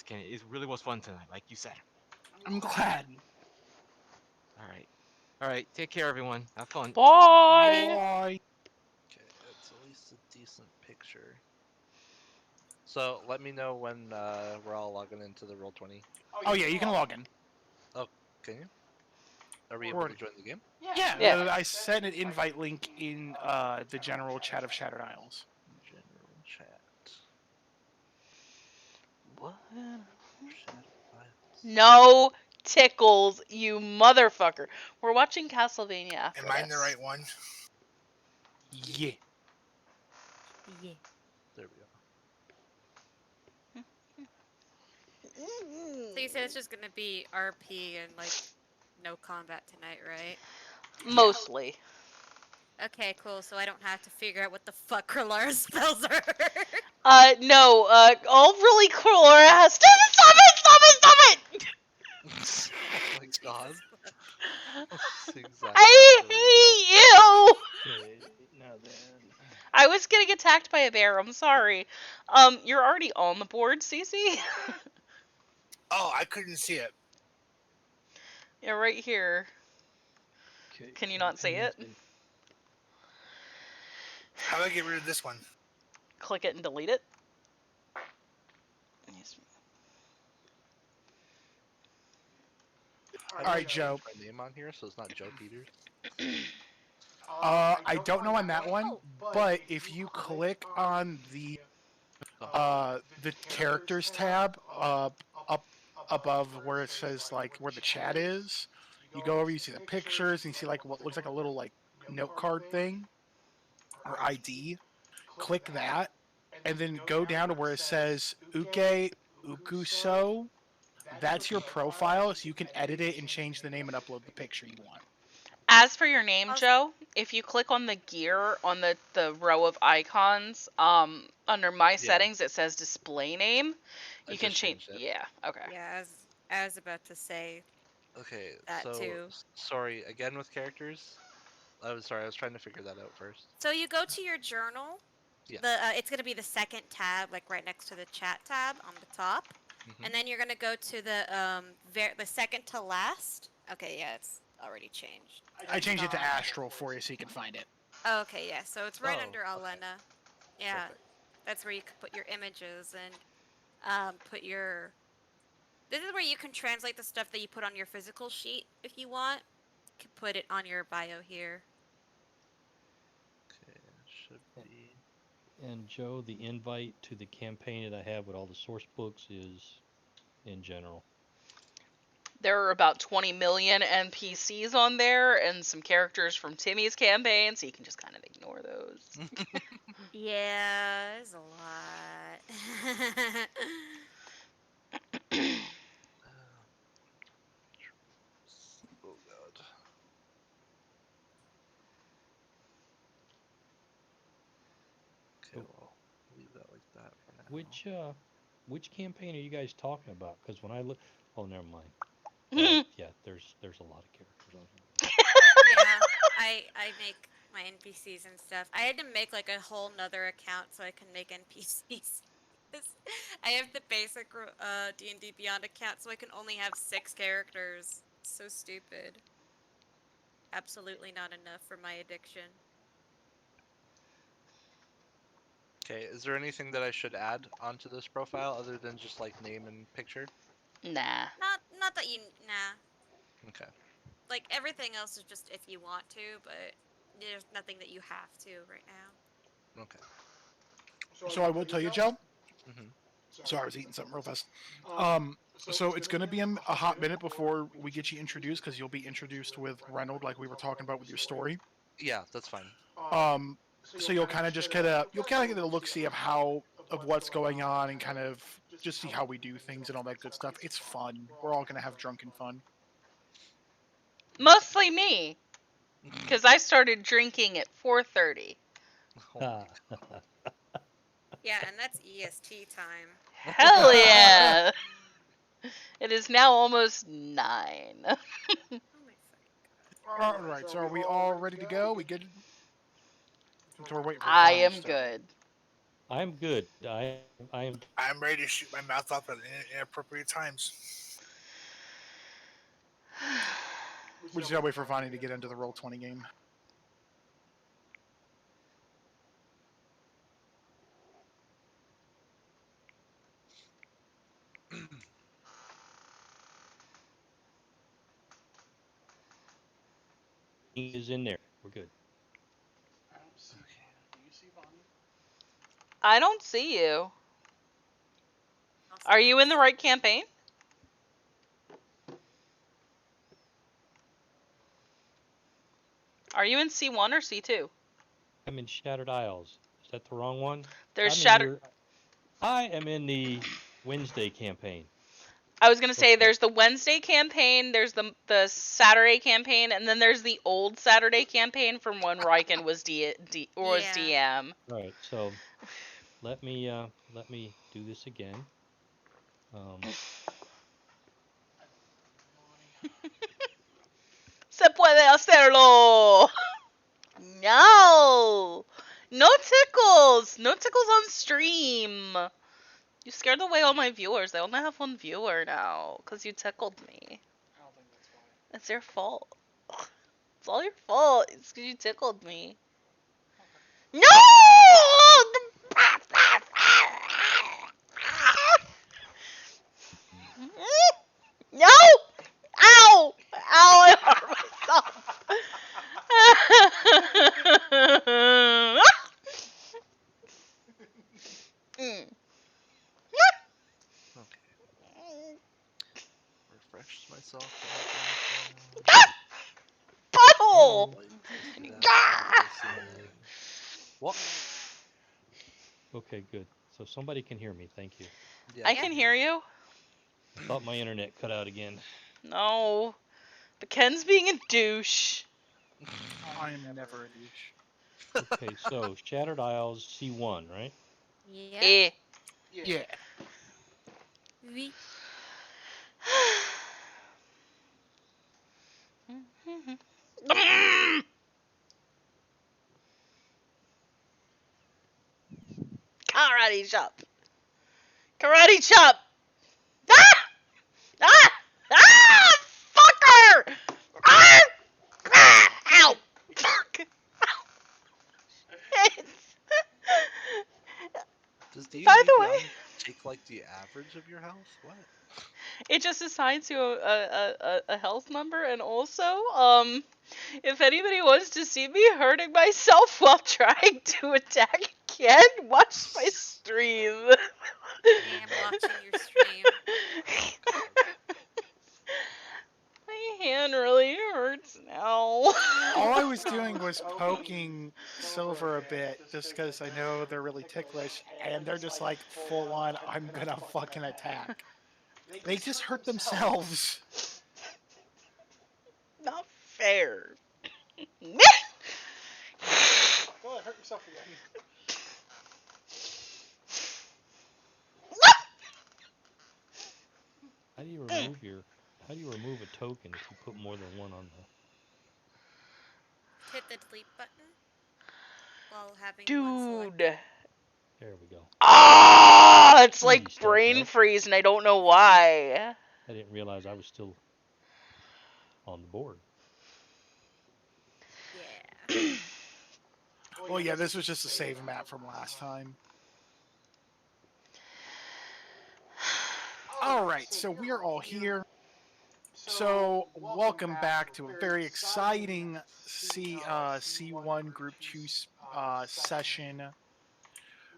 Kenny. It really was fun tonight, like you said. I'm glad. All right. All right. Take care, everyone. Have fun. Bye. Bye. Okay, it's at least a decent picture. So let me know when we're all logging into the Roll20. Oh yeah, you can log in. Oh, can you? Are we able Already. to join the game? Yeah, Yeah. I sent an invite link in the general chat of Shattered Isles. General chat. What? Shadow Isles. No tickles, you motherfucker. We're watching Castlevania after Am I in this. the right one? Yeah. Yeah. There we So you said it's just gonna be RP and like no combat tonight, right? Mostly. Okay, cool. So I don't have to figure out what the fuck Kralara's spells are. No, all really cool. Stop it! Stop it! Stop it! Stop it! go. Oh my god. That's exactly I what we're hate you! Okay, now then. I was getting attacked by a bear. I'm sorry. You're already on the board, Cece. Oh, I couldn't see it. Yeah, right here. Okay. Can you not see it? How do I get rid of this one? Click it and delete it. How do All I right, Joe. change my name on here so it's not Joe Peters? I don't know on that one, but if you click on the characters tab up above where it says like where the chat is, you go over, you see the pictures, and you see like what looks like a little like note card thing or ID. Click that, and then go down to where it says Uke Ukuso. That's your profile, so you can edit it and change the name and upload the picture you want. As for your name, Joe, if you click on the gear on the row of icons, under my settings it says display name. You can change. Yeah. Okay. Yeah, I was about to say. Okay, that so too. Sorry again with characters. I was sorry. I was trying to figure that out first. So you go to your journal. Yeah. It's gonna be the second tab, like right next to the chat tab on the top, and then you're gonna go to the second to last. Okay, yeah, it's already changed. I changed it to Astral for you so you can find it. Oh, okay, yeah, so it's right under okay. Alena. Yeah, Perfect. that's where you can put your images and put your. This is where you can translate the stuff that you put on your physical sheet if you want. You can put it on your bio here. Okay, it should be. And Joe, the invite to the campaign that I have with all the source books is in general. There are about 20 million NPCs on there and some characters from Timmy's campaign, so you can just kind of ignore those. Yeah, there's a lot. Oh god. Okay, well, leave that like that for now. Which campaign are you guys talking about? Because when I look, oh, never mind. Well, yeah, there's a lot of characters on here. Yeah, I make my NPCs and stuff. I had to make like a whole nother account so I can make NPCs. I have the basic D&D Beyond account, so I can only have 6 characters. It's so stupid. Absolutely not enough for my addiction. Okay, is there anything that I should add onto this profile other than just like name and picture? Nah. Not that you nah. Okay. Like everything else is just if you want to, but there's nothing that you have to right now. Okay. So I will tell you, Joe. Mm-hmm. Sorry, I was eating something real fast. So it's going to be a hot minute before we get you introduced, because you'll be introduced with Reynold, like we were talking about with your story. Yeah, that's fine. So you'll kind of just get a look-see of what's going on, and kind of just see how we do things and all that good stuff. It's fun. We're all going to have drunken fun. Mostly me, because I started drinking at 4:30. Oh Yeah, and that's EST time. Hell yeah! It is now almost 9. Oh my fucking god. All right. So are we all ready to go? We good? So we're waiting for I Ronald am still. good. I'm good. I am. I'm ready to shoot my mouth off at inappropriate times. We just gotta wait for Vonnie to get into the Roll20 game. He is in there. We're good. I don't see you. I'll Are stay you on in the right campaign? Are you in C1 or C2? I'm in Shattered Isles. Is that the wrong one? There's I'm Shattered. In your, I am in the Wednesday campaign. I was gonna say Okay. there's the Wednesday campaign, there's the Saturday campaign, and then there's the old Saturday campaign from when Riken was was Yeah. DM. Right. So let me do this again. Se puede hacerlo. No. No tickles. No tickles on stream. You scared away all my viewers. I only have one viewer now because you tickled me. I don't think that's why. It's your fault. It's all your fault. It's because you tickled me. Okay. No! No! Ow! Ow! I hurt myself. Okay. Refresh myself. Butthole! Why did you do that? What? Okay, good. So somebody can hear me. Thank you. Yeah, I can hear you. I thought my internet cut out again. No. But Ken's being a douche. I am never a douche. Okay, so Shattered Isles C1, right? Yeah. Eh. Yeah. Oui. Karate chop. Karate chop. Ah! Ah! Ah! Fucker! Ah! Ah! Ow! Fuck! Does By D&D the way, Beyond take like the average of your health? What? it just assigns you a health number, and also, if anybody wants to see me hurting myself while trying to attack Ken, watch my stream. I am watching your stream. My hand really hurts now. All I was doing was poking Silver a bit just because I know they're really ticklish, and they're just like full on, I'm gonna fucking attack. They just hurt themselves. Not fair. Go ahead, hurt yourself again. How do you remove how do you remove a token if you put more than one on the Hit the delete button while having one Dude. selected. There we go. Ah, it's Easy like stuff, brain right? freeze, and I don't know why. I didn't realize I was still on the board. Yeah. Well, yeah, this was just a save map from last time. Alright, so we are all here. So, welcome back to a very exciting C1 Group 2 session.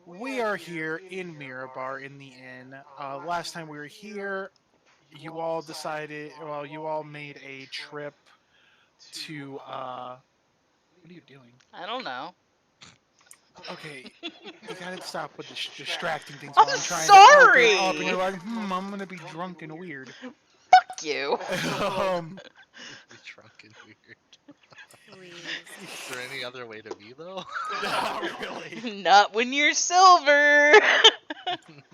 We are here in Mirabar in the inn. Last time we were here, you all decided, well, you all made a trip to, what are you doing? I don't know. Okay, you gotta stop with the distracting things I'm while I'm trying to open up, and sorry. you're like, I'm gonna be drunk and weird. Fuck you. Be drunk and weird. Please. Is there any other way to be though? Not really. Not when you're silver.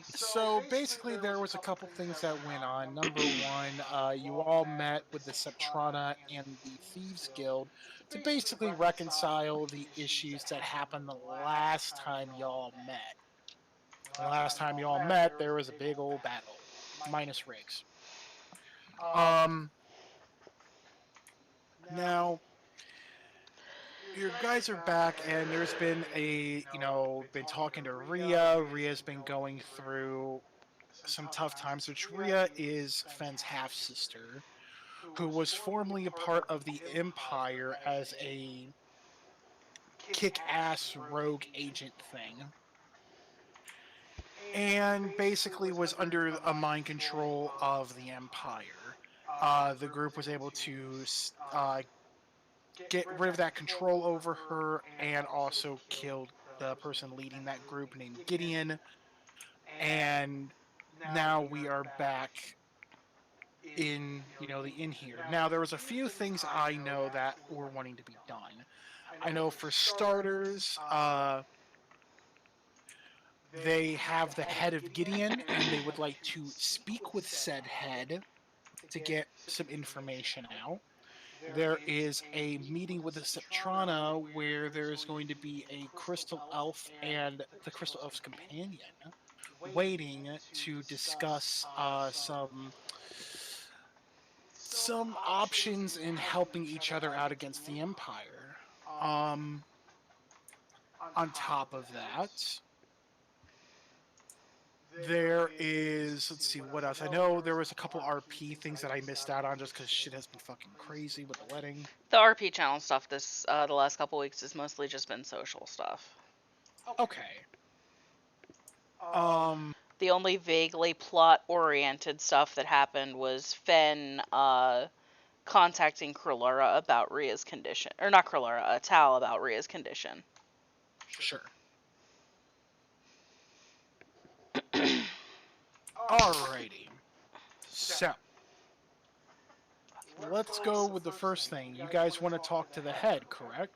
So basically, there was a couple things that went on. Number one, you all met with the Septrana and the Thieves Guild to basically reconcile the issues that happened the last time y'all met. Last time you all met, there was a big old battle, minus Riggs. Now your guys are back, and there's been been talking to Rhea. Rhea's been going through some tough times, which Rhea is Fenn's half sister, who was formerly a part of the Empire as a kick-ass rogue agent thing, and basically was under a mind control of the Empire. The group was able to get rid of that control over her, and also killed the person leading that group named Gideon. And now we are back in the inn here. Now there was a few things I know that were wanting to be done. I know for starters, they have the head of Gideon, and they would like to speak with said head to get some information out. There is a meeting with the Septrana where there is going to be a crystal elf and the crystal elf's companion waiting to discuss some options in helping each other out against the Empire. On top of that, there is, let's see what else. I know there was a couple RP things that I missed out on just because shit has been fucking crazy with the wedding. The RP channel stuff the last couple weeks has mostly just been social stuff. Okay. The only vaguely plot oriented stuff that happened was Fen contacting Krillura about Rhea's condition, or not Krillura, Tal about Rhea's condition. Sure. Alrighty. So, let's go with the first thing. You guys want to talk to the head, correct?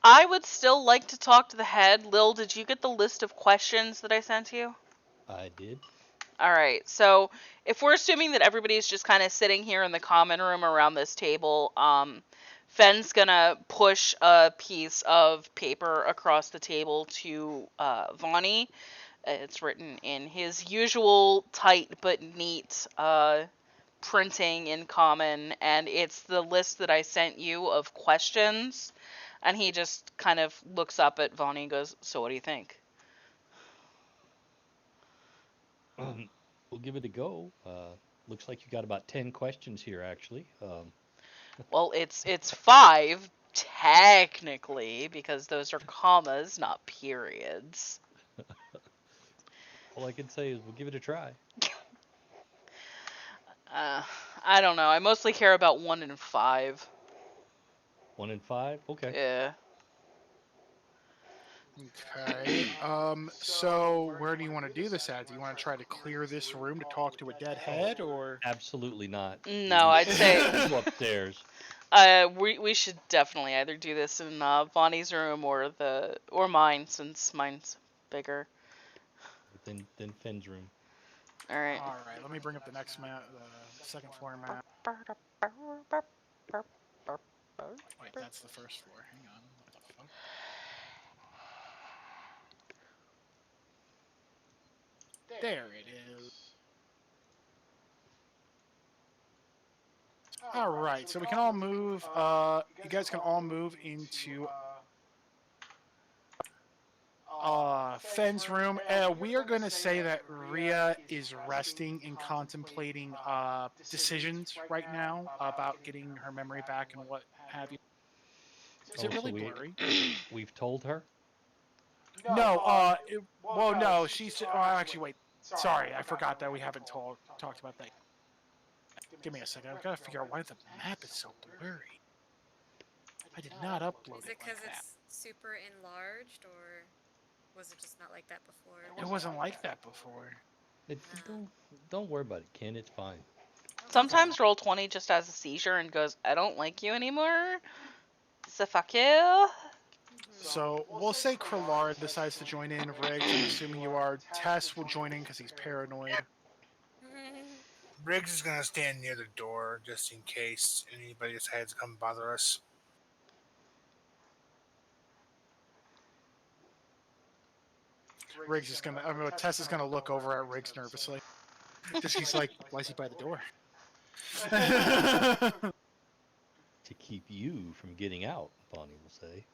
I would still like to talk to the head. Lil, did you get the list of questions that I sent you? I did. Alright, so if we're assuming that everybody's just kind of sitting here in the common room around this table, Fenn's gonna push a piece of paper across the table to Vonnie. It's written in his usual tight but neat printing in common, and it's the list that I sent you of questions. And he just kind of looks up at Vonnie and goes, "So what do you think?" We'll give it a go. Looks like you got about 10 questions here, actually. Well, it's 5 technically because those are commas, not periods. All I can say is we'll give it a try. I don't know. I mostly care about 1 and 5. 1 and 5? Okay. Yeah. Okay. So where do you want to do this at? Do you want to try to clear this room to talk to a dead head, or? Absolutely not. No, I'd say Go upstairs. we should definitely either do this in Bonnie's room or mine, since mine's bigger. Then Finn's room. All right. All right. Let me bring up the next map, the second floor map. Wait, that's the first floor. Hang on. What the fuck? There it is. All right, so we can all move. You guys can all move into Fenn's room. We are going to say that Rhea is resting and contemplating decisions right now about getting her memory back and what have you. Is it really blurry? We've told her? No. Well, no. She's. Actually, wait. Sorry, I forgot that we haven't talked about that. Give me a second. I've got to figure out why the map is so blurry. I did not upload Is it it because like that. it's super enlarged, or was it just not like that before? It wasn't like that before. Don't worry about it, Ken. It's fine. Sometimes Roll20 just has a seizure and goes, "I don't like you anymore. So fuck you." So we'll say Krillard decides to join in. Riggs, I'm assuming you are. Tess will join in because he's paranoid. Riggs is gonna stand near the door just in case anybody decides to come bother us. Riggs is gonna. I mean, Tess is gonna look over at Riggs nervously. Just he's like, why is he by the door? To keep you from getting out, Bonnie will say.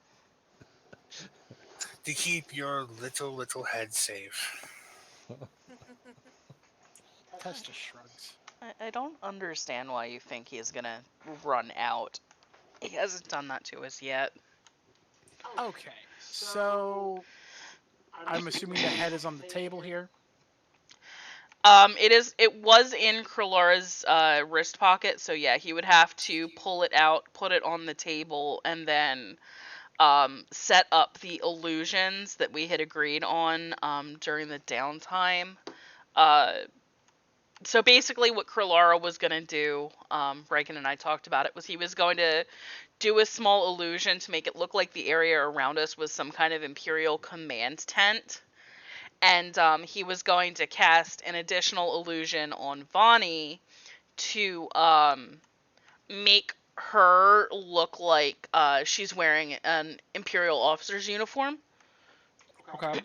To keep your little head safe. Tess just shrugs. I don't understand why you think he's gonna run out. He hasn't done that to us yet. Okay, so I'm assuming the head is on the table here. It was in Krillara's wrist pocket, so yeah, he would have to pull it out, put it on the table, and then set up the illusions that we had agreed on during the downtime. So basically, what Krillara was gonna do, Reagan and I talked about it, was he was going to do a small illusion to make it look like the area around us was some kind of Imperial command tent. And he was going to cast an additional illusion on Vani to make her look like she's wearing an Imperial officer's uniform. Okay.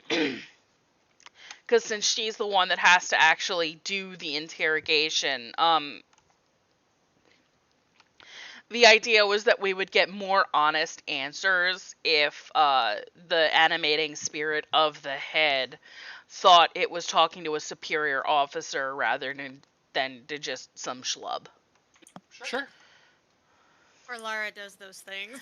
Because since she's the one that has to actually do the interrogation, the idea was that we would get more honest answers if the animating spirit of the head thought it was talking to a superior officer rather than to just some schlub. Sure. Or Lara does those things.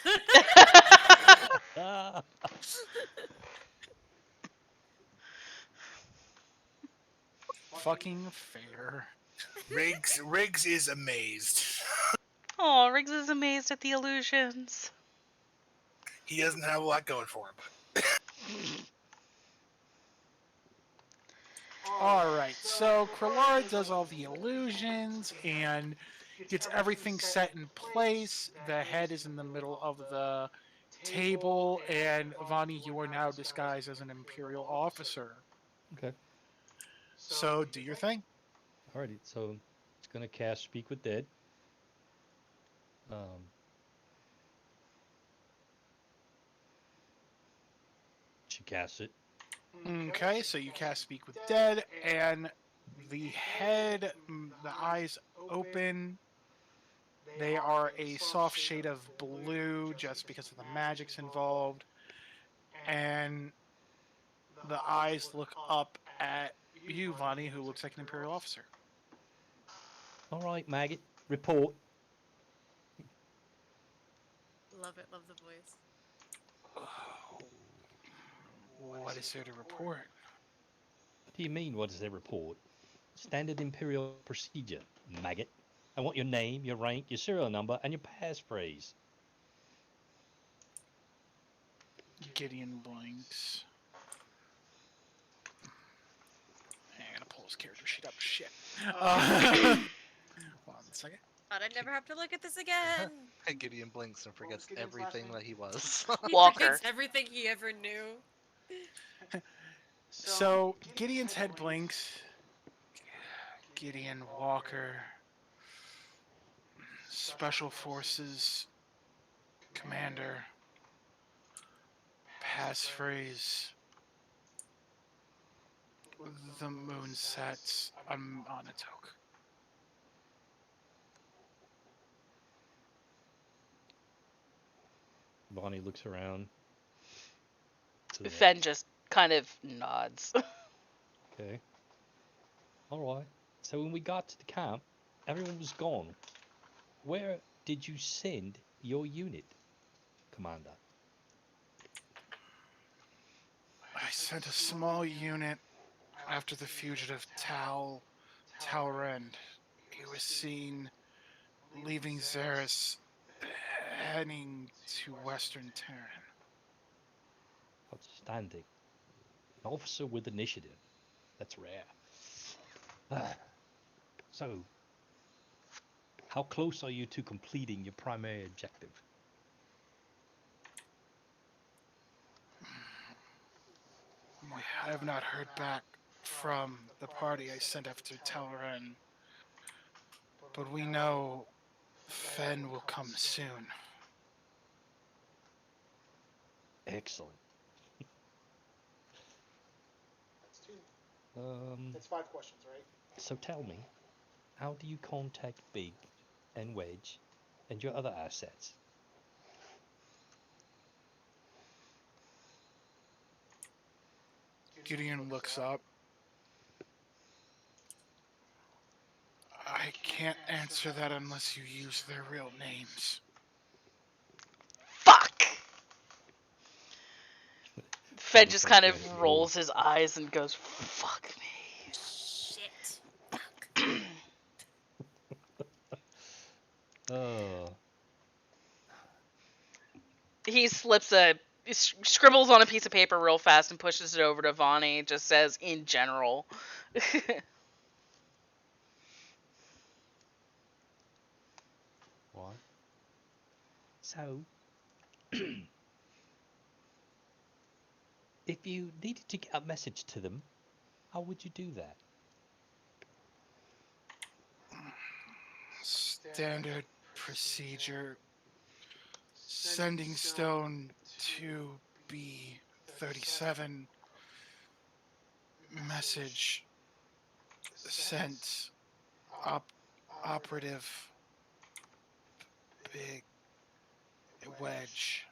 Fucking fair. Riggs is amazed. Oh, Riggs is amazed at the illusions. He doesn't have a lot going for him. All right. So Krillard does all the illusions and gets everything set in place. The head is in the middle of the table, and Vani, you are now disguised as an Imperial officer. Okay. So do your thing. Alrighty. So it's gonna cast Speak with Dead. She casts it. Okay, so you cast Speak with Dead, and the head, the eyes open. They are a soft shade of blue just because of the magic's involved. And the eyes look up at you, Vani, who looks like an Imperial officer. All right, maggot. Report. Love it, love the voice. What is there to report? What do you mean? What is their report? Standard Imperial procedure, maggot. I want your name, your rank, your serial number, and your passphrase. Gideon blinks. Hey, I gotta pull his character sheet up. Shit. Hold on a second. Thought I'd never have to look at this again. Gideon blinks and forgets everything that he was. He Walker. forgets everything he ever knew. So Gideon's head blinks. Gideon Walker, Special Forces Commander, passphrase. The moon sets. I'm on a toke. Bonnie looks around. Fen just kind of nods. Okay. All right. So when we got to the camp, everyone was gone. Where did you send your unit, Commander? I sent a small unit after the fugitive Teren. He was seen leaving Xeris, heading to western Teren. Outstanding. An officer with initiative. That's rare. So, how close are you to completing your primary objective? I have not heard back from the party I sent after Teren, but we know Fen will come soon. Excellent. That's 5 questions, right? So tell me, how do you contact Big and Wedge and your other assets? Gideon looks up. I can't answer that unless you use their real names. Fuck! Fed Probably just some kind kind of of rolls his eyes and goes, fuck me. Shit. Fuck. Oh, He scribbles on a piece of paper real fast and pushes it over to Vonnie. Just says, in general. what? So, if you needed to get a message to them, how would you do that? Standard procedure. Sending stone to B37. Message sent. Operative. Big Wedge.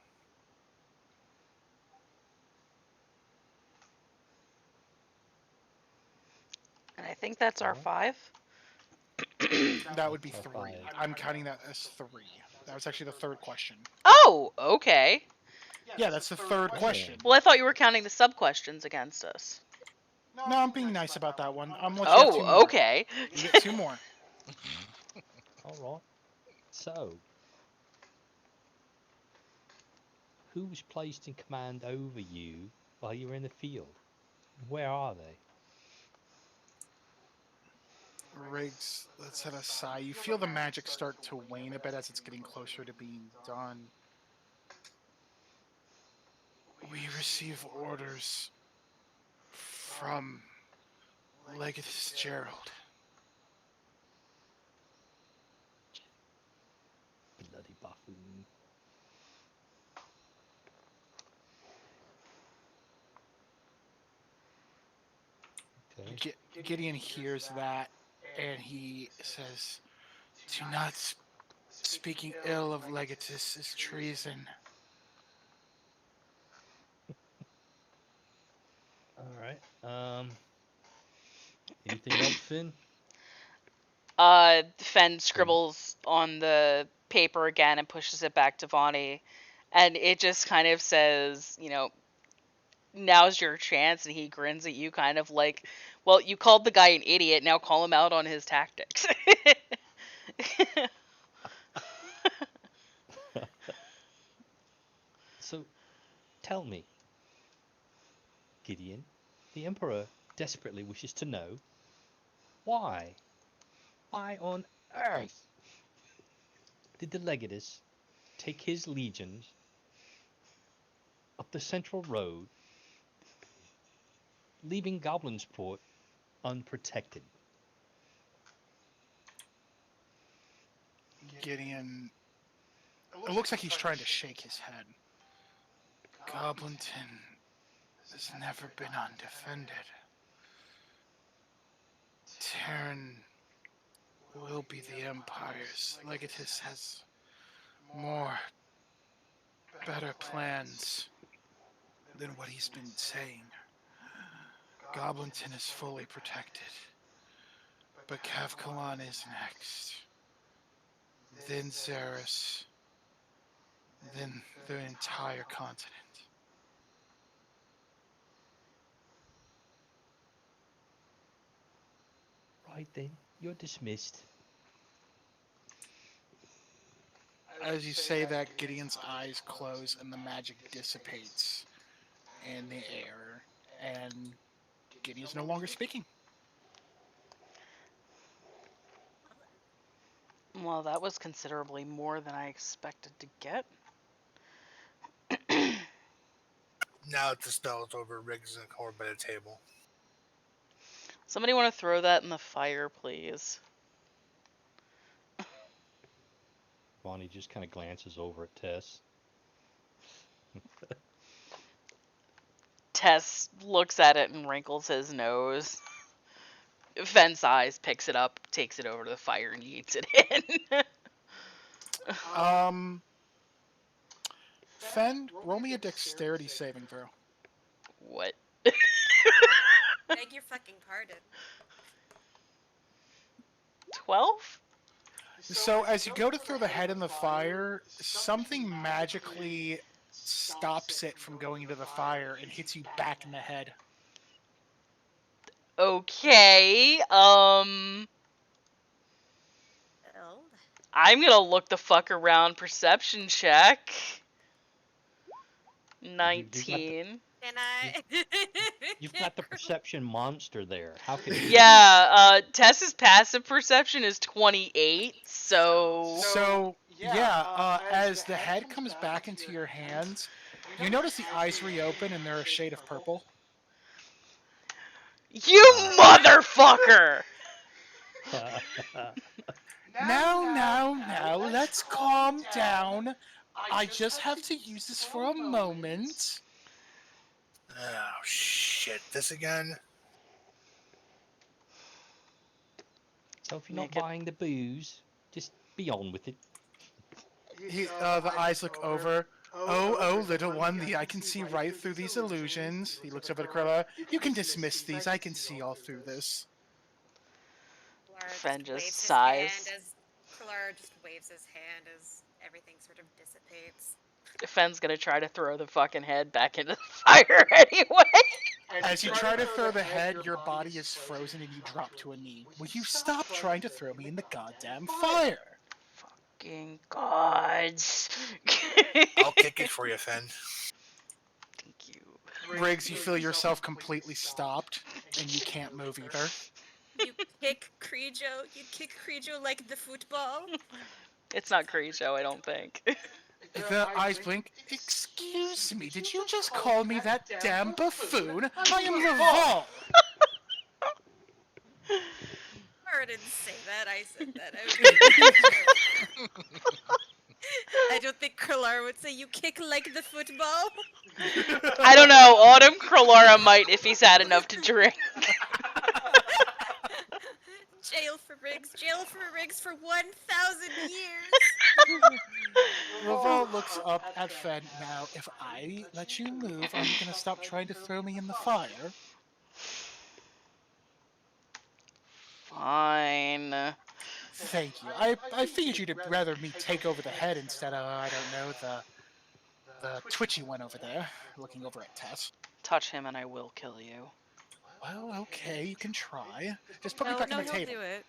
And I think that's our What? 5. That would be That's our 3. 5. I'm counting that as 3. That was actually the 3rd question. Oh, okay. Yeah, that's the 3rd Yeah. question. Well, I thought you were counting the sub questions against us. No, I'm being nice about that one. I'm gonna let you have 2 more. Oh, okay. You get 2 more. All right. So, who was placed in command over you while you were in the field? Where are they? Riggs, let's have a sigh. You feel the magic start to wane a bit as it's getting closer to being done. We receive orders from Legatus Gerald. Bloody buffoon. Okay. Gideon hears that and he says, "Do not speaking ill of Legatus is treason." All right. Anything else, Finn? Fen scribbles on the paper again and pushes it back to Vonnie. And it just kind of says, now's your chance. And he grins at you, kind of like, well, you called the guy an idiot. Now call him out on his tactics. So, tell me, Gideon, the Emperor desperately wishes to know why? Why on earth did the Legatus take his legions up the Central Road, leaving Goblinsport unprotected? Gideon, it looks like he's trying to shake his head. Goblinton has never been undefended. Teren will be the Empire's. Legatus has more, better plans than what he's been saying. Goblinton is fully protected, but Kavkalan is next. Then Xeris, then the entire continent. Right then, you're dismissed. As you say that, Gideon's eyes close and the magic dissipates in the air, and Gideon's no longer speaking. Well, that was considerably more than I expected to get. Now that the spell is over, Riggs is in a corner by the table. Somebody want to throw that in the fire, please? Bonnie just kind of glances over at Tess. Tess looks at it and wrinkles his nose. Fen sighs, picks it up, takes it over to the fire, and yeets it in. Fen, roll me a dexterity saving throw. What? Beg your fucking pardon. 12? So as you go to throw the head in the fire, something magically stops it from going into the fire and hits you back in the head. Okay, Well, I'm gonna look the fuck around. Perception check. You've got 19. can I? You've got the perception monster there. How could it? Yeah, Tess's passive perception is 28, so... So yeah, as the head comes back into your hands, you notice the eyes reopen and they're a shade of purple. You motherfucker! Now, let's calm down. I just have to use this for a moment. Oh shit! This again? So if you're not Make it- buying the booze, just be on with it. The eyes look over. Oh, little one, I can see right through these illusions. He looks over at Krilla. You can dismiss these. I can see all through this. Fen just waves his sighs. hand as Kalara just waves his hand as everything sort of dissipates. Fen's gonna try to throw the fucking head back into the fire anyway. As you try to throw the head, your body is frozen and you drop to a knee. Will you stop trying to throw me in the goddamn fire? Fucking gods. I'll kick it for you, Fen. Thank you. Briggs, you feel yourself completely stopped, and you can't move either. You kick Creejo. You kick Creejo like the football. It's not Creejo, I don't think. The eyes blink. Excuse me, did you just call me that damn buffoon? I am Laval! I didn't say that. I said that. I don't think Kalara would say you kick like the football. I don't know, Autumn Kralara might if he's had enough to drink. Jail for Riggs for 1,000 years. Laval looks up at Fen. Now, if I let you move, are you gonna stop trying to throw me in the fire? Fine. Thank you. I figured you'd rather me take over the head instead of, I don't know, the twitchy one over there, looking over at Tess. Touch him and I will kill you. Well, okay, you can try. Just put me No, back no, on the he'll table. do it.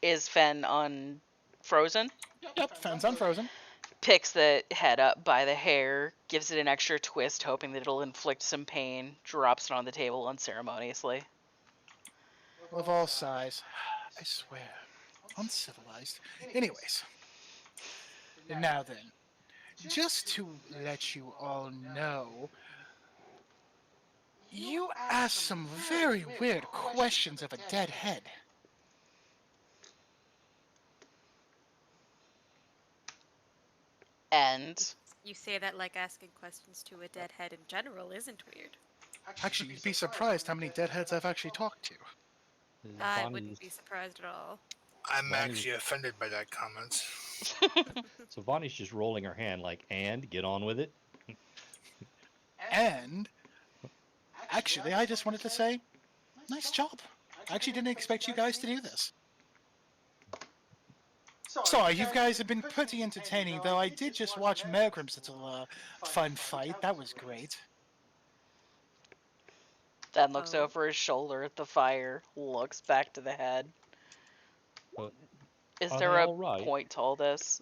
Is Fen unfrozen? Yep, Fen's unfrozen. Picks the head up by the hair, gives it an extra twist, hoping that it'll inflict some pain, drops it on the table unceremoniously. Laval sighs. I swear, uncivilized. Anyways, now then, just to let you all know, you asked some very weird questions of a dead head. And You say that like asking questions to a dead head in general isn't weird. Actually, you'd be surprised how many deadheads I've actually talked to. I Bonnie's- wouldn't be surprised at all. I'm Bonnie- actually offended by that comment. So Bonnie's just rolling her hand like, and get on with it. And, actually, I just wanted to say, nice job. I actually didn't expect you guys to do this. Sorry, you guys have been pretty entertaining, though I did just watch Melgrim's little fun fight. That was great. then looks Oh. over his shoulder at the fire, looks back to the head. But Is are there they a all right? point to all this?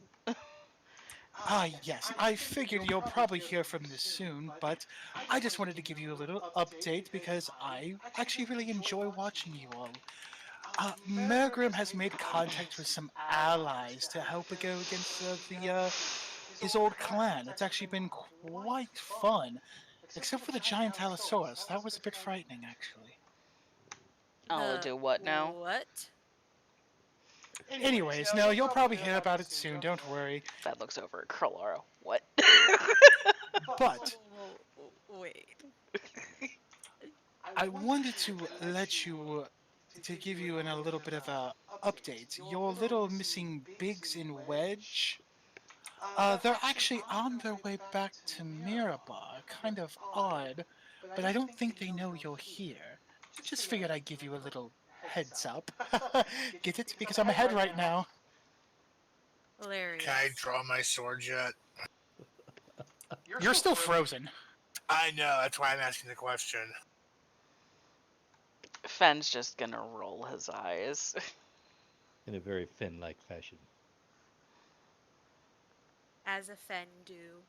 Ah, yes, I figured you'll probably hear from this soon, but I just wanted to give you a little update because I actually really enjoy watching you all. Mergrim has made contact with some allies to help it go against his old clan. It's actually been quite fun, except for the giant Allosaurus. That was a bit frightening, actually. I'll do what now? What? Anyways, no, you'll probably hear about it soon, don't worry. Fed looks over at Kralara. What? But Wait. I wanted to let you to give you a little bit of a update. Your little missing Biggs and Wedge, they're actually on their way back to Mirabar. Kind of odd, but I don't think they know you're here. Just figured I'd give you a little heads up. Get it? Because I'm ahead right now. Hilarious. Can I draw my sword yet? You're still frozen. I know, that's why I'm asking the question. Fenn's just gonna roll his eyes. In a very Finn-like fashion. As a fen do.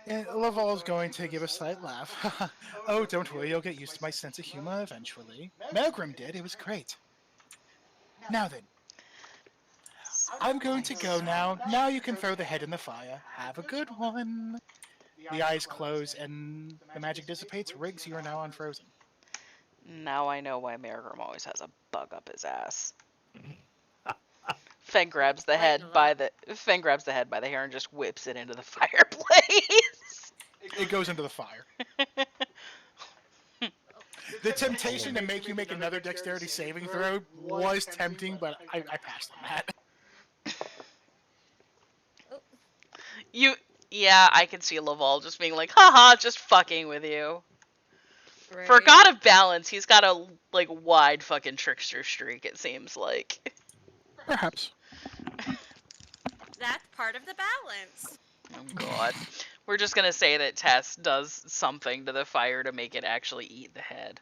And Laval's going to give a slight laugh. Oh, don't worry, you'll get used to my sense of humor eventually. Melgrim did, it was great. Now then, I'm going to go now. Now you can throw the head in the fire. Have a good one. The eyes close and the magic dissipates. Riggs, you are now unfrozen. Now I know why Marigrim always has a bug up his ass. Fenn grabs the head by the hair and just whips it into the fireplace. It goes into the fire. The temptation to make you make another dexterity saving throw was tempting, but I passed on that. Yeah, I can see Laval just being like, haha, just fucking with you. Right? For a god of balance, he's got a wide fucking trickster streak, it seems like. Perhaps. That's part of the balance. Oh god. We're just gonna say that Tess does something to the fire to make it actually eat the head.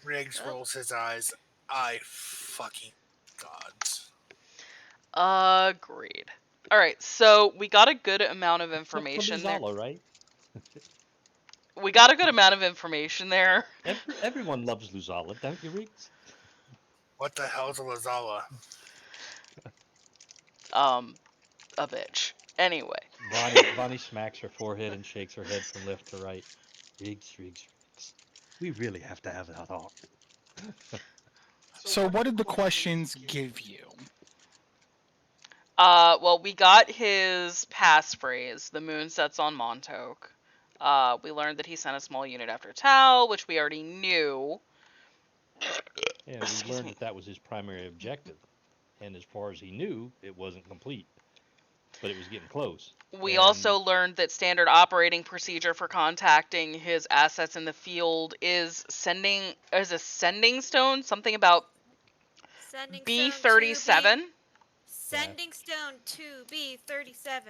Riggs rolls his eyes. I fucking gods. Agreed. Alright, so we got a good amount of Except for information there. Luzala, right? We got a good amount of information there. Everyone loves Luzala, don't you, Riggs? What the hell's a Lazala? A bitch. Anyway. Bonnie smacks her forehead and shakes her head from left to right. Riggs. We really have to have a talk. So what did the questions give you? Well, we got his passphrase, the moon sets on Montauk. We learned that he sent a small unit after Tal, which we already knew. Yeah, we learned that was his primary objective. And as far as he knew, it wasn't complete. But it was getting close. We And also learned that standard operating procedure for contacting his assets in the field is a sending stone, something about Sending B37. Sending stone to B37.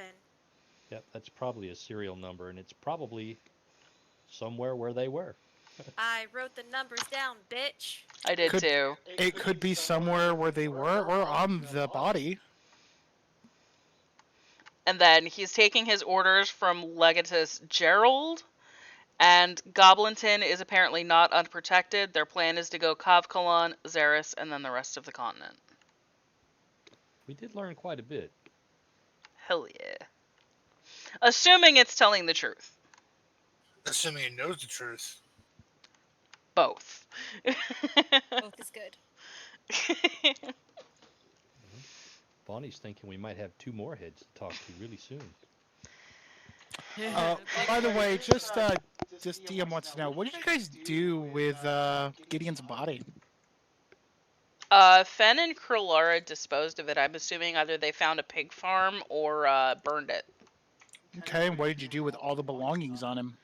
Yep, that's probably a serial number, and it's probably somewhere where they were. I wrote the numbers down, bitch. I did too. It could be somewhere where they were or on the body. And then he's taking his orders from Legatus Gerald. And Goblinton is apparently not unprotected. Their plan is to go Kavkalan, Xeris, and then the rest of the continent. We did learn quite a bit. Hell yeah. Assuming it's telling the truth. Assuming it knows the truth. Both. Both is good. Bonnie's thinking we might have 2 more heads to talk to really soon. By the way, just DM wants to know, what did you guys do with Gideon's body? Fenn and Krillara disposed of it. I'm assuming either they found a pig farm or burned it. Okay, and what did you do with all the belongings on him?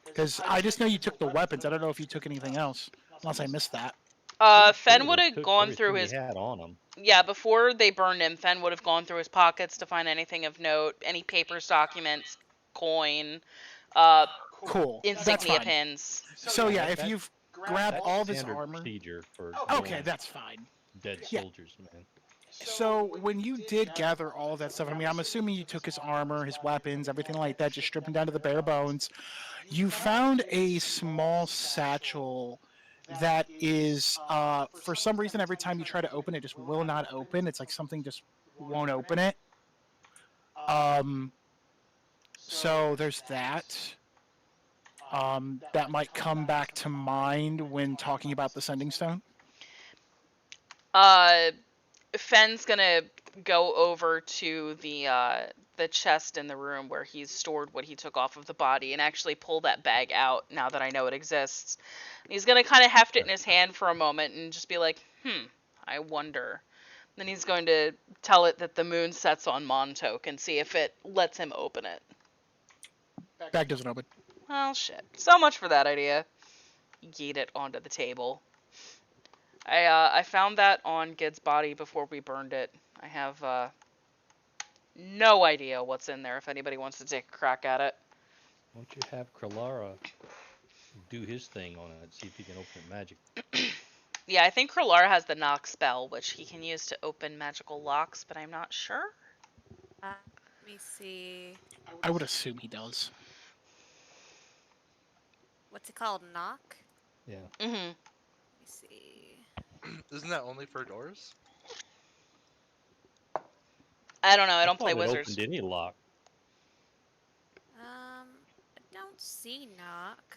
Because I just know you took the weapons. I don't know if you took anything else, unless I missed that. Fenn would have gone through his... He had on him. Yeah, before they burned him, Fenn would have gone through his pockets to find anything of note, any papers, documents, coin, Cool. insignia pins. So yeah, if you've grabbed That's all of his standard armor... procedure for Okay, that's fine. dead Yeah. soldiers, man. So when you did gather all of that stuff, I mean, I'm assuming you took his armor, his weapons, everything like that, just stripped him down to the bare bones. You found a small satchel that is, for some reason, every time you try to open it, just will not open. It's like something just won't open it. So there's that. That might come back to mind when talking about the sending stone. Fenn's gonna go over to the the chest in the room where he's stored what he took off of the body and actually pull that bag out now that I know it exists. And he's going to kind of heft it in his hand for a moment and just be like, I wonder. Then he's going to tell it that the moon sets on Montauk and see if it lets him open it. Bag doesn't open. Well, shit. So much for that idea. Yeet it onto the table. I found that on Gid's body before we burned it. I have no idea what's in there if anybody wants to take a crack at it. Why don't you have Kralara do his thing on it, see if he can open it magic? Yeah, I think Kralar has the knock spell, which he can use to open magical locks, but I'm not sure. Let me see. I would assume he does. What's it called? Knock? Yeah. Mm-hmm. Let me see. Isn't that only for doors? I don't know. I don't thought play it wizards. opened any lock. I don't see knock.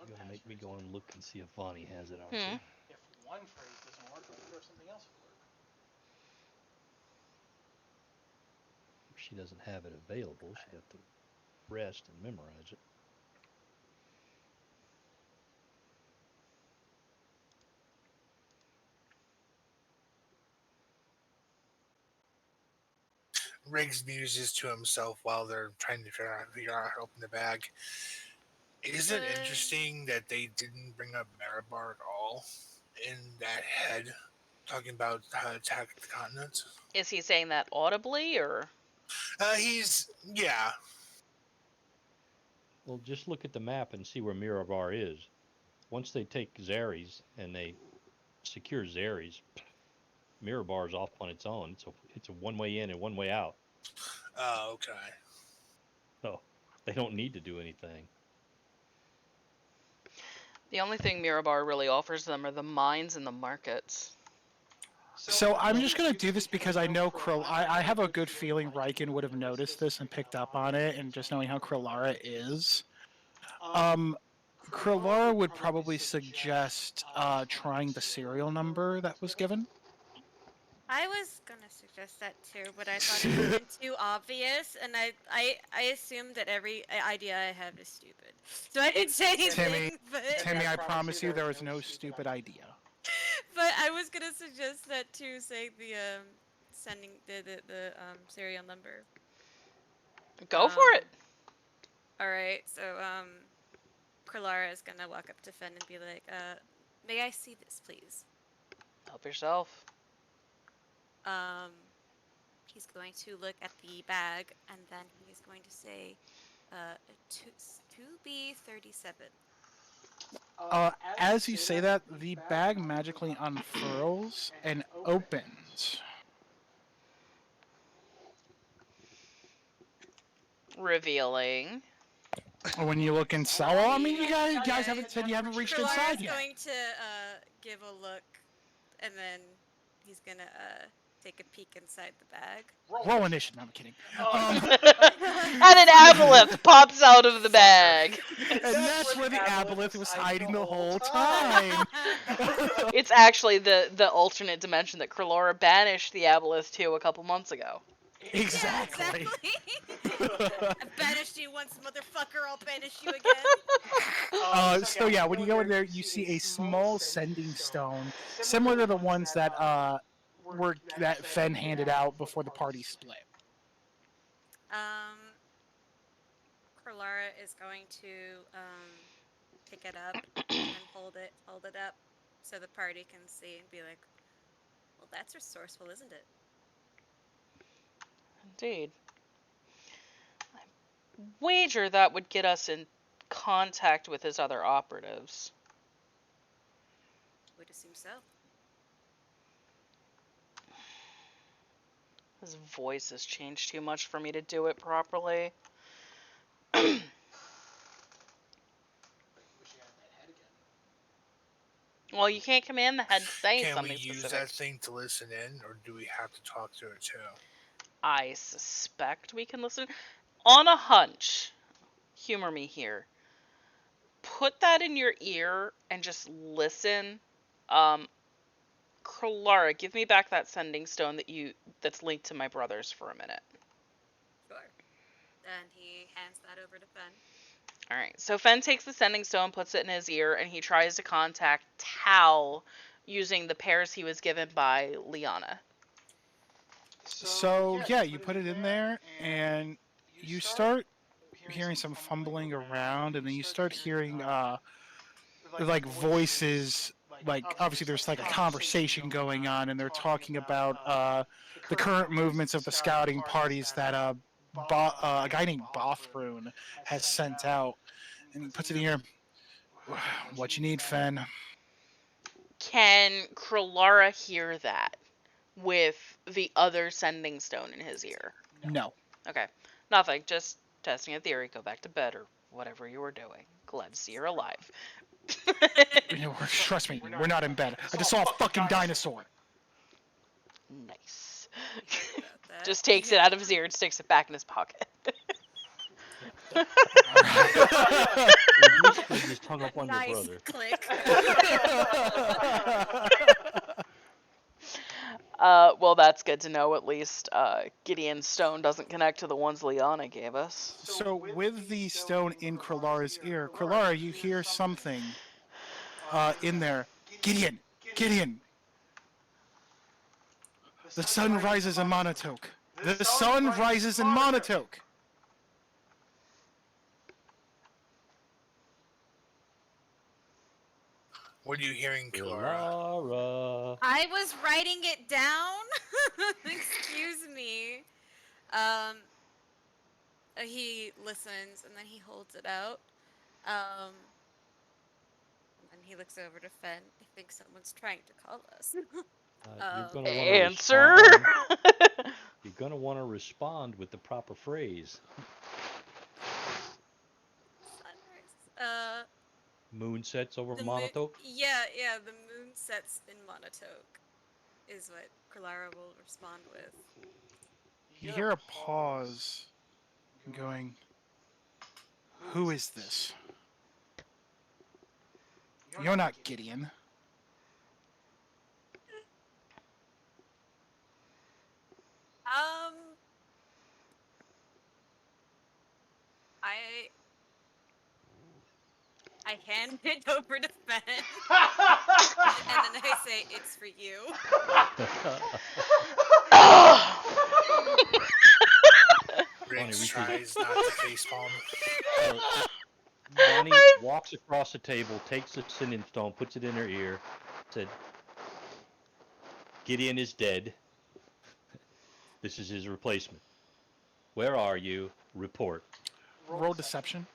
You're gonna make me go and look and see if Vonnie has it, aren't Hmm. you? If one phrase doesn't work, I'm sure something else will work. If she doesn't have it available, she'd have to rest and memorize it. Riggs muses to himself while they're trying to figure out how to open the bag. Isn't it interesting that they didn't bring up Marabar at all in that head, talking about how to attack the continent? Is he saying that audibly, or? Yeah. Well, just look at the map and see where Mirabar is. Once they take Zares and they secure Zares, Mirabar's off on its own. It's a one way in and one way out. Oh, okay. So they don't need to do anything. The only thing Mirabar really offers them are the mines and the markets. So I'm just gonna do this because I know I have a good feeling Riken would have noticed this and picked up on it, and just knowing how Kralara is, Kralara would probably suggest trying the serial number that was given. I was gonna suggest that too, but I thought it would have been too obvious, and I assumed that every idea I have is stupid. So I didn't say anything. Timmy, I promise you there is no stupid idea. But I was gonna suggest that too, say the sending the serial number. Go for it. Alright, so Kralara is gonna walk up to Fen and be like, may I see this, please? Help yourself. He's going to look at the bag, and then he's going to say, 2B37. As you say that, the bag magically unfurls and opens. Revealing. When you look inside, well, I mean, you guys haven't said you haven't reached inside Krilara's yet. going to give a look, and then he's gonna take a peek inside the bag. Roll initiative. No, I'm kidding. And an aboleth pops out of the bag. And that's where the aboleth was hiding the whole time. It's actually the alternate dimension that Kralora banished the aboleth to a couple months ago. Exactly. I banished you once, motherfucker. I'll banish you again. So yeah, when you go in there, you see a small sending stone, similar to the ones that that Fen handed out before the party split. Kralara is going to pick it up and hold it up so the party can see and be like, well, that's resourceful, isn't it? Indeed. I wager that would get us in contact with his other operatives. Would assume so. His voice has changed too much for me to do it properly. Well, you can't command the head to say Can we something use specific. that thing to listen in, or do we have to talk to it too? I suspect we can listen. On a hunch, humor me here. put that in your ear and just listen. Clara, give me back that sending stone that's linked to my brother's for a minute. Sure. Then he hands that over to Fen. All right. So Fen takes the sending stone, puts it in his ear, and he tries to contact Tal using the pairs he was given by Liana. So yeah, you put it in there, and you start hearing some fumbling around, and then you start hearing like voices. Like obviously, there's like a conversation going on, and they're talking about the current movements of the scouting parties that a guy named Bothrune has sent out, and he puts it in here. What you need, Fen? Can Kralara hear that with the other sending stone in his ear? No. Okay. Nothing. Just testing a theory. Go back to bed or whatever you were doing. Glad to see you're alive. Trust me, we're not in bed. I just saw a fucking dinosaur. Nice. About that. Just takes it out of his ear and sticks it back in his pocket. At least you just hung up on your Nice brother. click. Well, that's good to know. At least Gideon's stone doesn't connect to the ones Liana gave us. So with the stone in Kralara's ear, Kralara, you hear something in there. Gideon! Gideon! The sun rises in Monotoke. The sun rises in Monotoke. What are you hearing, Clara? Clara. I was writing it down. Excuse me. He listens and then he holds it out. And then he looks over to Fen. I think someone's trying to call us. You're gonna want to Answer. respond. You're gonna want to respond with the proper phrase. Sunrise. Moon sets over The Monotoke. yeah, the moon sets in Monotoke is what Clara will respond with. You hear a pause going, who is this? You're not Gideon. I hand it over to Fen, and then I say, "It's for you." Riggs tries not to facepalm. Bonnie walks across the table, takes the sending stone, puts it in her ear, said, Gideon is dead. This is his replacement. Where are you? Report. Roll deception.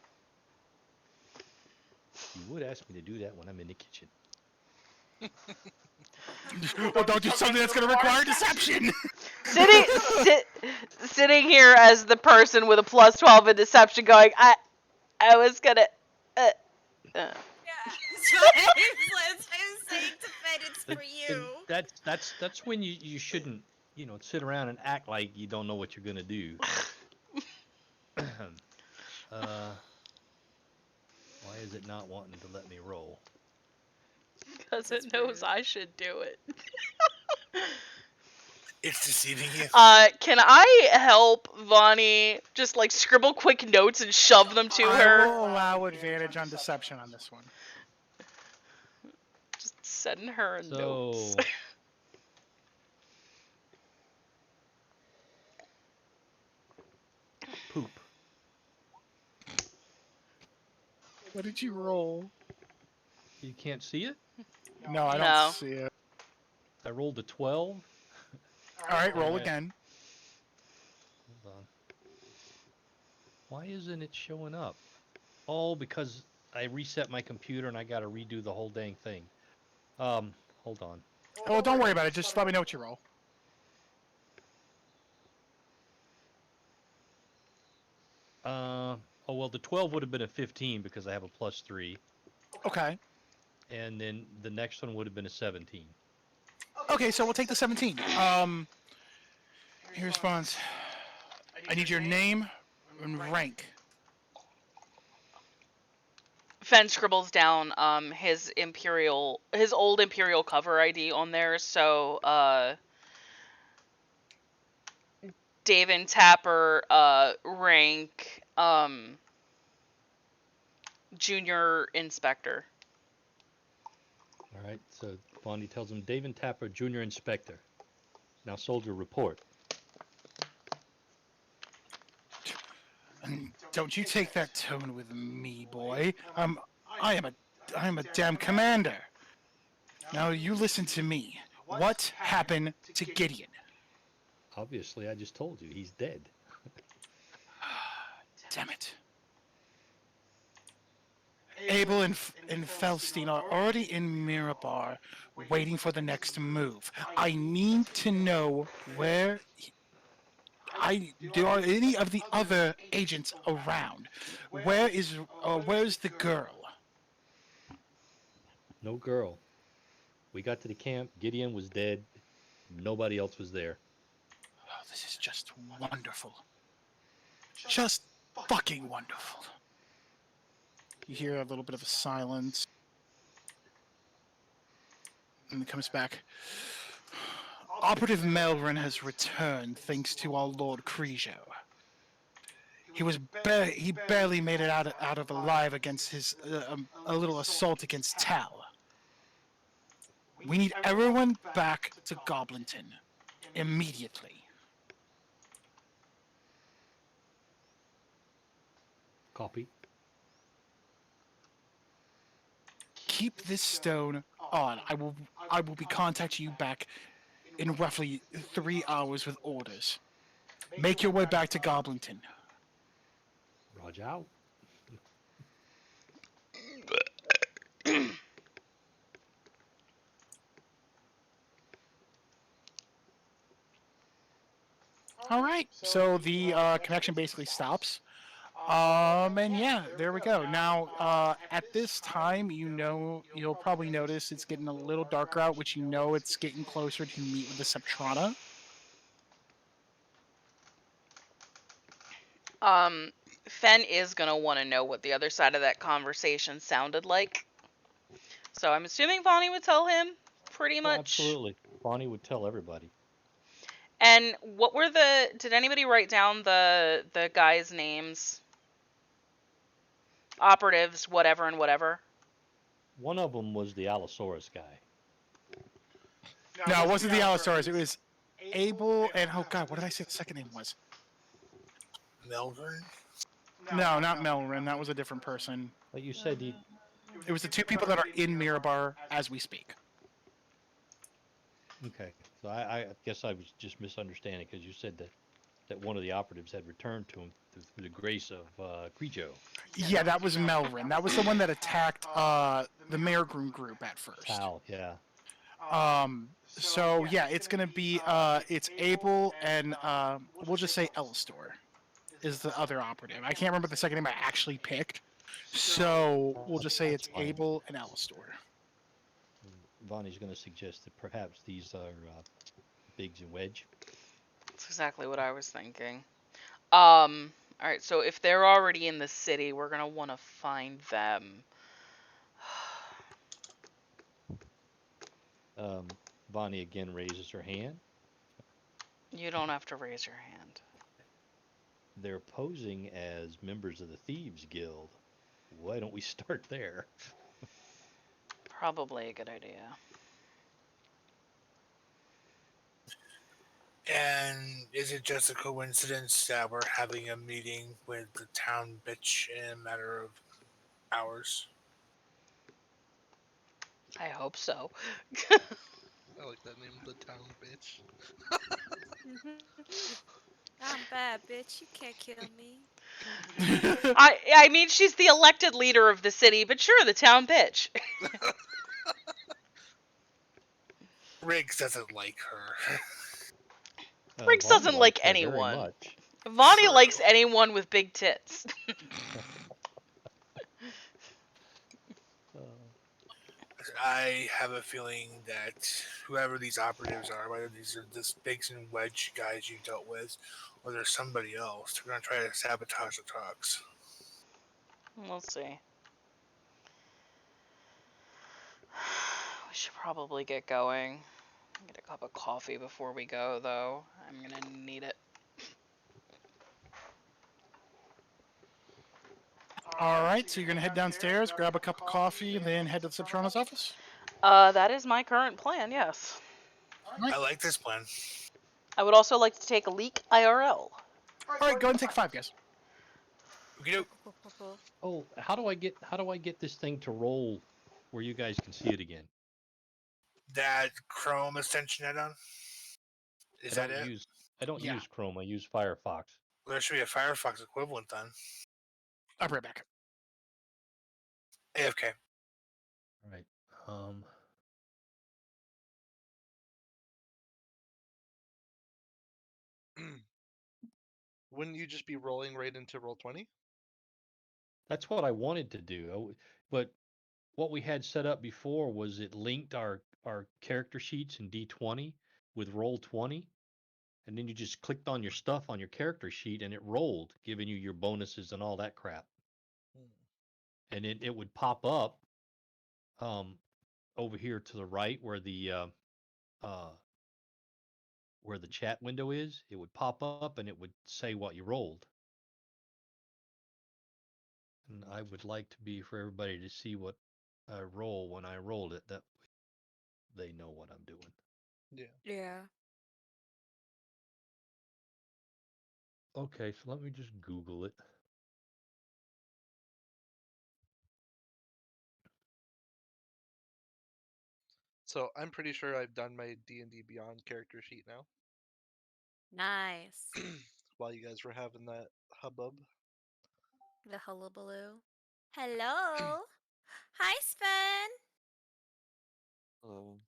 You would ask me to do that when I'm in the kitchen. Well, don't do something that's going to require deception. Sitting here as the person with a plus 12 in deception, going, I was gonna. Yeah, that's what I was saying to Fen. It's for you. That's when you shouldn't sit around and act like you don't know what you're gonna do. Why is it not wanting to let me roll? Because it knows I should do it. It's deceiving you. Can I help Vonnie just like scribble quick notes and shove them to I her? will allow advantage on deception on this one. Just send her notes. Poop. What did you roll? You can't see it? No, I No. don't see it. I rolled a 12. All right, roll Okay. again. Hold on. Why isn't it showing up? Oh, because I reset my computer and I got to redo the whole dang thing. Hold on. Oh, don't worry about it. Just let me know what you roll. Oh well, the 12 would have been a 15 because I have a +3, Okay. and then the next one would have been a 17. Okay, so we'll take the 17. He responds, I need your name and rank. Fen scribbles down his old Imperial cover ID on there. So Davin Tapper, rank junior inspector. All right, so Bonnie tells him, Davin Tapper, Junior Inspector. Now, soldier, report. And don't you take that tone with me, boy. I am a damn commander. Now you listen to me. What happened to Gideon? Obviously, I just told you, he's dead. Damn it. Abel and Felstein are already in Mirabar, waiting for the next move. I need to know where there are any of the other agents around. Where's the girl? No girl. We got to the camp, Gideon was dead, nobody else was there. Oh, this is just wonderful. Just fucking wonderful. You hear a little bit of a silence. And it comes back. Operative Melrin has returned thanks to our Lord Crejo. He barely made it out of alive against his a little assault against Tal. We need everyone back to Goblinton immediately. Copy. Keep this stone on. I will be contacting you back in roughly 3 hours with orders. Make your way back to Goblinton. Roger out. All right. So the connection basically stops. And yeah, there we go. Now, at this time, you'll probably notice it's getting a little darker out, which it's getting closer to meet with the Septrana. Fen is gonna want to know what the other side of that conversation sounded like. So I'm assuming Vonnie would tell him, pretty much. Absolutely. Bonnie would tell everybody. And what were did anybody write down the guys' names? Operatives, whatever and whatever. One of them was the Allosaurus guy. No, it wasn't the Allosaurus. It was Abel and oh god, what did I say the second name was? Melbourne? No, not Melrin. That was a different person. But you said he. It was the two people that are in Mirabar as we speak. Okay. So I guess I was just misunderstanding because you said that one of the operatives had returned to him through the grace of Crejo. Yeah, that was Melrin. That was the one that attacked the Maregroom group at first. Tal, yeah. So yeah, it's gonna be it's Abel and we'll just say Elistor is the other operative. I can't remember the second name I actually picked. So we'll just say it's Abel and Elistor. Bonnie's going to suggest that perhaps these are Biggs and Wedge. That's exactly what I was thinking. All right, so if they're already in the city, we're gonna want to find them. Bonnie again raises her hand. You don't have to raise your hand. They're posing as members of the Thieves Guild. Why don't we start there? Probably a good idea. And is it just a coincidence that we're having a meeting with the town bitch in a matter of hours? I hope so. I like that name, the town bitch. I'm bad, bitch. You can't kill me. I mean, she's the elected leader of the city, but sure, the town bitch. Riggs doesn't like her. Riggs Bonnie doesn't like likes her very anyone. much. Vonnie True. likes anyone with big tits. I have a feeling that whoever these operatives are, whether these are this Biggs and Wedge guys you dealt with, or there's somebody else, they're going to try to sabotage the talks. We'll see. We should probably get going. Get a cup of coffee before we go, though. I'm gonna need it. All right, so you're gonna head downstairs, grab a cup of coffee, and then head to the Subtronis office. That is my current plan. Yes. Right. I like this plan. I would also like to take a leak IRL. All right, go ahead and take 5, guys. Okey-doke. Cool. Oh, how do I get this thing to roll where you guys can see it again? That Chrome extension add-on. Is that it? I don't Yeah. use Chrome. I use Firefox. Well, there should be a Firefox equivalent then. I'll be right back. AFK. All right. Wouldn't you just be rolling right into Roll20? That's what I wanted to do. But what we had set up before was it linked our character sheets in D20 with Roll20, and then you just clicked on your stuff on your character sheet and it rolled, giving you your bonuses and all that crap. And it would pop up over here to the right where the chat window is. It would pop up and it would say what you rolled. And I would like to be for everybody to see what I roll when I rolled it. That they know what I'm doing. Yeah. Okay, so let me just Google it. So I'm pretty sure I've done my D&D Beyond character sheet now. Nice. While you guys were having that hubbub. The hullabaloo. Hello. Hi, Sven. Hello.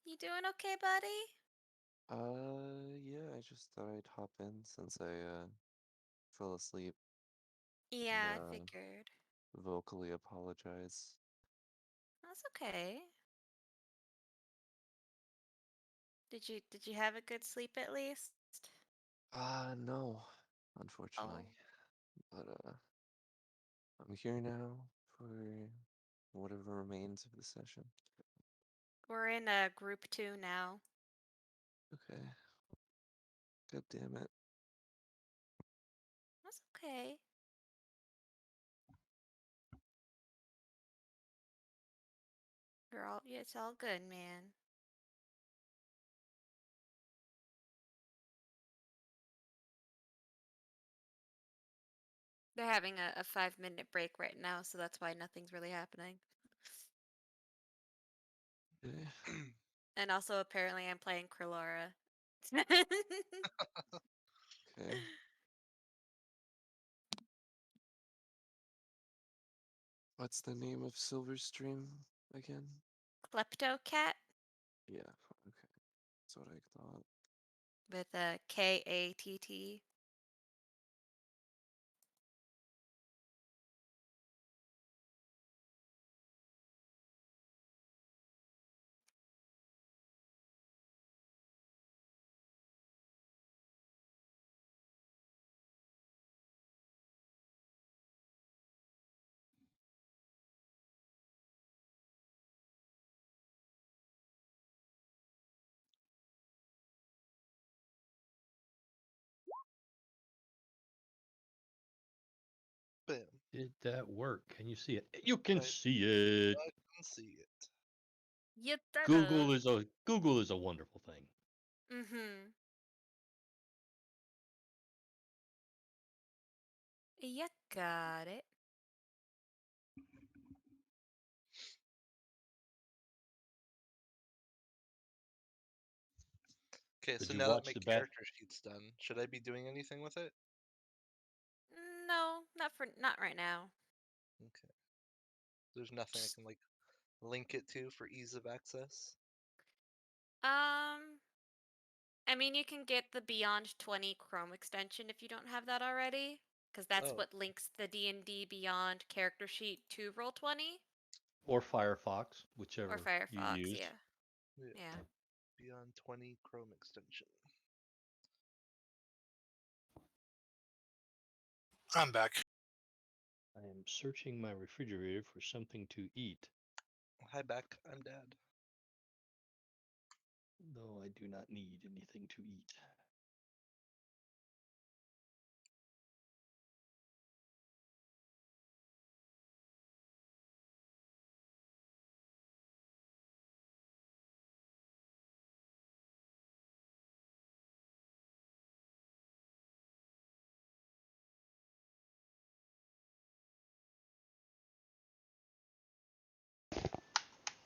You doing okay, buddy? Yeah, I just thought I'd hop in since I fell asleep Yeah, I and figured. vocally apologize. That's okay. Did you have a good sleep at least? No, Oh. unfortunately. But I'm here now for whatever remains of the session. We're in group 2 now. Okay. God damn it. That's okay. Yeah, it's all good, man. They're having a 5-minute break right now, so that's why nothing's really happening. Okay. And also, apparently, I'm playing Krillora. Okay. What's the name of Silverstream again? Klepto Cat Yeah, okay. That's what I thought. with a Katt. Bam. Did that work? Can you see it? You can I- see it. I can see it. You better. Google is a wonderful thing. Mm-hmm. You got it. Okay, Did so you now that watch my the back? character sheet's done, should I be doing anything with it? No, not right now. Okay. There's nothing I can like link it to for ease of access. I mean, you can get the Beyond 20 Chrome extension if you don't have that already, because that's Oh. what links the D&D Beyond character sheet to Roll20 Or Firefox, or whichever you Firefox. use. Yeah. Beyond 20 Chrome extension. I'm back. I am searching my refrigerator for something to eat. Hi, Beck. I'm dead. No, I do not need anything to eat.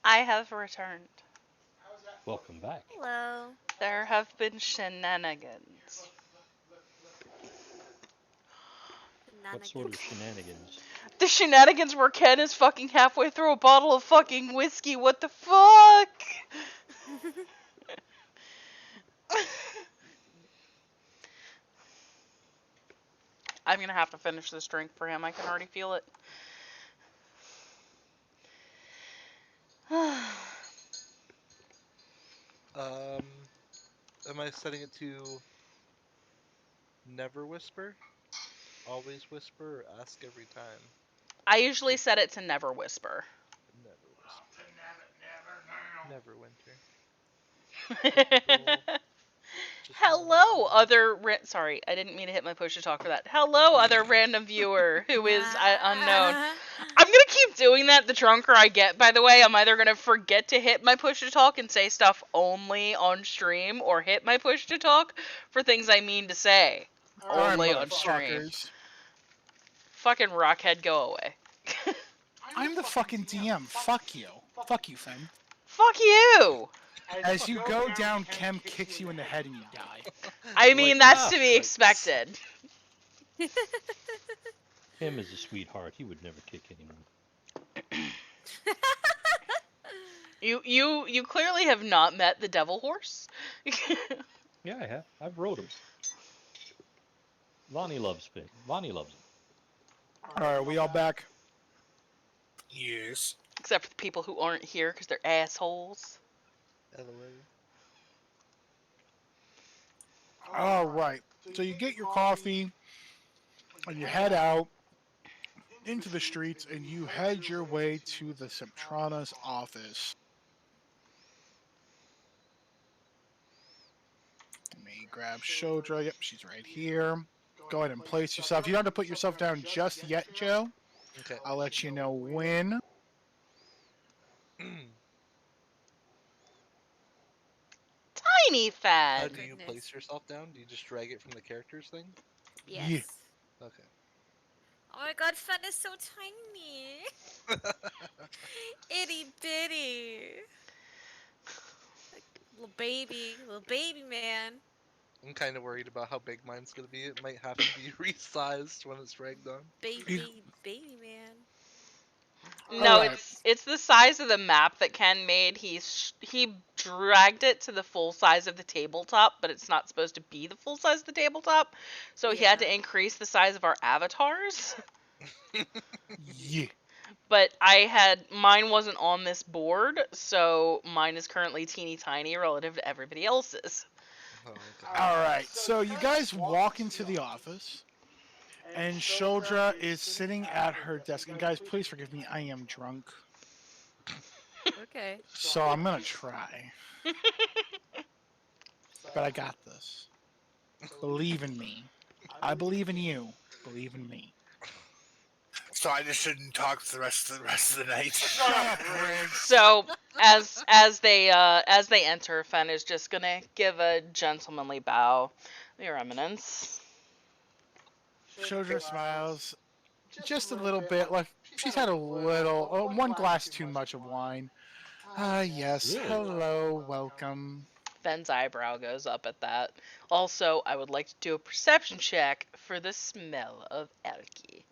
I have returned. Welcome back. Hello. There have been shenanigans. What sort of shenanigans? The shenanigans where Ken is fucking halfway through a bottle of fucking whiskey. What the fuck? I'm gonna have to finish this drink for him. I can already feel it. Am I setting it to never whisper, always whisper, or ask every time? I usually set it to never whisper. Never whisper. Never winter. Typical. Just Hello, normal. sorry, I didn't mean to hit my push to talk for that. Hello, other random viewer who is unknown. I'm gonna keep doing that the drunker I get, by the way. I'm either gonna forget to hit my push to talk and say stuff only on stream, or hit my push to talk for things I mean to say. Alright, Only on stream. motherfuckers. Fucking Rockhead, go away. I'm the fucking DM. Fuck you. Fuck you, Finn. Fuck you! As you go down, Kem kicks you in the head and you die. I mean, Like, that's to be like- expected. Him is a sweetheart. He would never kick anyone. You clearly have not met the devil horse. Yeah, I have. I've rode him. Lonnie loves Finn. Lonnie loves him. Alright, are we all back? Yes. Except for the people who aren't here because they're assholes. LOL. Alright. So you get your coffee and you head out into the streets and you head your way to the Semtrana's office. Let me grab Shodra. Yep, she's right here. Go ahead and place yourself. You don't have to put yourself down just yet, Joe. Okay. I'll let you know when. Tiny How Fed. do you place yourself down? Do you just drag it from the characters thing? Yes. Yeah. Okay. Oh my god, Fun is so tiny. Itty bitty. Like little baby man. I'm kind of worried about how big mine's gonna be. It might have to be resized when it's dragged on. Baby man. No, Alright. it's the size of the map that Ken made. He dragged it to the full size of the tabletop, but it's not supposed to be the full size of the tabletop. So he had to Yeah. increase the size of our avatars. Yeah. But mine wasn't on this board, so mine is currently teeny tiny relative to everybody else's. Oh, okay. Alright, so you guys walk into the office, and Shodra is sitting at her desk. And guys, please forgive me, I am drunk. Okay. So I'm gonna try. But I got this. Believe in me. I believe in you. Believe in me. So I just shouldn't talk for the rest of the night. Shut up, Riggs. So as they enter, Fen is just gonna give a gentlemanly bow. Your Eminence. Shodra smiles just a little bit, like she's had a little, one glass too much of wine. Ah, yes. Really? Hello, welcome. Fen's eyebrow goes up at that. Also, I would like to do a perception check for the smell of alky.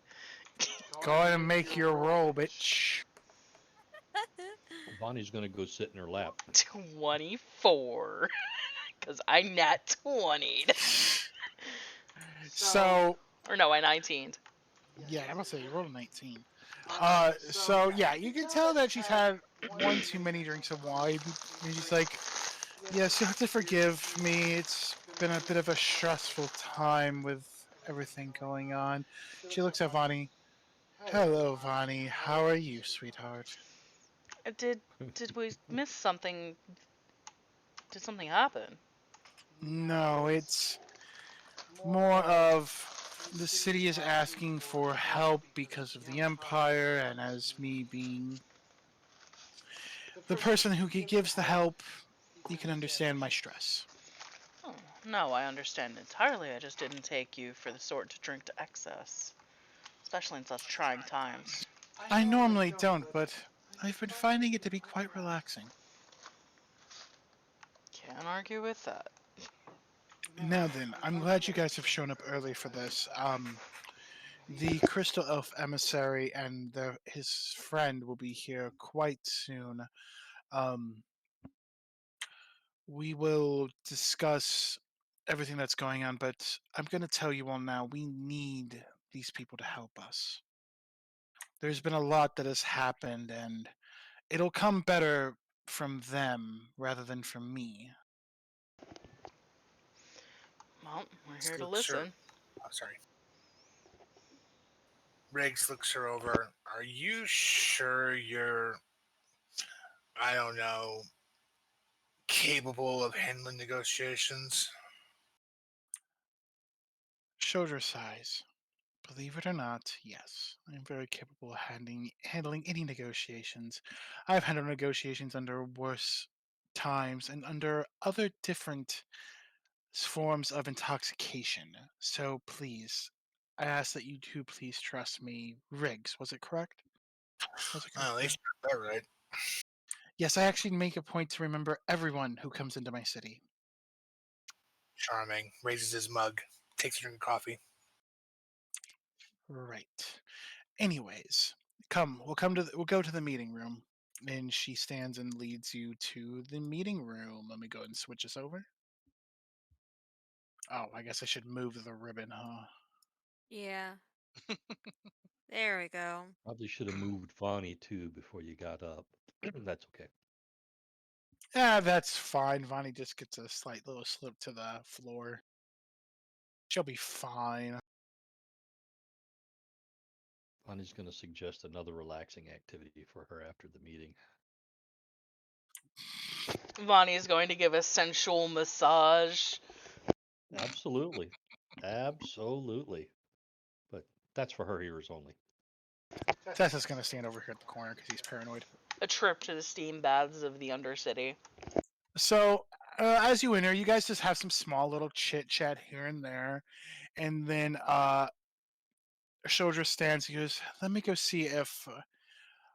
Go ahead and make your roll, bitch. Bonnie's gonna go sit in her lap. 24. Because I nat 20'd. So, Or no, I 19'd. yeah, I must say, you rolled a 19. So, yeah, you can tell that she's had one too many drinks of wine. And she's like, yes, you have to forgive me. It's been a bit of a stressful time with everything going on. She looks at Vani. Hello, Vani. How are you, sweetheart? Did we miss something? Did something happen? No, it's more of the city is asking for help because of the Empire, and as me being the person who gives the help, you can understand my stress. Oh, no, I understand entirely. I just didn't take you for the sort to drink to excess, especially in such trying times. I normally don't, but I've been finding it to be quite relaxing. Can't argue with that. Now then, I'm glad you guys have shown up early for this. The Crystal Elf emissary and his friend will be here quite soon. Um, we will discuss everything that's going on, but I'm going to tell you all now, we need these people to help us. There's been a lot that has happened, and it'll come better from them rather than from me. Well, we're Rex here to looks her. listen. Oh, sorry. Riggs looks her over. Are you sure you're, I don't know, capable of handling negotiations? Shoulder size. Believe it or not, yes, I am very capable of handling any negotiations. I've handled negotiations under worse times and under other different forms of intoxication. So please, I ask that you two please trust me. Riggs, was it correct? Was it correct? At least you're that right. Yes, I actually make a point to remember everyone who comes into my city. Charming. Raises his mug. Takes a drink of coffee. Right. Anyways, we'll go to the meeting room. And she stands and leads you to the meeting room. Let me go ahead and switch this over. Oh, I guess I should move the ribbon, huh? Yeah. There we go. Probably should have moved Vonnie too before you got up. That's okay. Yeah, that's fine. Vonnie just gets a slight little slip to the floor. She'll be fine. Vonnie's going to suggest another relaxing activity for her after the meeting. Vonnie is going to give a sensual massage. Absolutely. Absolutely. But that's for her ears only. Tessa's gonna stand over here at the corner because he's paranoid. A trip to the steam baths of the Undercity. So, as you enter, you guys just have some small little chit chat here and there, and then Soldier stands. He goes, "Let me go see if."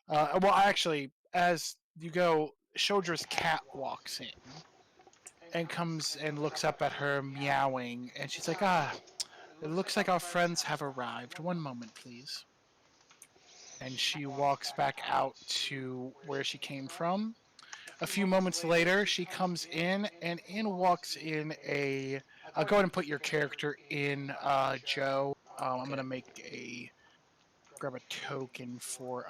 Well, actually, as you go, Soldier's cat walks in and comes and looks up at her, meowing, and she's like, "Ah, it looks like our friends have arrived. One moment, please." And she walks back out to where she came from. A few moments later, she comes in, and in walks in a. Go ahead and put your character in, Joe. I'm gonna make a grab a token for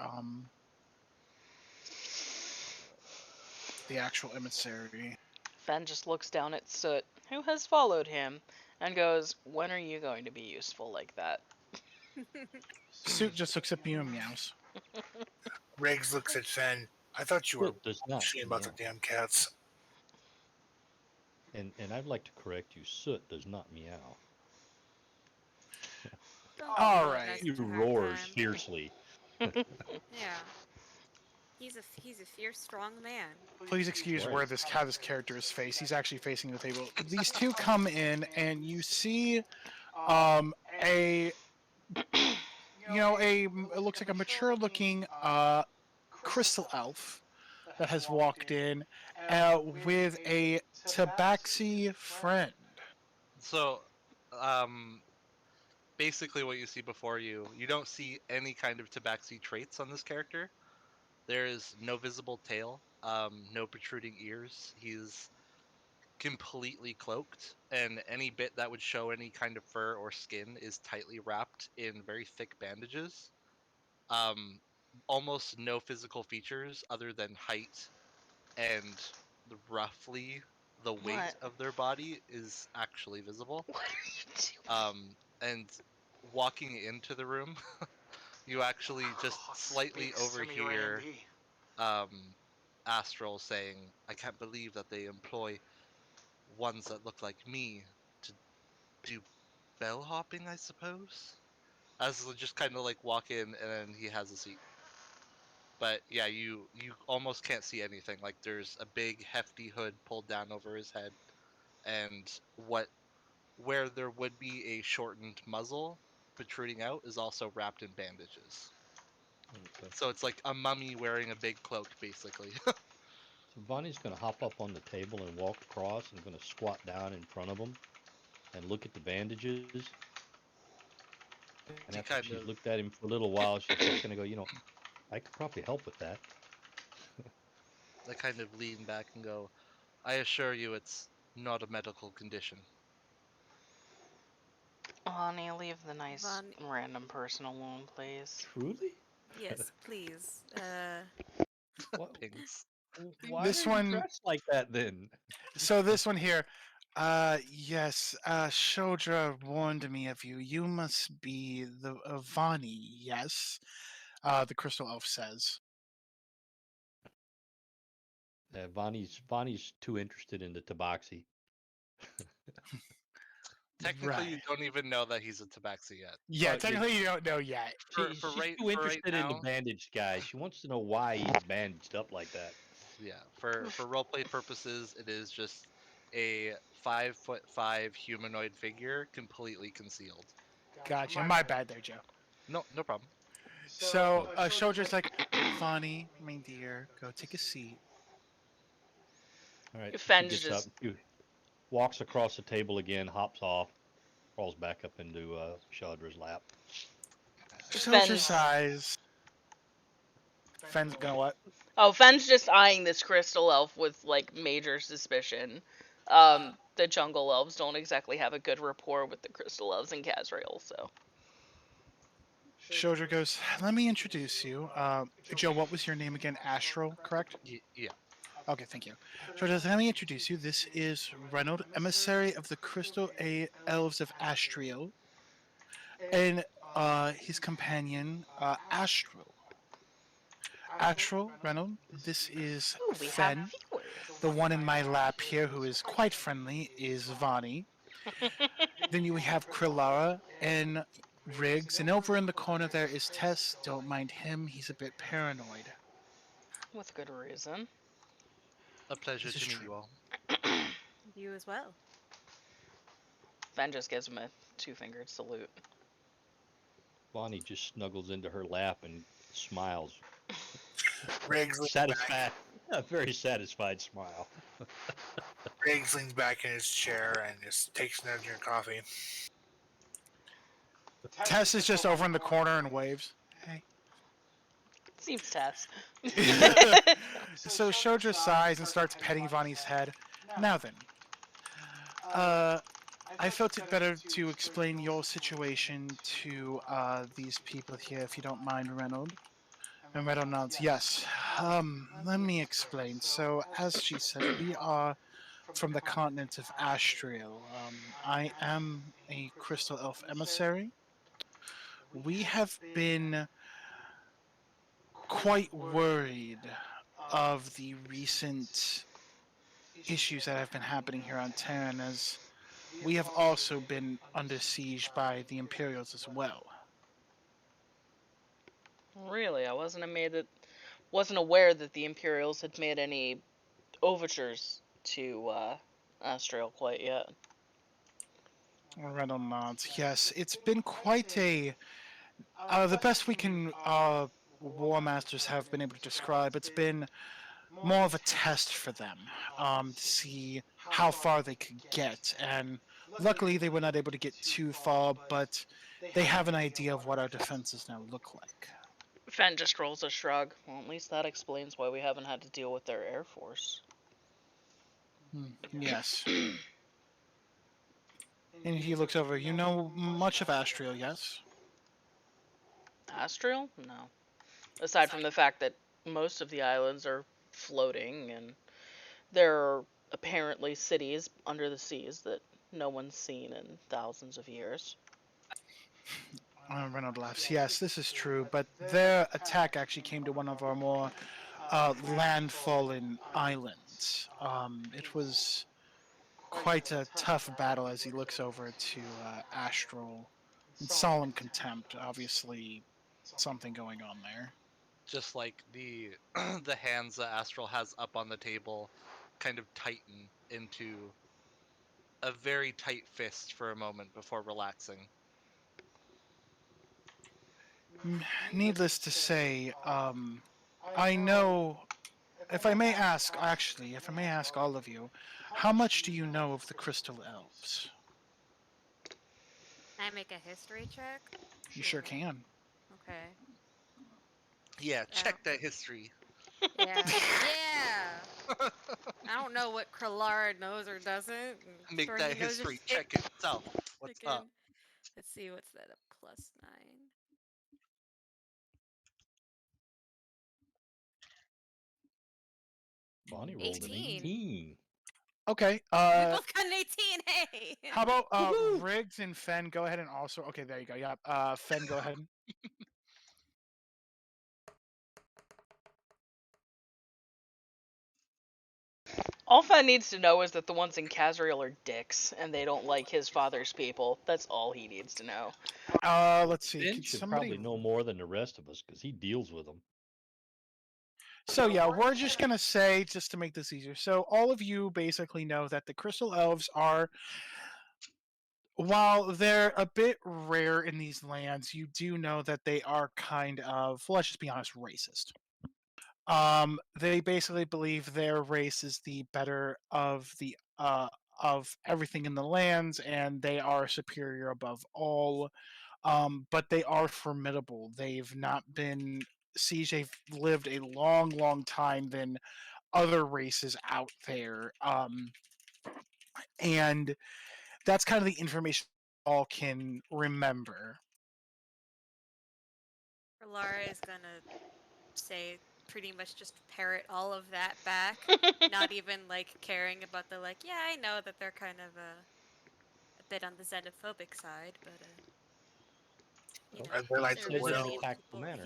the actual emissary. Fen just looks down at Soot, who has followed him, and goes, "When are you going to be useful like that?" Suit just looks at you and meows. Riggs looks at Fen. I thought you were Soot does not shitting about the meow. damn cats. And I'd like to correct you. Soot does not meow. Don't be All giving right. us He a hard roars time. fiercely. Yeah. He's a fierce, strong man. Please excuse Right. how this character is faced. He's actually facing the table. These two come in, and you see a it looks like a mature looking crystal elf that has walked in with a tabaxi friend. So, um, basically, what you see before you, you don't see any kind of tabaxi traits on this character. There is no visible tail, no protruding ears. He's completely cloaked, and any bit that would show any kind of fur or skin is tightly wrapped in very thick bandages. Um, Almost no physical features other than height and roughly the weight What? of their body is actually visible. What are you doing? And walking into the room, you actually just slightly overhear Astral saying, "I can't believe that they employ ones that look like me to do bellhopping, I suppose." As we just kind of like walk in, and then he has a seat. But yeah, you almost can't see anything. Like there's a big hefty hood pulled down over his head, and where there would be a shortened muzzle protruding out is also wrapped in bandages. Okay. So it's like a mummy wearing a big cloak, basically. So Bonnie's going to hop up on the table and walk across and going to squat down in front of him and look at the bandages. And She after kind she's of looked at him for a little while, she's just going to go, I could probably help with that. I kind of lean back and go, "I assure you, it's not a medical condition." Lonnie, leave the nice Von, random person alone, please. Truly? yes, please. What? Pings. Why This are you one, dressed like that then? so this one here, yes, Shodra warned me of you. You must be the Vani, yes? The crystal elf says. Vonnie's too interested in the tabaxi. Technically, you Right. don't even know that he's a tabaxi yet. Yeah, technically you don't know yet. She's too For right interested in the now, bandaged guy. She wants to know why he's bandaged up like that. yeah. For roleplay purposes, it is just a 5'5" humanoid figure, completely concealed. Gotcha. My bad there, Joe. No problem. So, Shodra's like, Vani, my dear, go take a seat. All right, so she Fen's gets up, just she walks across the table again, hops off, crawls back up into Shadra's lap. Shodra Fen's sighs. Fen's gonna what? Fen's just eyeing this crystal elf with like major suspicion. The jungle elves don't exactly have a good rapport with the crystal elves in Kazrael, so Shodra goes, let me introduce you. Joe, what was your name again? Astro, correct? Yeah. Okay, thank you. Shodra, let me introduce you. This is Reynold, emissary of the Crystal Elves of Astriel, and his companion, Astro. Astro, Reynold, this is ooh, we have Fen. The viewers. one in my lap here who is quite friendly is Vani. Then you have Krillara and Riggs, and over in the corner there is Tess. Don't mind him, he's a bit paranoid. With good reason. A pleasure This is to meet true. you all. You as well. Fen just gives him a two-fingered salute. Bonnie just snuggles into her lap and smiles. Riggs leans Satisfied, a very satisfied smile. Riggs leans back in his chair and just takes another drink of coffee. Tess is just over in the corner and waves. Hey. Seems Tess. So Shodra sighs and starts petting Vani's head. Now then, uh, I felt it better to explain your situation to these people here, if you don't mind, Reynold. And Reynold nods. Yes. Let me explain. So, as she said, we are from the continent of Astriel. I am a crystal elf emissary. We have been quite worried of the recent issues that have been happening here on Teren, as we have also been under siege by the Imperials as well. Really, I wasn't aware that the Imperials had made any overtures to Astrael quite yet. Reynold nods. Yes, it's been quite a the best we can war masters have been able to describe. It's been more of a test for them to see how far they could get, and luckily they were not able to get too far, but they have an idea of what our defenses now look like. Fen just rolls a shrug. Well, at least that explains why we haven't had to deal with their air force. Yes. And he looks over. You know much of Astriel, yes? Astrael? No. Aside from the fact that most of the islands are floating and there are apparently cities under the seas that no one's seen in thousands of years. Reynolds laughs. Yes, this is true, but their attack actually came to one of our more landfallen island. It was quite a tough battle as he looks over to Astral in solemn contempt. Obviously, something going on there. Just like the the hands that Astral has up on the table kind of tighten into a very tight fist for a moment before relaxing. Needless to say, I know. If I may ask, actually, if I may ask all of you, how much do you know of the Crystal Elves? Can I make a history check? You sure can. Okay. Yeah, I don't. check that history. Yeah. Yeah. I don't know what Kralara knows or doesn't. I'm Make sure that he knows his history shit. check itself. What's up? Freaking. Let's see, what's that? A +9. Bonnie rolled an 18. 18. Okay. We both got an 18. Hey. How about Woohoo! Riggs and Fen? Go ahead and also. Okay, there you go. Yeah. Fen, go ahead. All Fen needs to know is that the ones in Kazriel are dicks, and they don't like his father's people. That's all he needs to know. Let's see. Ben Could should somebody? probably know more than the rest of us because he deals with them. So yeah, we're just gonna say, just to make this easier. So all of you basically know that the Crystal Elves are, while they're a bit rare in these lands, you do know that they are kind of, well, let's just be honest, racist. They basically believe their race is the better of everything in the lands, and they are superior above all. But they are formidable. They've not been siege. They've lived a long, long time than other races out there. And that's kind of the information all can remember. Kralara is gonna say pretty much just parrot all of that back. Not even like caring about the like, yeah, I know that they're kind of a bit on the xenophobic side, but you know, They're like they're the Said that in a widow. resilient tactful people. manner.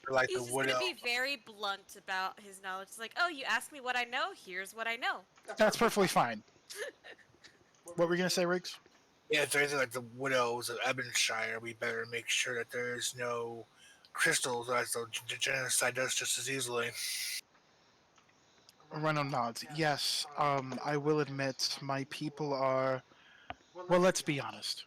They're like the He's just gonna widow. be very blunt about his knowledge. It's like, oh, you asked me what I know. Here's what I know. That's perfectly fine. What were you gonna say, Riggs? Yeah, if there's like the widows of Ebonshire, we better make sure that there's no crystals, or else they'll genocide us just as easily. Renault nods. Yes, I will admit my people are. Well, let's be honest.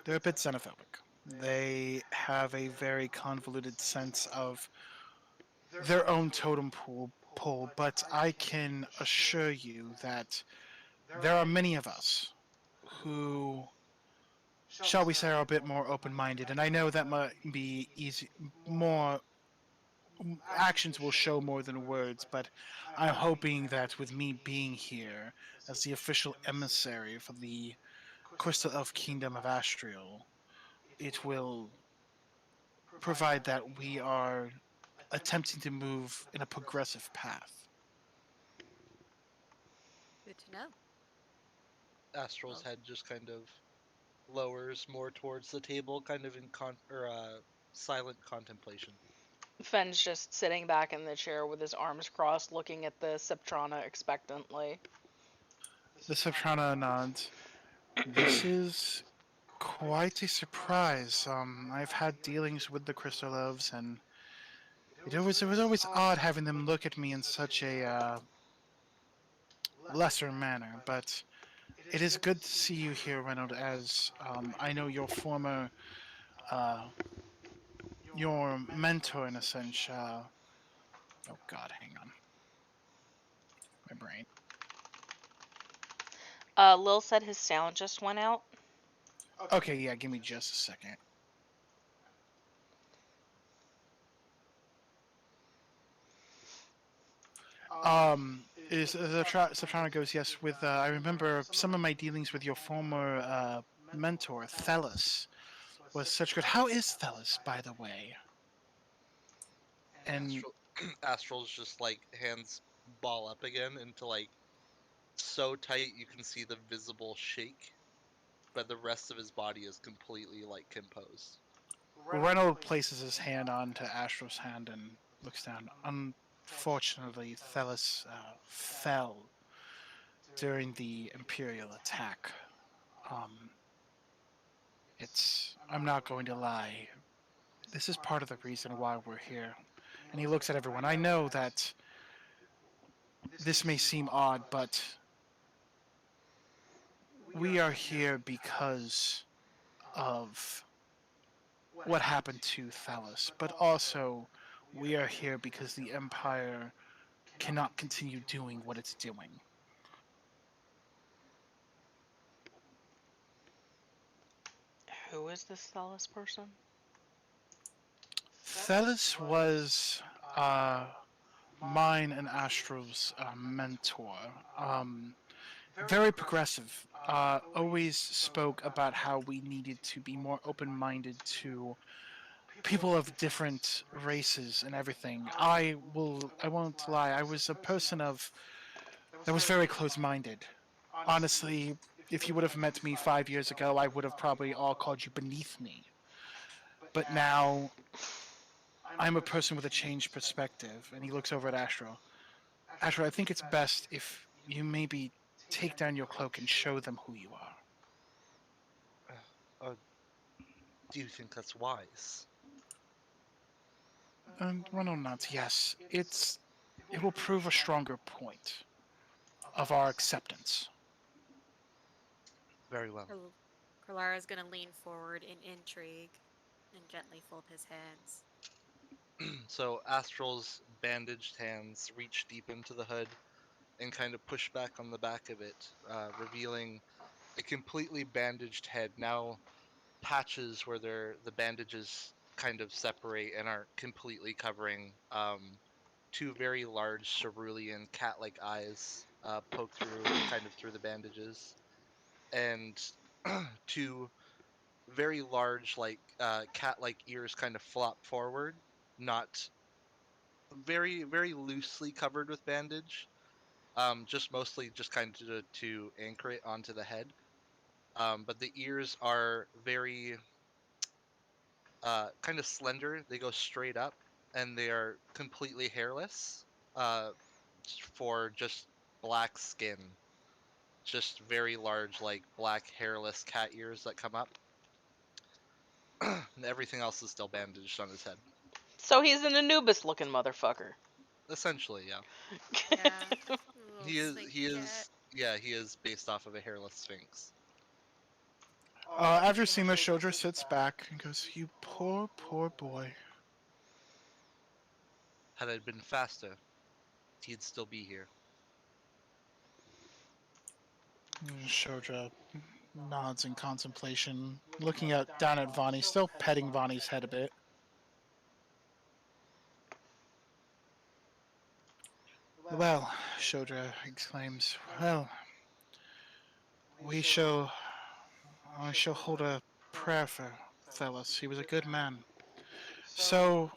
They're a bit xenophobic. They have a very convoluted sense of their own totem pool, but I can assure you that there are many of us who, shall we say, are a bit more open-minded, and I know that might be easy. More actions will show more than words, but I'm hoping that with me being here as the official emissary for the Crystal Elf Kingdom of Astriel, it will provide that we are attempting to move in a progressive path. Good to know. Astral's Well, head just kind of lowers more towards the table, kind of in silent contemplation. Fen's just sitting back in the chair with his arms crossed, looking at the Septrana expectantly. The Soprano nods. This is quite a surprise. I've had dealings with the Crystal Elves, and it was always odd having them look at me in such a lesser manner. But it is good to see you here, Reynolds. As I know uh, your mentor in a sense. Oh God, hang on, my brain. Lil said his sound just went out. Okay, yeah, give me just a second. Is the Soprano goes, yes, with I remember some of my dealings with your former mentor, Thellus, was such good. How is Thellus, by the way? And Astral, Astral's just like hands ball up again into like so tight you can see the visible shake, but the rest of his body is completely like composed. Reynolds places his hand onto Astro's hand and looks down. Unfortunately, Thelis fell during the Imperial attack. Um, I'm not going to lie, this is part of the reason why we're here. And he looks at everyone. I know that this may seem odd, but we are here because of what happened to Thalos, but also we are here because the Empire cannot continue doing what it's doing. Who is this Thalos person? Thelis was uh, mine and Astro's mentor. Very progressive. Always spoke about how we needed to be more open-minded to people of different races and everything. I won't lie. I was a person that was very close-minded. Honestly, if you would have met me 5 years ago, I would have probably all called you beneath me. But now I'm a person with a changed perspective. And he looks over at Astro. Astro, I think it's best if you maybe take down your cloak and show them who you are. Uh, do you think that's wise? And Ronald nods. Yes, it will prove a stronger point of our acceptance. Very well. Kalara's gonna lean forward in intrigue and gently fold his hands. So Astral's bandaged hands reach deep into the hood and kind of push back on the back of it, revealing a completely bandaged head. Now patches where the bandages kind of separate and are completely covering two very large cerulean cat-like eyes poke through kind of through the bandages, and two very large like cat-like ears kind of flop forward, not very loosely covered with bandage, just mostly just kind of to anchor it onto the head. But the ears are very kind of slender. They go straight up, and they are completely hairless. Uh, for just black skin, just very large, like black hairless cat ears that come up. And everything else is still bandaged on his head. So he's an Anubis looking motherfucker. Essentially, yeah. Yeah, a little He is. sphinx He cat. is. Yeah, he is based off of a hairless sphinx. After seeing this, Shodra sits back and goes, "You poor, poor boy." Had I been faster, he'd still be here. Shodra nods in contemplation, looking down at Vani, still petting Vani's head a bit. Well, Shodra exclaims, "Well, we shall I shall hold a prayer for Thelos. He was a good man." So,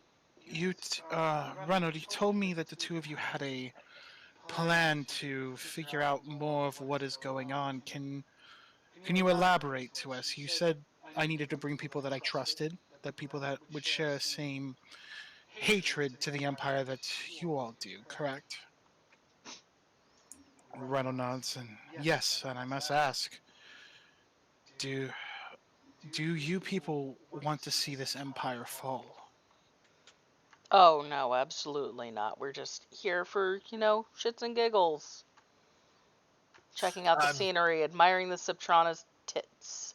Reynolds, you told me that the two of you had a plan to figure out more of what is going on. Can you elaborate to us? You said I needed to bring people that I trusted, that people that would share the same hatred to the Empire that you all do, correct? Reynolds nods, and yes, and I must ask, do do you people want to see this empire fall? Oh no, absolutely not. We're just here for, shits and giggles. Checking out the I'm scenery, admiring the Subtrana's tits.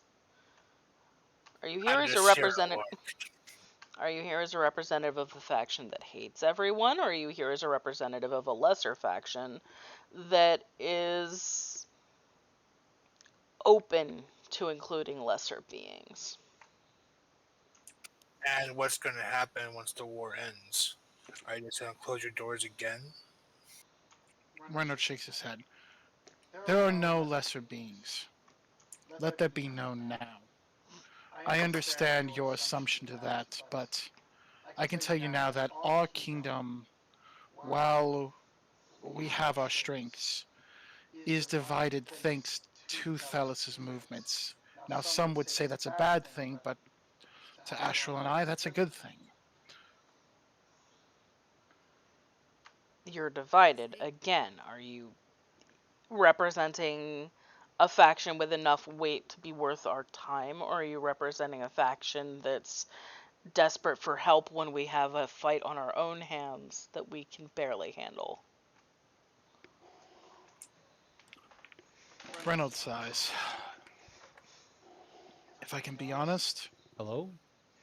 Are you here I'm as a just here to representative? look. Are you here as a representative of the faction that hates everyone, or are you here as a representative of a lesser faction that is open to including lesser beings? And what's going to happen once the war ends? Are you just going to close your doors again? Reynolds shakes his head. There are no lesser beings. Let that be known now. I understand your assumption to that, but I can tell you now that our kingdom, while we have our strengths, is divided thanks to Thalos' movements. Now, some would say that's a bad thing, but To Astral and I, that's a good thing. You're divided again. Are you representing a faction with enough weight to be worth our time, or are you representing a faction that's desperate for help when we have a fight on our own hands that we can barely handle? Reynolds sighs. If I can be honest. Hello?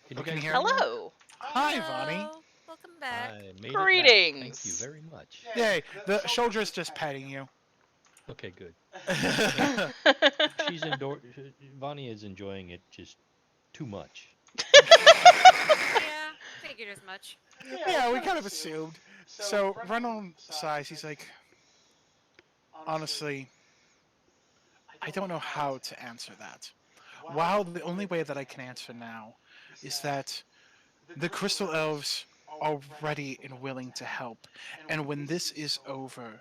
Can Oh, you can you guys hear hear me? Hello! Hi, Vani. Hello. Welcome back. I made it back. Thank you Greetings! very much. Yay, the soldier's just petting you. Okay, good. Yeah, She's Vani is enjoying it just too much. Yeah, figured as much. we kind of assumed. So Reynolds sighs. He's like, honestly, I don't know how to answer that. Wow, the only way that I can answer now is that the Crystal Elves are ready and willing to help. And when this is over,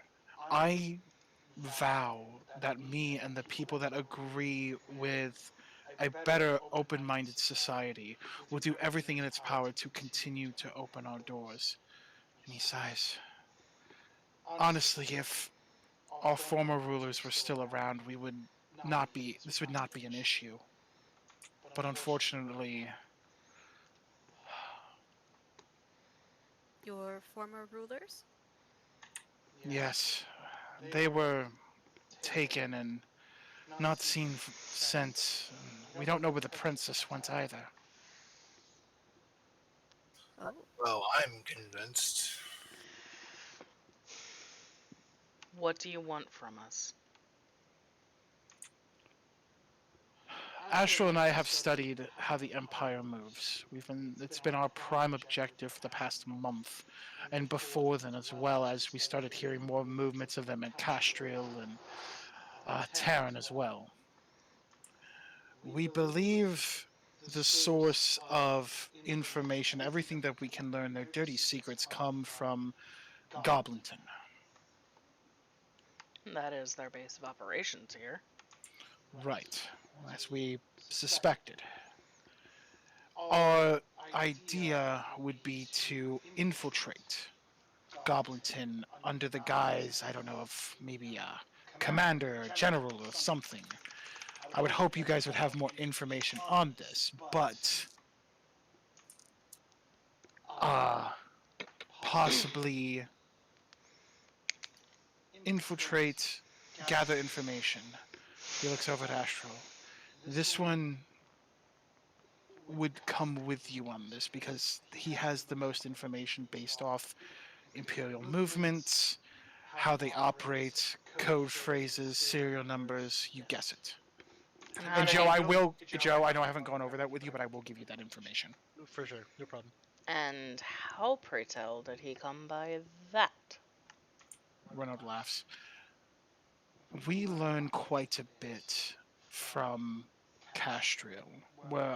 I vow that me and the people that agree with a better open minded society will do everything in its power to continue to open our doors. And he sighs. Honestly, if our former rulers were still around, this would not be an issue. But unfortunately, Your former rulers? yes, they were taken and not seen since. We don't know where the princess went either. Oh. Well, I'm convinced. What do you want from us? Astral and I have studied how the Empire moves. It's been our prime objective for the past month, and before then as well, as we started hearing more movements of them at Castriel and Teren as well. We believe the source of information, everything that we can learn, their dirty secrets, come from Goblinton. That is their base of operations here. Right, as we suspected. Our idea would be to infiltrate Goblinton under the guise, I don't know, of maybe a commander, or general, or something. I would hope you guys would have more information on this, but uh, possibly infiltrate, gather information. He looks over at Astro. This one would come with you on this because he has the most information based off Imperial movements, how they operate, code phrases, serial numbers, you guess it. How And did Joe, he, Joe, I know I haven't gone over that with you, but I will give you that information. For sure, no problem. and how, pray tell, did he come by that? Reynolds laughs. We learn quite a bit from Castriel, where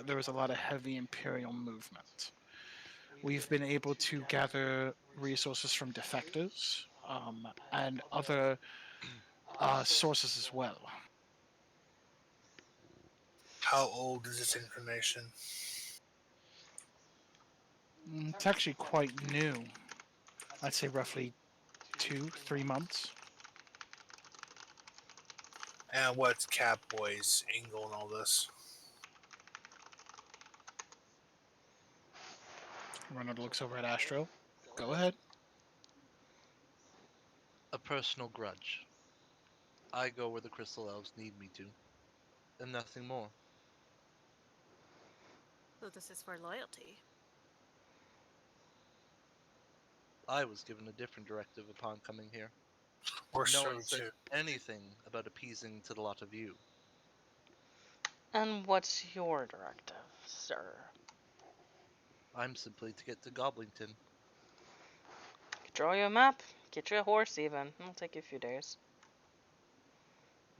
there was a lot of heavy Imperial movement. We've been able to gather resources from defectors and other sources as well. How old is this information? It's actually quite new. I'd say roughly 2, 3 months. And what's Catboy's angle in all this? Reynolds looks over at Astro. Go ahead. A personal grudge. I go where the Crystal Elves need me to, and nothing more. So this is for loyalty. I was given a different directive upon coming here. Or No so one said too? anything about appeasing to the lot of you. And what's your directive, sir? I'm simply to get to Goblington. Draw you a map, get you a horse even. It'll take you a few days.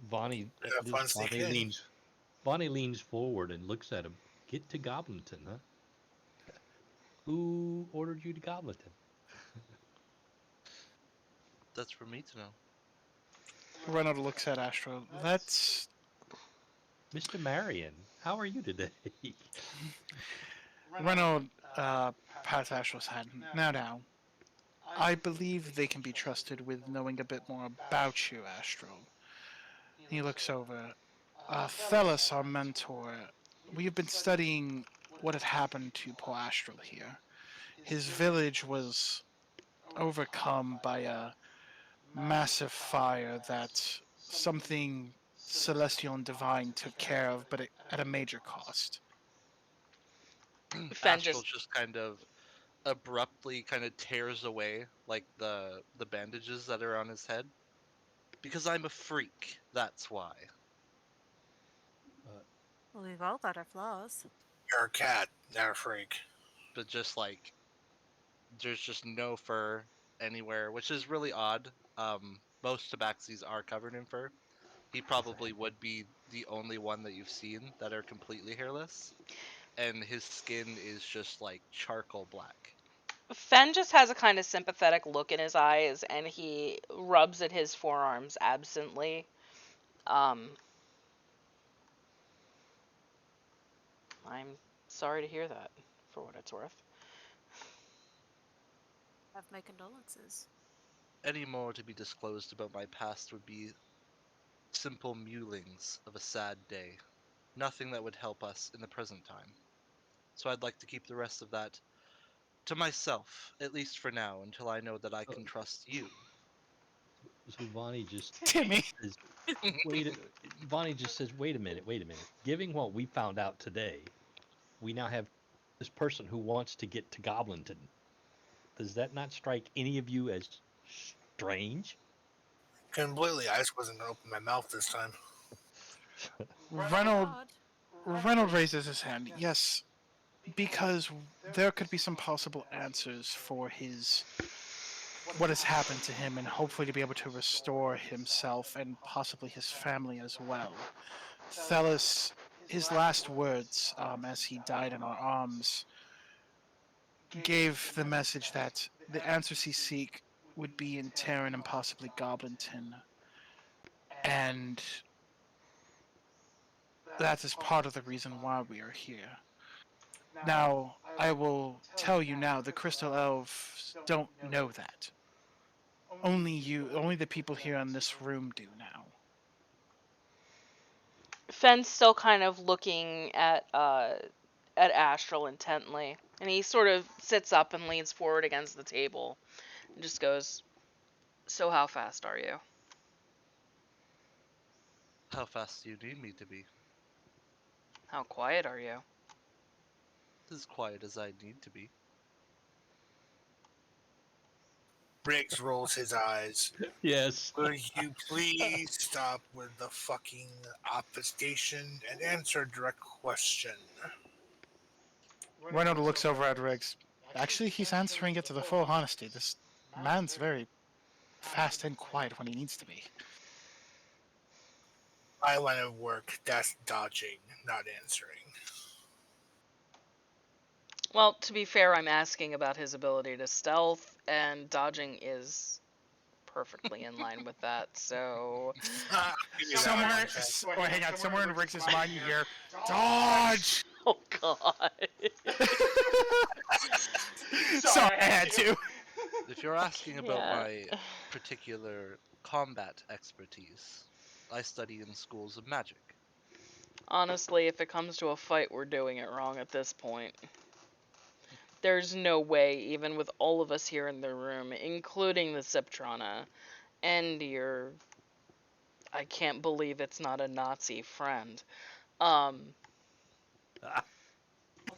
Vonnie, Have fun sneaking. Vonnie leans forward and looks at him. Get to Goblinton, huh? Who ordered you to Goblinton? That's for me to know. Reynolds looks at Astro. Mr. Marion, how are you today? Reynolds pats Astral's hand. Now, I believe they can be trusted with knowing a bit more about you, Astral. He looks over. Thelis, our mentor, we have been studying what had happened to poor Astral here. His village was overcome by a massive fire that something celestial and divine took care of, but at a major cost. Fen Astral just just kind of abruptly kind of tears away like the bandages that are on his head. Because I'm a freak, that's why. Well, we've all got our flaws. You're a cat, not a freak. But just like there's just no fur anywhere, which is really odd. Most tabaxis are covered in fur. He probably would be the only one that you've seen that are completely hairless, and his skin is just like charcoal black. Fen just has a kind of sympathetic look in his eyes, and he rubs at his forearms absently. Um, I'm sorry to hear that, for what it's worth. Have my condolences. Any more to be disclosed about my past would be simple mulings of a sad day, nothing that would help us in the present time. So I'd like to keep the rest of that to myself, at least for now, until I know that I can trust you. So Vonnie just Timmy! says, Vonnie just says, wait a minute. Given what we found out today, we now have this person who wants to get to Goblinton. Does that not strike any of you as strange? Completely. I just wasn't gonna open my mouth this time. Reynolds Odd. Reynolds raises his hand. Yes, because there could be some possible answers for his what has happened to him, and hopefully to be able to restore himself and possibly his family as well. Thelis, his last words as he died in our arms, gave the message that the answers he seek would be in Teren and possibly Goblinton, and that is part of the reason why we are here. Now, I will tell you now, the Crystal Elves don't know that. Only the people here in this room do now. Fen's still kind of looking at Astral intently, and he sort of sits up and leans forward against the table, and just goes, "So how fast are you?" How fast do you need me to be? "How quiet are you?" As quiet as I need to be. Briggs rolls his eyes. Yes. Will you please stop with the fucking obfuscation and answer a direct question? Reynolds looks over at Riggs. Actually, he's answering it to the full honesty. This man's very fast and quiet when he needs to be. My line of work, that's dodging, not answering. Well, to be fair, I'm asking about his ability to stealth, and dodging is perfectly in line with that. So, Give me that Somewhere, one, Ken. hang on, somewhere in Riggs' mind you hear, dodge! oh god. Sorry, I had to. If you're asking about Yeah. my particular combat expertise, I study in schools of magic. Honestly, if it comes to a fight, we're doing it wrong at this point. There's no way, even with all of us here in the room, including the Ciptrana, and your I can't believe it's not a Nazi friend. Um,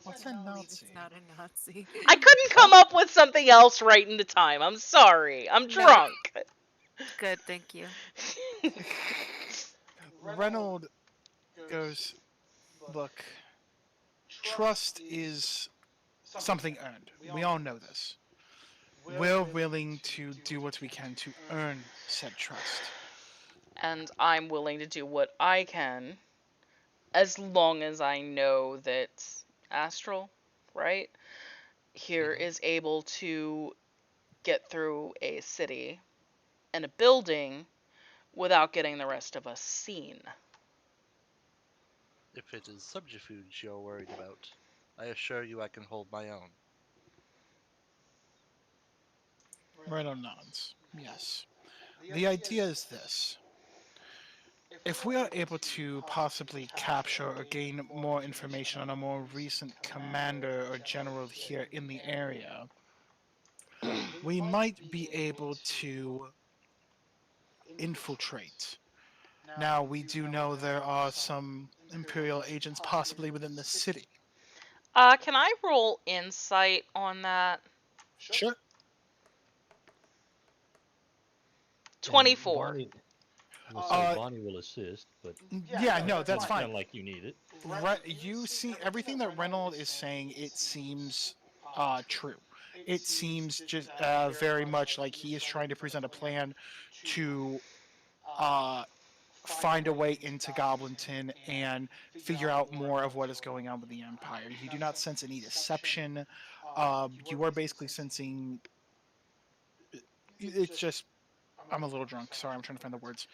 What's a Nazi? It's not a Nazi. I couldn't come up with something else right in the time. I'm sorry. I'm No. drunk. Good, thank you. Reynolds goes, look, trust is something earned. We all know this. We're willing to do what we can to earn said trust. And I'm willing to do what I can as long as I know that Astral, right, here Mhm. is able to get through a city and a building without getting the rest of us seen. If it is subterfuge you're worried about, I assure you I can hold my own. Reno nods. Yes. The idea is this. If we are able to possibly capture or gain more information on a more recent commander or general here in the area, we might be able to infiltrate. Now, we do know there are some Imperial agents possibly within the city. Can I roll insight on that? Sure. 24. Bonnie, I'm gonna say Uh, Bonnie will assist, but yeah, no, it that's doesn't fine. sound like you need it. You see everything that Reynolds is saying. It seems true. It seems just very much like he is trying to present a plan to uh find a way into Goblinton and figure out more of what is going on with the Empire. You do not sense any deception. You are basically sensing. It's just. I'm a little drunk. Sorry, I'm trying to find the words.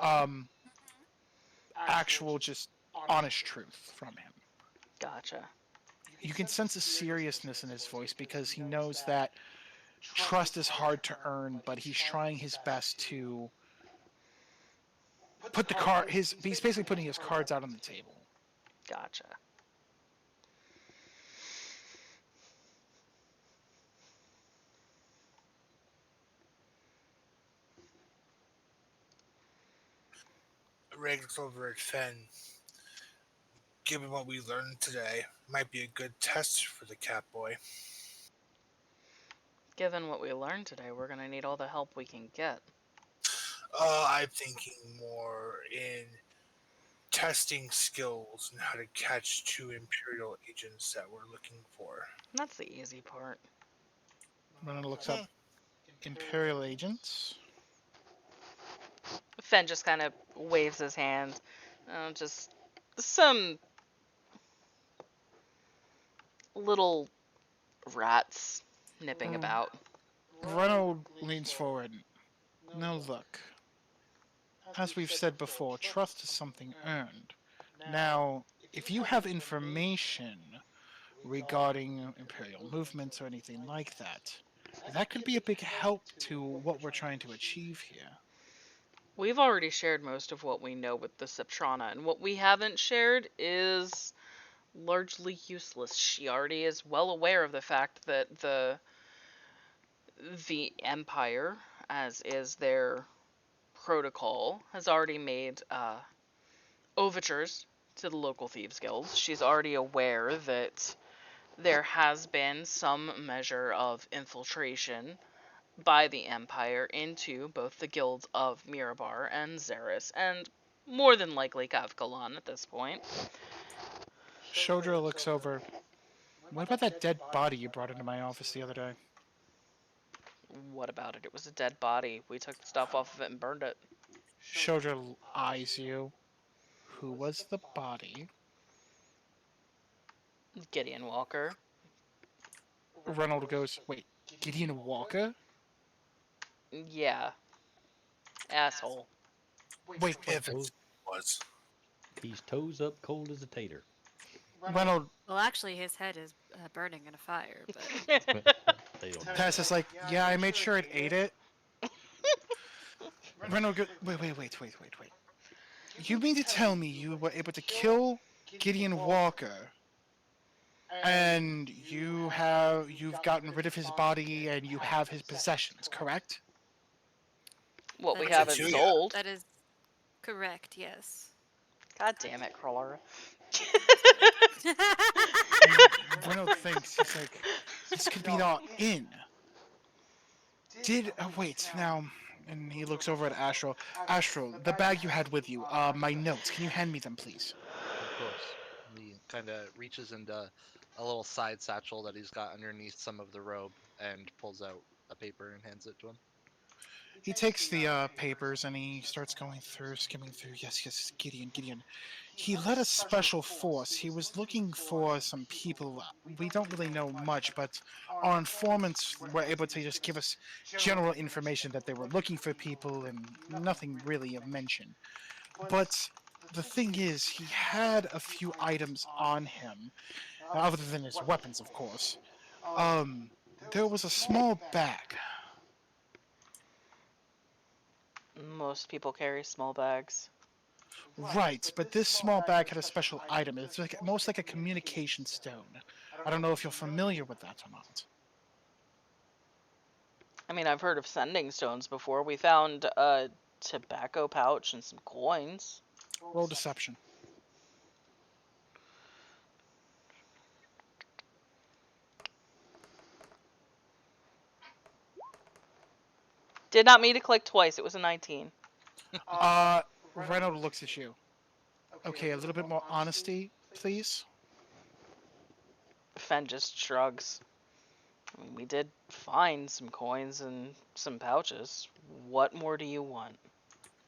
Um, Actual, just honest truth from him. Gotcha. You can sense a seriousness in his voice because he knows that trust is hard to earn, but he's trying his best to put the card. He's basically putting his cards out on the table. Gotcha. Ray looks over at Finn. Given what we learned today, might be a good test for the Catboy. Given what we learned today, we're gonna need all the help we can get. I'm thinking more in testing skills and how to catch two Imperial agents that we're looking for. That's the easy part. Brennan looks up Imperial agents. Fen just kind of waves his hand. Just some little rats nipping about. Renault leans forward. Now look, as we've said before, trust is something earned. Now, if you have information regarding Imperial movements or anything like that, that could be a big help to what we're trying to achieve here. We've already shared most of what we know with the Septrana, and what we haven't shared is largely useless. She already is well aware of the fact that the Empire, as is their protocol, has already made overtures to the local thieves guilds. She's already aware that there has been some measure of infiltration by the Empire into both the guilds of Mirabar and Xeris, and more than likely Kavkalan at this point. Shodra looks over. What about that dead body you brought into my office the other day? What about it? It was a dead body. We took the stuff off of it and burned it. Shodra eyes you. Who was the body? Gideon Walker. Reynolds goes, wait, Gideon Walker? Yeah. Asshole. Wait, If it Toes, was. he's toes up, cold as a tater. Reynolds Well, actually, his head is burning in a fire, but They don't know. passes like, yeah, I made sure it ate it. Reynolds goes, wait. You mean to tell me you were able to kill Gideon Walker and you've gotten rid of his body and you have his possessions, correct? What we That's haven't true. sold. that is correct, yes. God damn it, Crawler. Reynolds thinks, he's like, this could be not in. Wait, now, and he looks over at Astro. Astro, the bag you had with you, my notes, can you hand me them, please? Of course. He kind of reaches into a little side satchel that he's got underneath some of the robe and pulls out a paper and hands it to him. He takes the papers and he starts going through, skimming through. Yes, Gideon. He led a special force. He was looking for some people. We don't really know much, but our informants were able to just give us general information that they were looking for people and nothing really of mention. But the thing is, he had a few items on him, other than his weapons, of course. There was a small bag. Most people carry small bags. Right, but this small bag had a special item. It's like most like a communication stone. I don't know if you're familiar with that or not. I mean, I've heard of sending stones before. We found a tobacco pouch and some coins. Roll deception. Did not mean to click twice. It was a 19. Reynolds looks at you. Okay, a little bit more honesty, please. Fen just shrugs. I mean, we did find some coins and some pouches. What more do you want?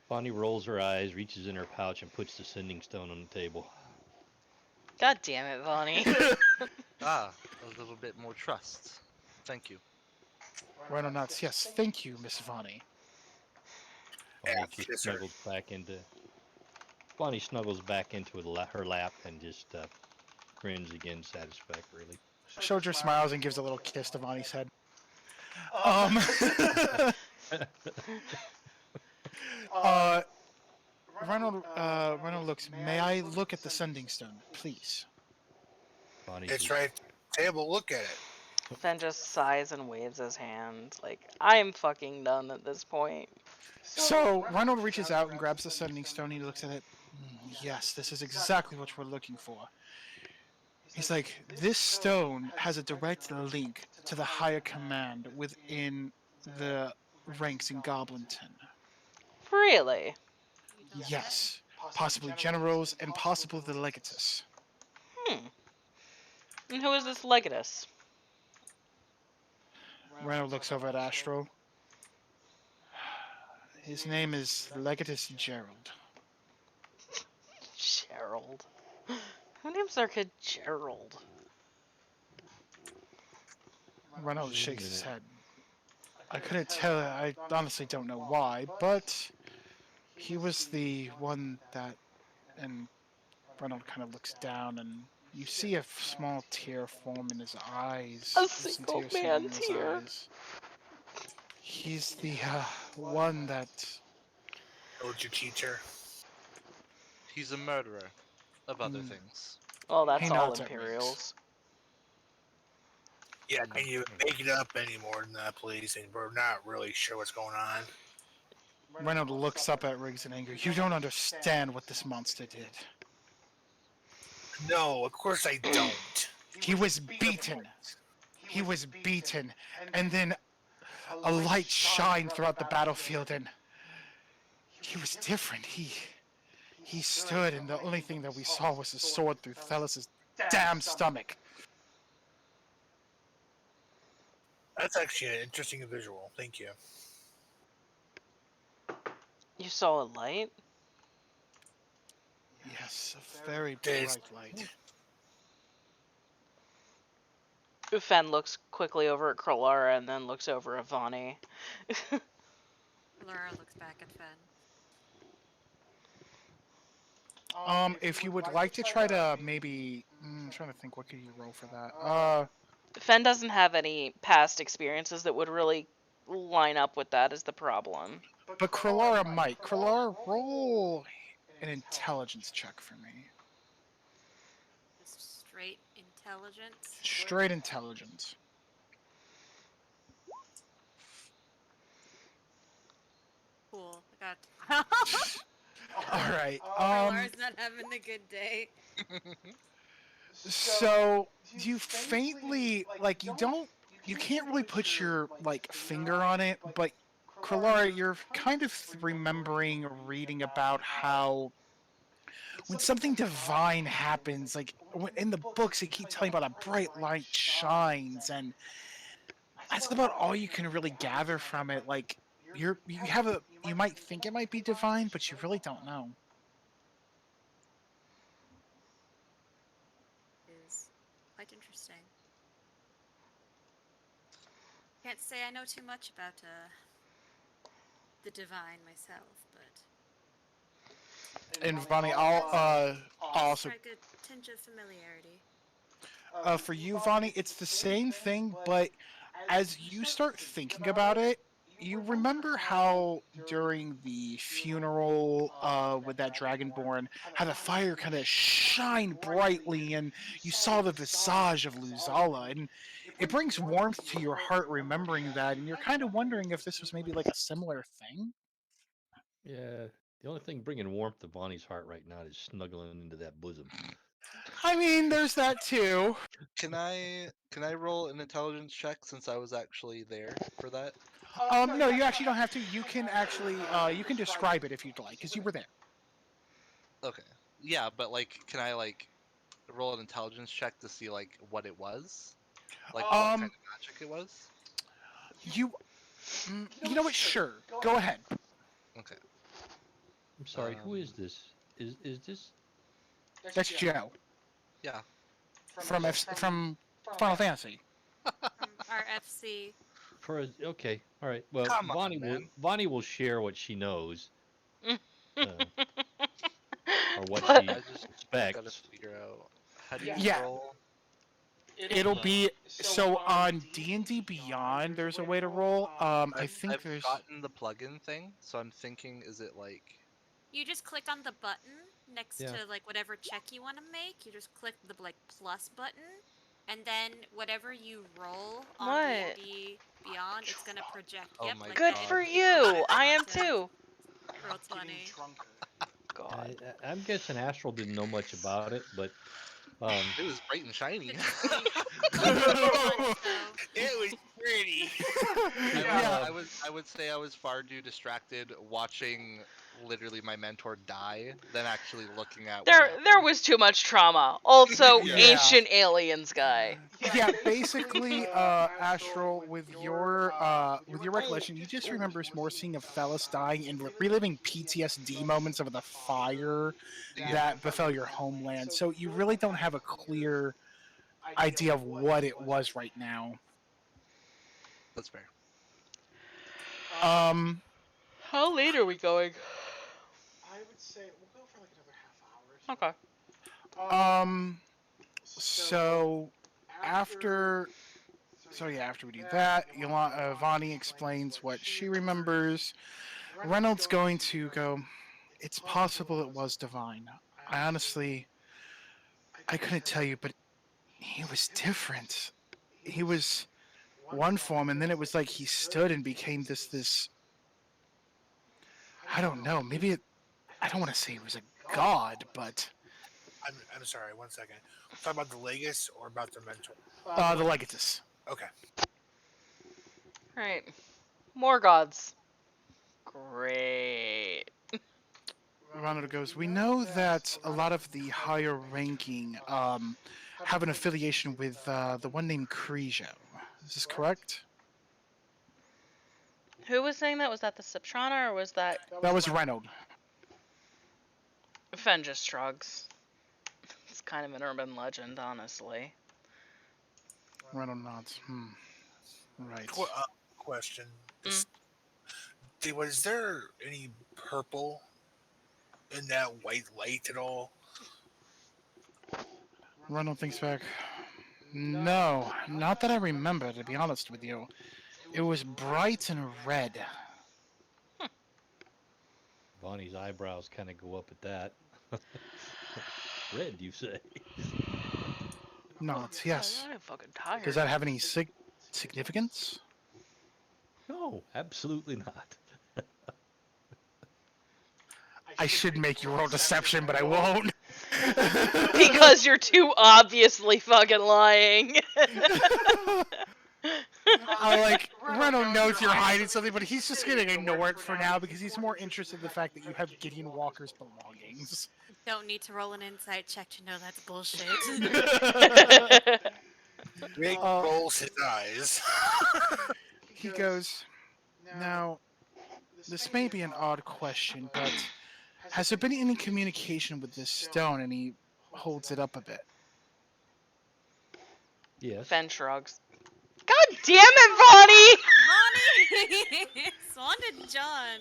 Bonnie rolls her eyes, reaches in her pouch, and puts the sending stone on the table. God damn it, Vonnie. Ah, a little bit more trust. Thank you. Reynolds nods. Yes, thank you, Miss Vonnie. Bonnie Yeah, just yes, sir. snuggles back into. Bonnie snuggles back into her lap and just grins again satisfactorily. Shoulder smiles and gives a little kiss to Vonnie's head. Um. Reynolds looks. May I look at the sending stone, please? Bonnie It's just right table. Look at it. Fen just sighs and waves his hand. Like, I'm fucking done at this point. So Reynolds reaches out and grabs the sending stone. He looks at it. Yes, this is exactly what we're looking for. He's like, this stone has a direct link to the higher command within the ranks in Goblinton. Really? You don't say. Yes, possibly generals and possibly the legatus. Hmm. And who is this Legatus? Reynolds looks over at Astro. His name is Legatus Gerald. Gerald. Who names their kid Gerald? Reynolds shakes his head. I couldn't tell. I honestly don't know why, but he was the one that. And Reynolds kind of looks down, and you see a small tear form in his eyes. A Some single tears man in his tear. eyes. He's the one that. Told your teacher. He's a murderer, of other Mm. things. Well, that's He all nods at Imperials. Yeah, can you make it up any more than that, please? And we're not really sure what's going on. Reynolds looks up at Riggs in anger. You don't understand what this monster did. No, of course I don't. He was beaten. He was beaten. And then a light shined throughout the battlefield, and he was different. He stood, and the only thing that we saw was his sword through Thelus's damn stomach. That's actually an interesting visual. Thank you. You saw a light? Yes, a very There's- bright light. Fen looks quickly over at Kralara and then looks over at Vonnie. Laura looks back at Fen. If you would like to try to maybe, I'm trying to think, what could you roll for that? Fen doesn't have any past experiences that would really line up with that is the problem. But Kralara might. Kralara, roll an intelligence check for me. Just straight intelligence. Straight intelligence. Cool. I got. All right. Laura's not having a good day. So you faintly like you can't really put your like finger on it, but Kralara, you're kind of remembering reading about how when something divine happens, like in the books, they keep telling about a bright light shines, and that's about all you can really gather from it. Like you might think it might be divine, but you really don't know. Is quite interesting. Can't say I know too much about the divine myself, but And Vonnie, I'll also Strike a tinge of familiarity. for you, Vonnie, it's the same thing, but as you start thinking about it, you remember how during the funeral with that dragonborn, how the fire kind of shined brightly, and you saw the visage of Luzala, and it brings warmth to your heart remembering that, and you're kind of wondering if this was maybe like a similar thing. Yeah. The only thing bringing warmth to Bonnie's heart right now is snuggling into that bosom. I mean, there's that too. Can I roll an intelligence check since I was actually there for that? No, you actually don't have to. You can actually, you can describe it if you'd like, because you were there. Okay. Yeah, but like, can I like roll an intelligence check to see like what it was, like what kind of magic it was? You, you know what? Sure, go ahead. Okay. I'm sorry, who is Um, this? Is this That's Joe Yeah. from Final Fantasy. From our FC. for a, okay, all right. Well, Come on, man. Bonnie will share what she knows, or what But she I just gotta suspects. figure out how do you Yeah, roll. it'll be so on D&D Beyond. There's a way to roll. I think I've there's. gotten the plugin thing, so I'm thinking, is it like You just click on the button next Yeah. to like whatever check you want to make. You just click the like plus button, and then whatever you roll on what? D&D Beyond, it's gonna project. Oh Yep, my like Good that. God. for It you. I am content. too. Roll 20. God. I'm guessing Astral didn't know much about it, but It was bright and shiny. It's sweet. Once, though. It was pretty. Yeah, I would say I was far too distracted watching literally my mentor die than actually looking at what There happened. was too much trauma. Also, Yeah. ancient aliens guy. yeah. Basically, Astral, with your recollection, you just remember more seeing of Fellis dying and reliving PTSD moments of the fire Yeah. that befell your homeland. So you really don't have a clear idea of what it was right now. That's fair. Um, How late are we going? I would say we'll go for like another half hour. Okay. So after, after we do that, Vani explains what she remembers. Reynolds going to go. It's possible it was divine. I honestly, I couldn't tell you, but he was different. He was one form, and then it was like he stood and became this. I don't know. Maybe it. I don't want to say it was a god, but I'm sorry. 1 second. Talk about the Legis or about the mentor. the Legatus. Okay. Right. More gods. Great. Ronald goes. We know that a lot of the higher ranking have an affiliation with the one named Krijo. Is this correct? Who was saying that? Was that the Cyptrana or was that That was Reynolds. Fen just shrugs? It's kind of an urban legend, honestly. Reynolds nods. Right. Question. Was there any purple in that white light at all? Reynolds thinks back. No, not that I remember, to be honest with you. It was bright and red. Bonnie's eyebrows kind of go up at that. Red, you say? Nods, yes. I'm fucking tired. Does that have any significance? No, absolutely not. I should make you roll deception, but I won't. Because you're too obviously fucking lying. Reynolds knows you're hiding something, but he's just gonna ignore it for now because he's more interested in the fact that you have Gideon Walker's belongings. Don't need to roll an insight check to know that's bullshit. Rick rolls his eyes. He goes, now, this may be an odd question, but has there been any communication with this stone? And he holds it up a bit. Yes. Fen shrugs. God damn it, Bonnie! Swan and John.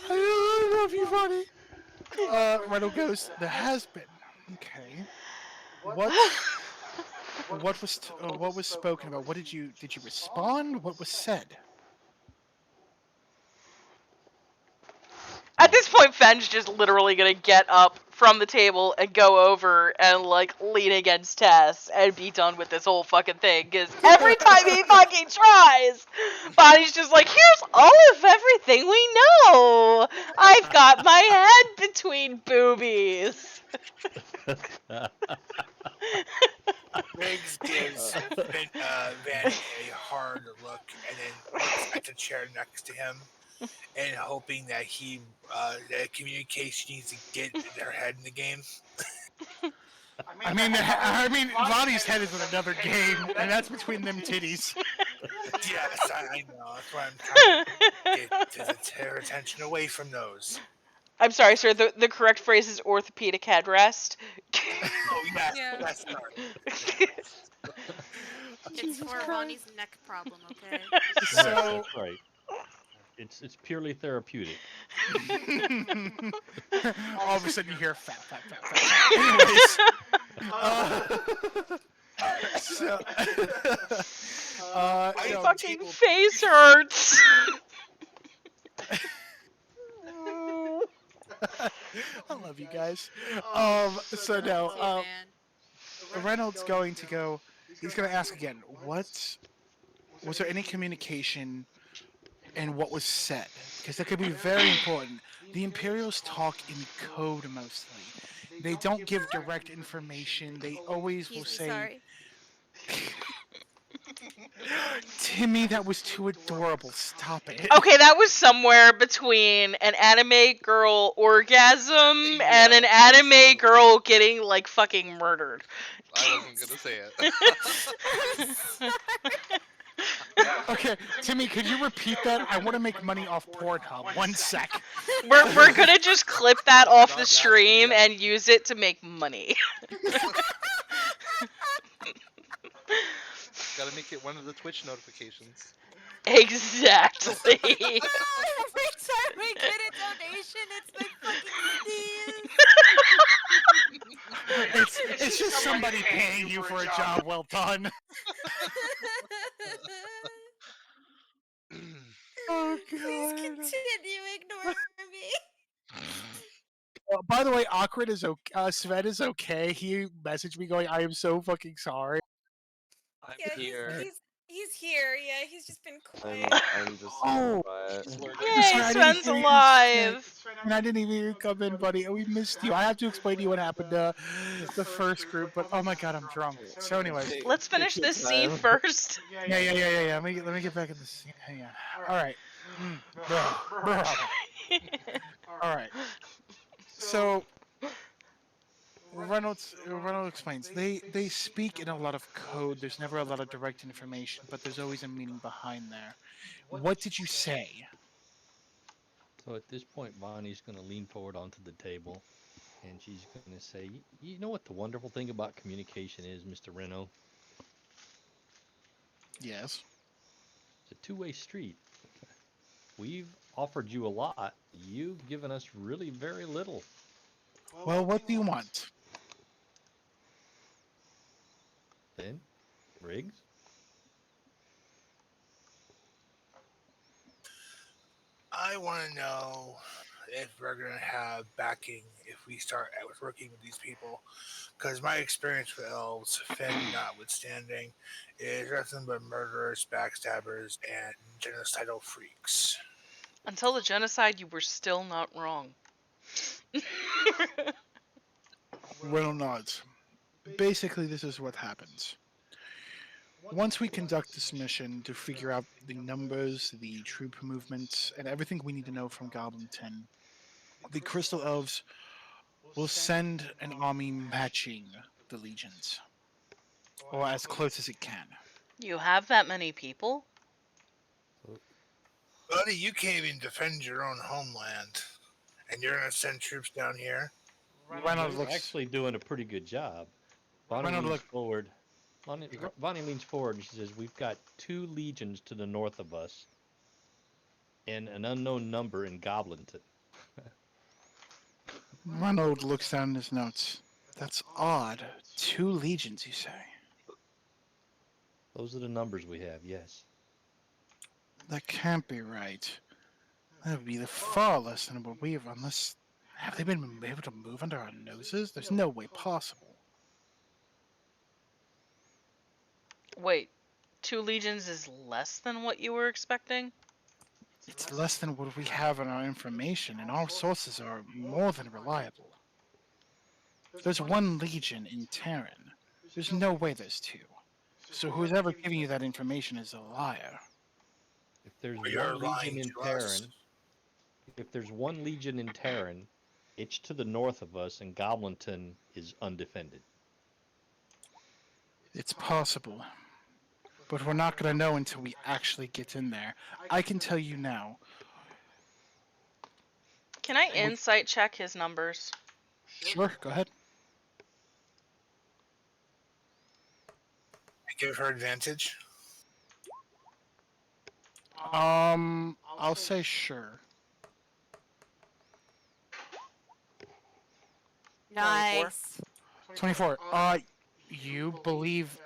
I love you, Bonnie. Reynolds goes, there has been. Okay. What what was spoken about? What did you respond? What was said? At this point, Fenn's just literally gonna get up from the table and go over and like lean against Tess and be done with this whole fucking thing. Because every time he fucking tries, Bonnie's just like, "Here's all of everything we know. I've got my head between boobies." Riggs gives Vanny a hard look and then looks at the chair next to him, and hoping that that communication needs to get their head in the game. I mean, Lonnie's head is in another game, and that's between them titties. Yes, I know. That's why I'm trying to get their attention away from those. I'm sorry, sir. The correct phrase is orthopedic headrest. Oh yes, Yeah. yes, sorry. It's for Ronnie's neck problem, okay? So, That's right. It's purely therapeutic. all of a sudden you hear fat, fat, fat, fat. Anyways, so, My you know, fucking face hurts. I love you guys. So now, Too, man. Reynolds going to go. He's going to ask again. Was there any communication, and what was said? Because that could be very important. The Imperials talk in code mostly. They don't give direct information. They always will Excuse me, say, sorry. "Timmy, that was too adorable. Stop it." Okay, that was somewhere between an anime girl orgasm and an anime girl getting like fucking murdered. I wasn't gonna say it. Okay, Timmy, could you repeat that? I want to make money off Pornhub. 1 sec. We're gonna just clip that off the stream and use it to make money. Gotta make it one of the Twitch notifications. Exactly. Every time we get a donation, it's my fucking sneeze. It's just somebody paying you for a job well done. Oh Please god. continue ignoring me. By the way, Awkward is okay. Sven is okay. He messaged me going, "I am so fucking sorry." I'm Yeah, here. he's here. Yeah, he's just been quiet. I'm just Oh. quiet. Yay, Sorry, I didn't Sven's hear you, alive. And I didn't even hear you come in, buddy. We missed you. I have to explain to you what happened to the first group, but oh my god, I'm drunk. So, anyways. Let's finish Take your this scene time. first. Yeah. Let me get back in the scene. Hang on. All right. All right. So Reynolds explains they speak in a lot of code. There's never a lot of direct information, but there's always a meaning behind there. What did you say? So at this point, Bonnie's going to lean forward onto the table, and she's going to say, "You know what the wonderful thing about communication is, Mr. Reno? Yes. It's a two-way street. We've offered you a lot. You've given us really very little. Well, what do you want? Then, Riggs? I want to know if we're going to have backing if we start working with these people. Because my experience with elves, Finn notwithstanding, is nothing but murderers, backstabbers, and genocidal freaks. Until the genocide, you were still not wrong. Reynolds nods. Basically, this is what happens. Once we conduct this mission to figure out the numbers, the troop movements, and everything we need to know from Goblin 10, the Crystal Elves will send an army matching the legions, or as close as it can. You have that many people? Buddy, you can't even defend your own homeland, and you're going to send troops down here? Reynolds We're looks. actually doing a pretty good job. Bonnie Reynolds leans look. forward. Bonnie leans forward and she says, "We've got 2 legions to the north of us, and an unknown number in Goblinton." Ronald looks down his notes. That's odd. 2 legions, you say? Those are the numbers we have, yes. That can't be right. That would be the far less than what we have, unless. Have they been able to move under our noses? There's no way possible. Wait, 2 legions is less than what you were expecting? It's less than what we have in our information, and our sources are more than reliable. There's 1 legion in Teren. There's no way there's 2. So who's ever giving you that information is a liar. If there's Or you're one legion lying in to us. Terran, if there's one legion in Terran, it's to the north of us, and Goblinton is undefended. It's possible. But we're not going to know until we actually get in there. I can tell you now. Can I insight check his numbers? Sure, go ahead. Give her advantage. I'll say sure. 24. Nice. 24. You believe,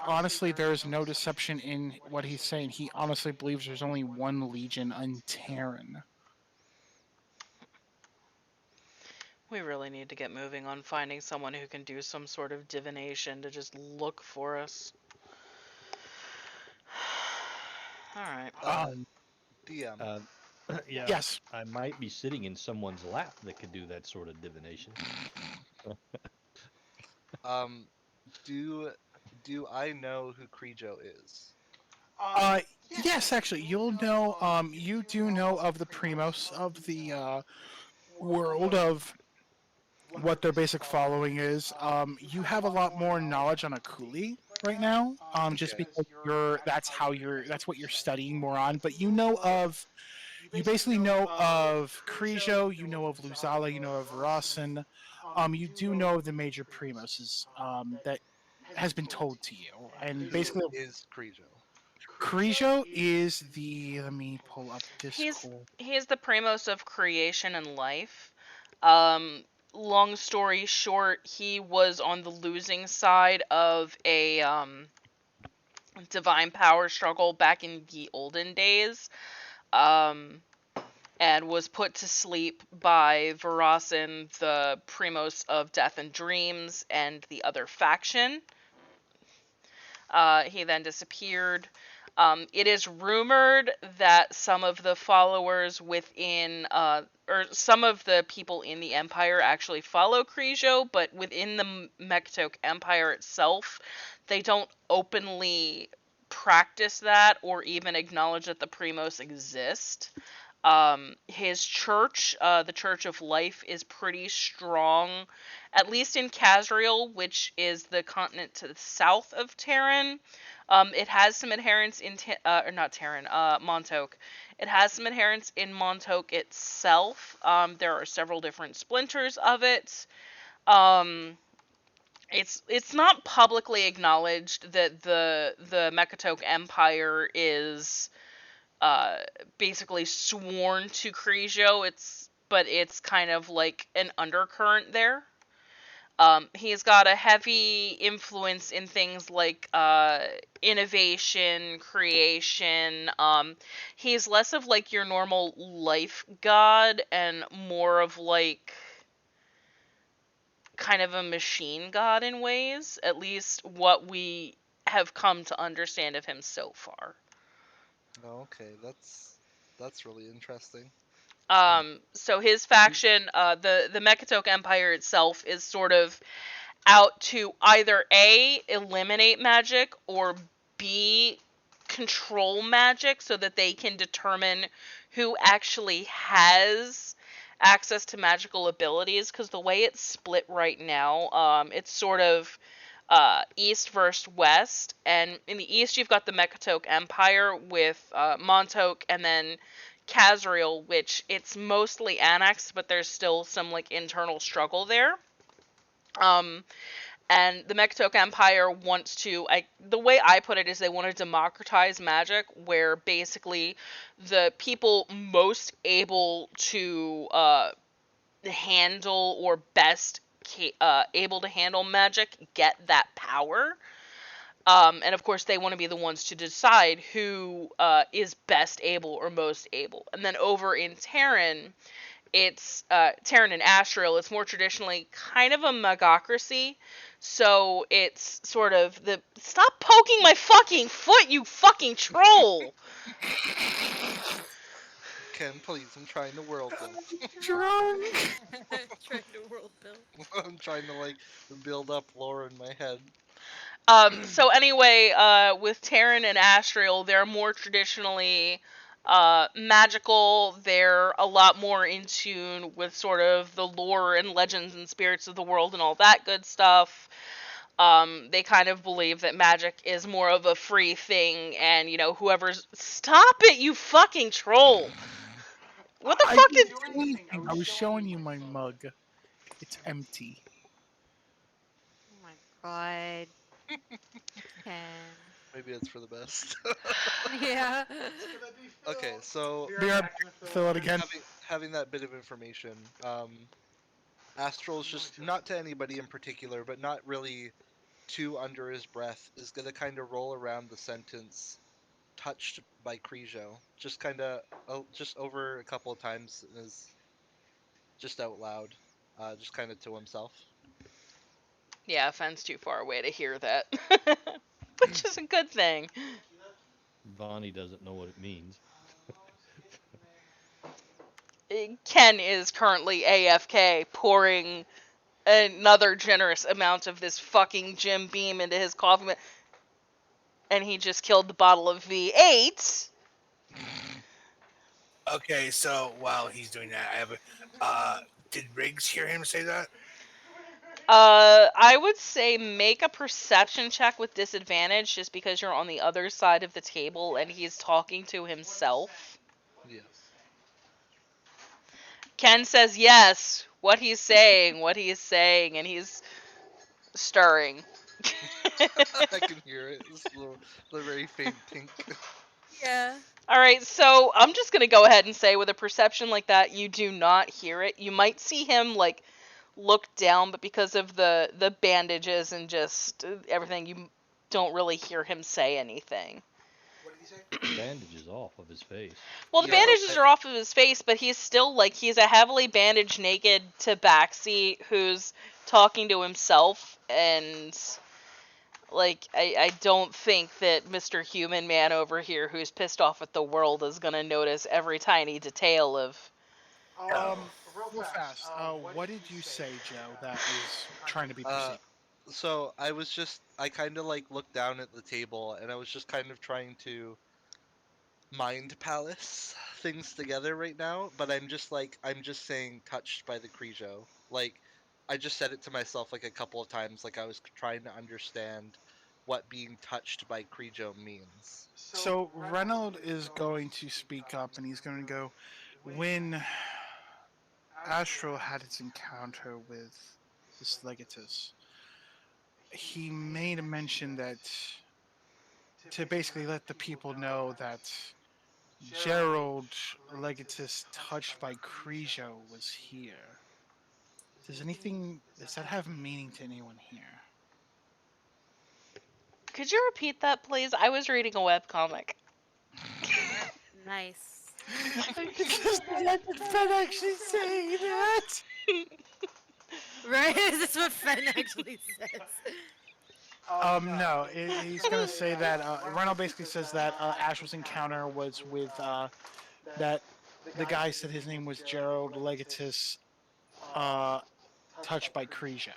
honestly, there is no deception in what he's saying. He honestly believes there's only 1 legion on Terran. We really need to get moving on finding someone who can do some sort of divination to just look for us. Alright. DM. Yeah. Yes. I might be sitting in someone's lap that could do that sort of divination. Do I know who Krijo is? Yes, actually, you'll know, you do know of the Primos of the, world of what their basic following is. You have a lot more knowledge on Akuli right now, just Okay. because that's what you're studying more on. But you basically know of Krijo, you know of Luzala, you know of Rasen. You do know of the major Primoses, that has been told to you, and Who basically, is Krijo? Krijo is the. Let me pull up He's Discord. he's the Primos of creation and life. Um, Long story short, he was on the losing side of a divine power struggle back in the olden days. And was put to sleep by Verasin, the Primos of Death and Dreams, and the other faction. He then disappeared. It is rumored that some of the followers within, or some of the people in the Empire actually follow Krijo, but within the Mektok Empire itself, they don't openly practice that or even acknowledge that the Primos exist. His church, the Church of Life, is pretty strong, at least in Kazriel, which is the continent to the south of Teren. It has some adherents in, or not Teren, Montauk. It has some adherents in Montauk itself. There are several different splinters of it. It's not publicly acknowledged that the Mekatoke Empire is basically sworn to Krijo. But it's kind of like an undercurrent there. He's got a heavy influence in things like innovation, creation. He's less of like your normal life god and more of like kind of a machine god in ways. At least what we have come to understand of him so far. Oh, okay, that's really interesting. So his faction, the Mekatoke Empire itself, is sort of out to either A, eliminate magic, or B, control magic so that they can determine who actually has access to magical abilities. Because the way it's split right now, it's sort of east versus west. And in the east, you've got the Mekatoke Empire with Montauk, and then Kazriel, which it's mostly annexed, but there's still some like internal struggle there. And the Mekatoke Empire wants to, the way I put it is they want to democratize magic, where basically the people most able to handle or best able to handle magic get that power. And of course, they want to be the ones to decide who is best able or most able. And then over in Teren, it's Teren and Astral. It's more traditionally kind of a magocracy. So it's sort of the stop poking my fucking foot, you fucking troll. Ken, please, I'm trying to world build. Drunk. Trying to world build. I'm trying to like build up lore in my head. So anyway, with Teren and Astral, they're more traditionally magical. They're a lot more in tune with sort of the lore and legends and spirits of the world and all that good stuff. They kind of believe that magic is more of a free thing, and whoever's stop it, you fucking troll. What the I fuck didn't did? do anything. I was showing you my mug. It's empty. Oh my god. Ken. Maybe it's for the best. Yeah. Okay, so Be right back. Fill it again. having that bit of information, Astral's just not to anybody in particular, but not really too under his breath, is gonna kind of roll around the sentence "touched by Krijo," just kind of just over a couple of times, is just out loud, just kind of to himself. Yeah, Fen's too far away to hear that, which is a good thing. Varney doesn't know what it means. Ken is currently AFK, pouring another generous amount of this fucking Jim Beam into his coffee, and he just killed the bottle of V8. Okay, so while he's doing that, I have a. Did Riggs hear him say that? I would say make a perception check with disadvantage, just because you're on the other side of the table and he's talking to himself. Yeah. Ken says yes. What he's saying, and he's stirring. I can hear it. This little, the very faint tink. Yeah. Alright, so I'm just gonna go ahead and say with a perception like that, you do not hear it. You might see him, like, look down, but because of the bandages and just everything, you don't really hear him say anything. Bandages off of his face. Well, the Yeah, bandages are off of his face, but he's still, like, he's a heavily bandaged, naked tabaxi who's talking to himself, and, like, I don't think that Mr. Human Man over here, who's pissed off at the world, is gonna notice every tiny detail of... Real fast. What did you say, Joe? That is trying to be Uh, perceived. so I kind of like looked down at the table and I was just kind of trying to mind palace things together right now, but I'm just saying touched by the Krijo. Like I just said it to myself like a couple of times, like I was trying to understand what being touched by Krijo means. So Reynolds is going to speak up, and he's going to go. When Astro had its encounter with this Legatus, he made a mention that to basically let the people know that Gerald Legatus touched by Krijo was here. Does that have meaning to anyone here? Could you repeat that, please? I was reading a webcomic. Nice. I just let Fred actually say that. Right? That's what Fen actually says. No, he's gonna say that Reynolds basically says that Ashel's encounter was with that the guy said his name was Gerald Legatus, uh, touched by Krijo,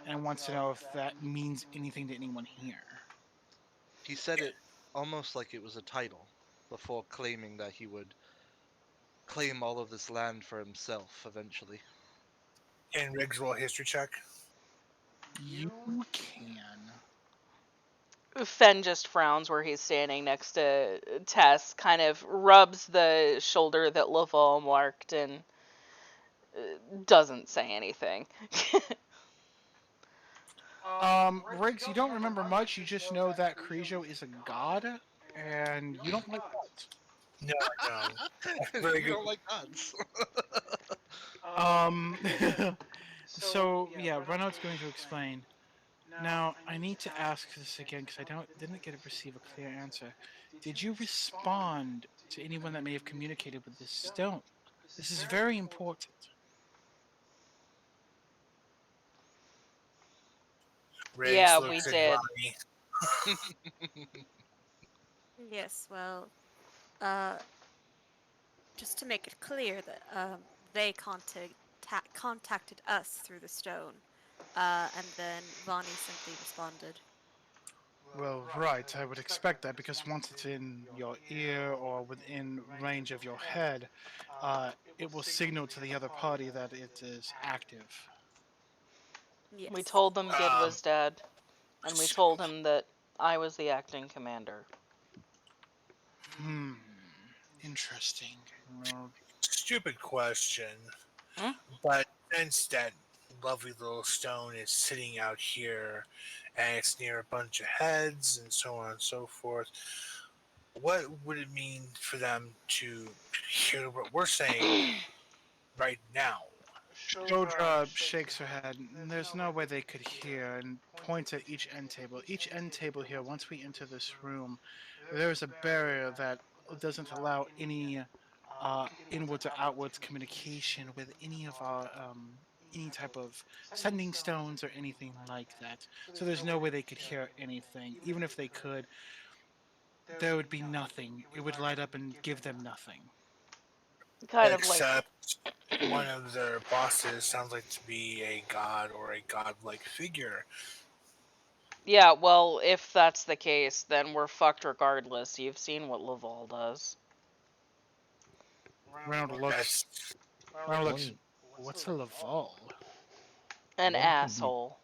and wants to know if that means anything to anyone here. He said it almost like it was a title before claiming that he would claim all of this land for himself eventually. Can Riggs roll a history check? You can. Fen just frowns where he's standing next to Tess, kind of rubs the shoulder that Laval marked, and doesn't say anything. Riggs, you don't remember much. You just know that Krijo is a god, and you don't like that. No, I don't. Very You good. don't like odds. Um, so yeah, Renault's going to explain. Now, I need to ask this again because I didn't get to receive a clear answer. Did you respond to anyone that may have communicated with this stone? This is very important. Yes. Yeah, Riggs we looks at did. Ronnie. Yes, well, uh, just to make it clear that they contacted us through the stone, and then Vani simply responded. Well, right, I would expect that because once it's in your ear or within range of your head, it will signal to the other party that it is active. We Yes. told them Gid Um, was dead, and we told him that I was the acting commander. Hmm, interesting. Well, Stupid question, Hmm? but since that lovely little stone is sitting out here and it's near a bunch of heads and so on and so forth, what would it mean for them to hear what we're saying right now? Shodra shakes her head. There's no way they could hear and points at each end table. Each end table here, once we enter this room, there is a barrier that doesn't allow any inwards or outwards communication with any of our any type of sending stones or anything like that. So there's no way they could hear anything. Even if they could, there would be nothing. It would light up and give them nothing. Kind of like. Except one of their bosses sounds like to be a god or a godlike figure. Yeah, well, if that's the case, then we're fucked regardless. You've seen what Laval does. Ronald looks. That's Ronald looks. One What's a Laval? An one can be asshole.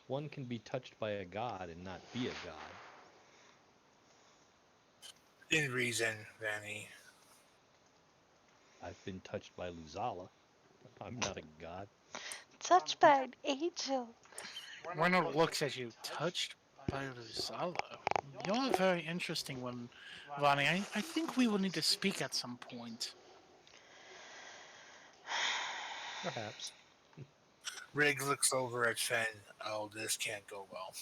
one can be touched by a god and not be a god. in reason, Vanny. I've been touched by Luzala. I'm not a god. Touched by an angel. Ronald looks at you, touched by Luzala. You're a very interesting one, Vonnie. I think we will need to speak at some point. Perhaps. Riggs looks over at Fen. Oh, this can't go well.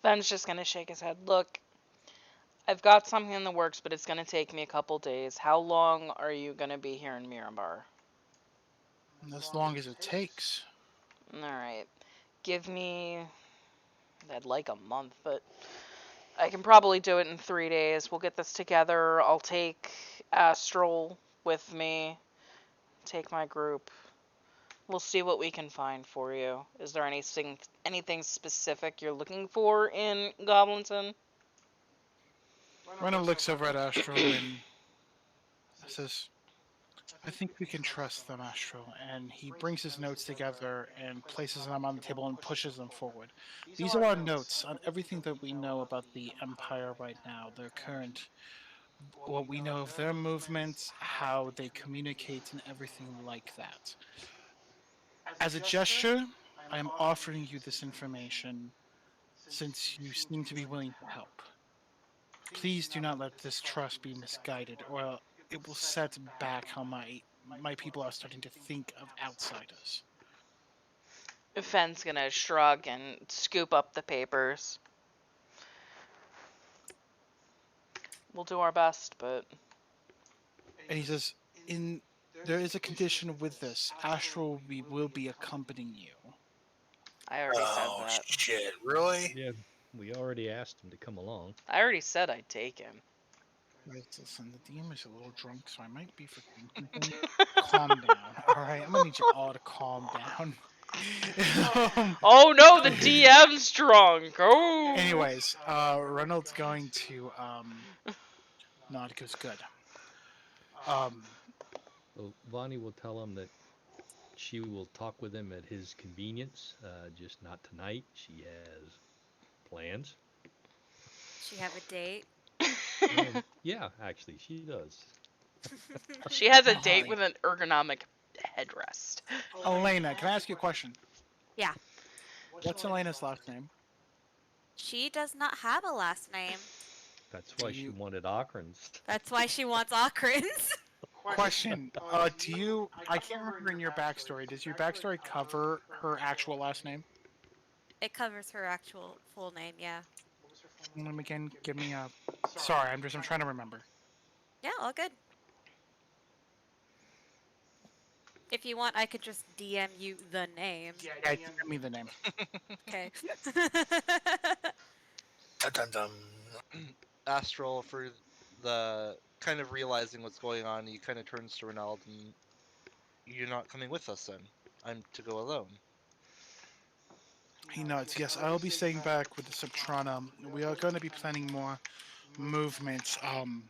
Ben's just gonna shake his head. Look, I've got something in the works, but it's gonna take me a couple days. How long are you gonna be here in Miramar? As long as it takes. Alright. Give me. I'd like a month, but I can probably do it in 3 days. We'll get this together. I'll take Astral with me, take my group. We'll see what we can find for you. Is there anything specific you're looking for in Goblinton? Ronald looks over at Astro and says, I think we can trust them, Astro. And he brings his notes together and places them on the table and pushes them forward. These are our notes on everything that we know about the Empire right now, their current, what we know of their movements, how they communicate, and everything like that. As a gesture, I am offering you this information since you seem to be willing to help. Please do not let this trust be misguided, or it will set back how my people are starting to think of outsiders. Fenn's gonna shrug and scoop up the papers. We'll do our best, but And he says, "In there is a condition with this. Astral will be accompanying you." I already said Oh that. shit! Really? Yeah, we already asked him to come along. I already said I'd take him. Right, listen, the DM is a little drunk, so I might be forgetting something. Calm down, all right? I'm gonna need you all to calm down. Um, Oh no, the DM's drunk. Oh. Anyways, Reynolds going to nod goes good. Um, Well, Vonnie will tell him that she will talk with him at his convenience, just not tonight. She has plans. She have a date. Yeah, actually, she does. She has a date Alright. with an ergonomic headrest. Elena, can I ask you a question? Yeah. What's Elena's last name? She does not have a last name. That's Do why she you? wanted Okrins. That's why she wants Okrins. Question. Do you? I can't remember in your backstory. Does your backstory cover her actual last name? It covers her actual full name, yeah. Again, give me a. Sorry, I'm trying to remember. Yeah, all good. If you want, I could just DM you the name. Yeah, give me the name. Okay. Dun, dun, dun. Astral, for the kind of realizing what's going on, he kind of turns to Ronald and, "You're not coming with us then. I'm to go alone." He nods. Yes, I'll be staying back with the Subtrana. We are going to be planning more movements. I'm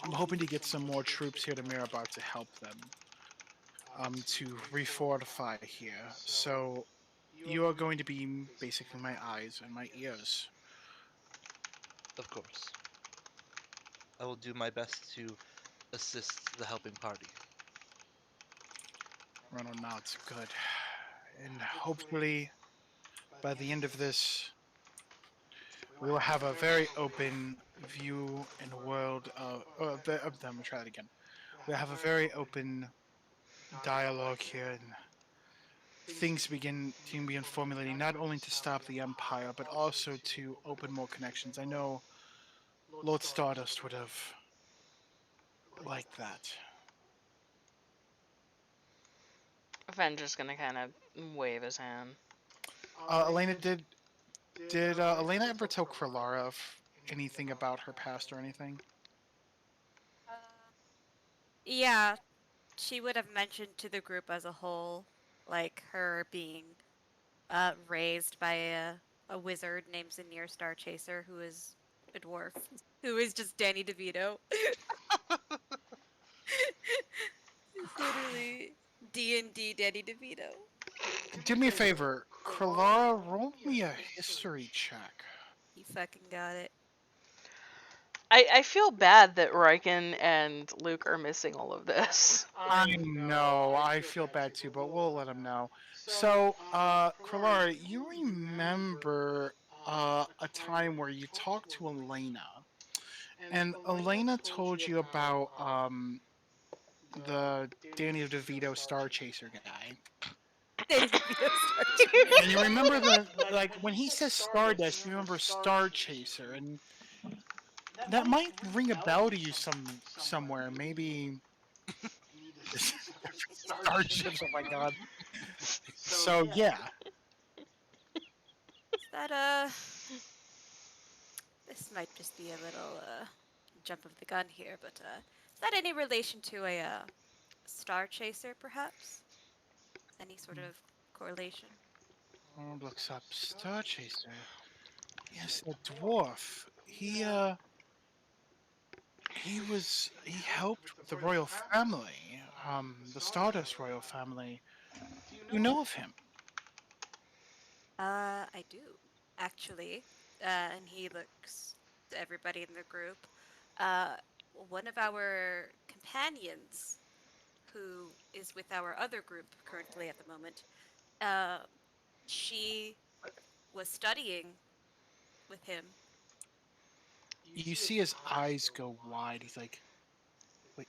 hoping to get some more troops here to Mirabar to help them. To refortify here. So you are going to be basically my eyes and my ears. Of course. I will do my best to assist the helping party. Ronald nods. Good. And hopefully, by the end of this, we will have a very open view and world of. Let me try that again. We'll have a very open dialogue here, and things begin formulating not only to stop the Empire, but also to open more connections. I know Lord Stardust would have liked that. Fen just gonna kind of wave his hand. Elena, did Elena ever tell Kralara of anything about her past or anything? Yeah, she would have mentioned to the group as a whole, like her being raised by a wizard named Zanir Star Chaser, who is a dwarf, who is just Danny DeVito. It's literally D&D Danny DeVito. Do me a favor, Kralara, roll me a history check. You fucking got it. I feel bad that Riken and Luke are missing all of this. I know, I feel bad too, but we'll let him know. So, Kralara, you remember a time where you talked to Elena, and Elena told you about the Danny DeVito Star Chaser guy. Danny DeVito Star Chaser. And you remember the like when he says Stardust, you remember Star Chaser, and that might ring a bell to you somewhere. Maybe starships. Oh my god. So yeah, Is that this might just be a little jump of the gun here, but is that any relation to a Star Chaser, perhaps? Any sort of correlation? looks up Star Chaser. Yes, a dwarf. He helped with the royal family, the Stardust royal family. You know of him? I do, actually. And he looks to everybody in the group. Uh, one of our companions, who is with our other group currently at the moment, uh, she was studying with him. You see his eyes go wide. He's like, "Wait,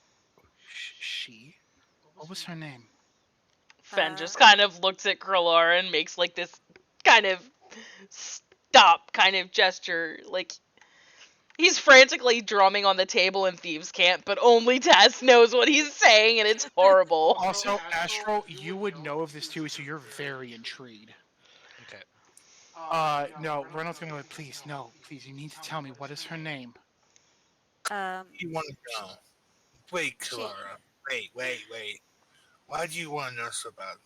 she? What was her name?" Fen just kind of looks at Kralara and makes like this kind of stop kind of gesture. Like he's frantically drumming on the table in Thieves' Camp, but only Tess knows what he's saying, and it's horrible. Also, Astro, you would know of this too, so you're very intrigued. Okay. No, Reynolds gonna go, please, no, please, you need to tell me, what is her name? You want to know? Wait, She- Clara. Wait. Why do you want to know so bad?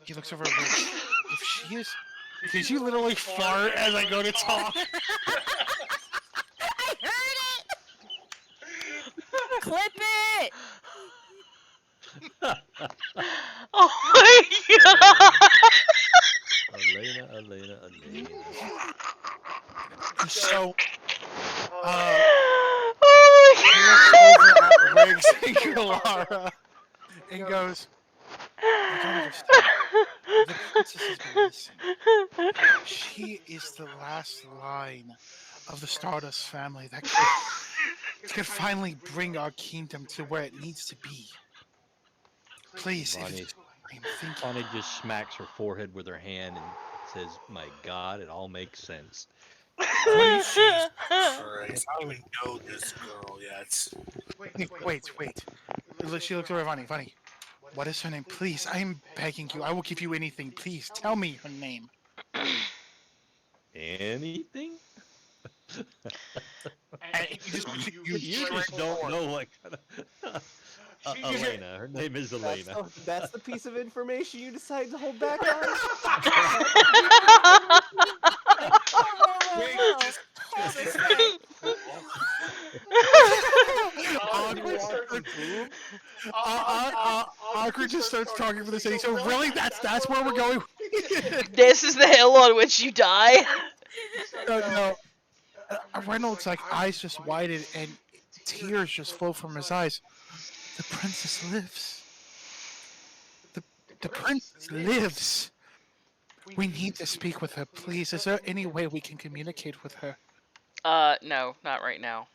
He looks over at Riggs. If she is... Did you literally fart as I go to talk? I heard it! Clip it! Oh my god! Elena. So, Oh he my looks god! over at Riggs and Kalara and goes, I don't understand. The princess has been missing. She is the last line of the Stardust family that could can finally bring our kingdom to where it needs to be. Please, if Vonnie, it's, I am thinking. Vonnie just smacks her forehead with her hand and says, "My God, it all makes sense." Jesus Christ. I don't even know this girl yet. Wait. She looks over at Vonnie. Vonnie, what is her name? Please, I am begging you. I will give you anything. Please, tell me her name. Anything? And you just you You straight just don't forward. know what kind of. Elena. Her name is Elena. That's the piece of information you decide to hold back on? Like, Wait, whoa. just Hold it say straight. cool. You Awkward want the starts. boob? Awkward just starts talking for the city. So really, that's where we're going. This is the hill on which you die. No. Reynolds' like eyes just widened and tears just flow from his eyes. The princess lives. The the princess lives. We need to speak with her, please. Is there any way we can communicate with her? No, not right now.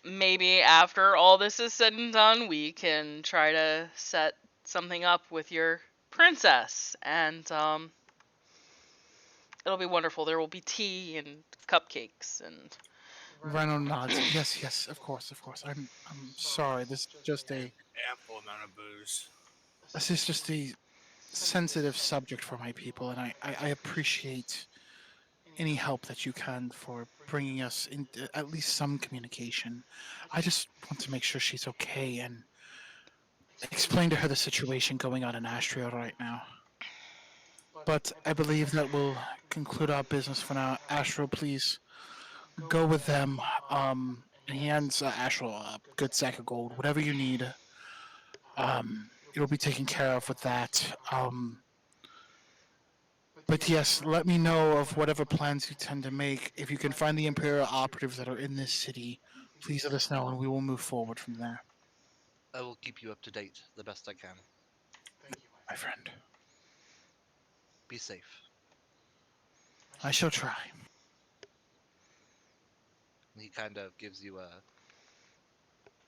Maybe after all this is said and done, we can try to set something up with your princess, and it'll be wonderful. There will be tea and cupcakes, and Reynolds nods. Yes, of course. I'm sorry. Ample amount of booze. This is just a sensitive subject for my people, and I appreciate any help that you can for bringing us into at least some communication. I just want to make sure she's okay and explain to her the situation going on in Astria right now. But I believe that will conclude our business for now. Astro, please go with them. And he hands Astro a good sack of gold, whatever you need. It'll be taken care of with that. But yes, let me know of whatever plans you tend to make. If you can find the Imperial operatives that are in this city, please let us know and we will move forward from there, I will keep you up to date the best I can. my friend. Be safe. I shall try. He kind of gives you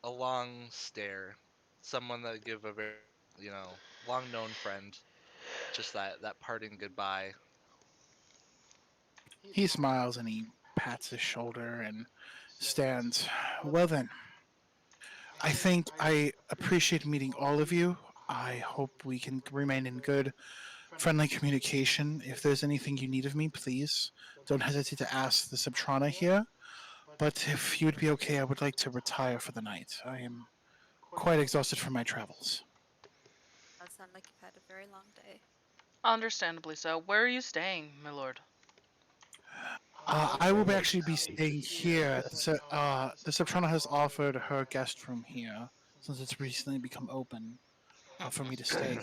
a long stare. Someone that give a very, long known friend just that parting goodbye. He smiles and he pats his shoulder and stands. Well then, I think I appreciate meeting all of you. I hope we can remain in good, friendly communication. If there's anything you need of me, please don't hesitate to ask the Subtrana here. But if you'd be okay, I would like to retire for the night. I am quite exhausted from my travels. That sound like you've had a very long day. understandably so. Where are you staying, my lord? I will actually be staying here. The Subtrana has offered her guest room here since it's recently become open for me to stay.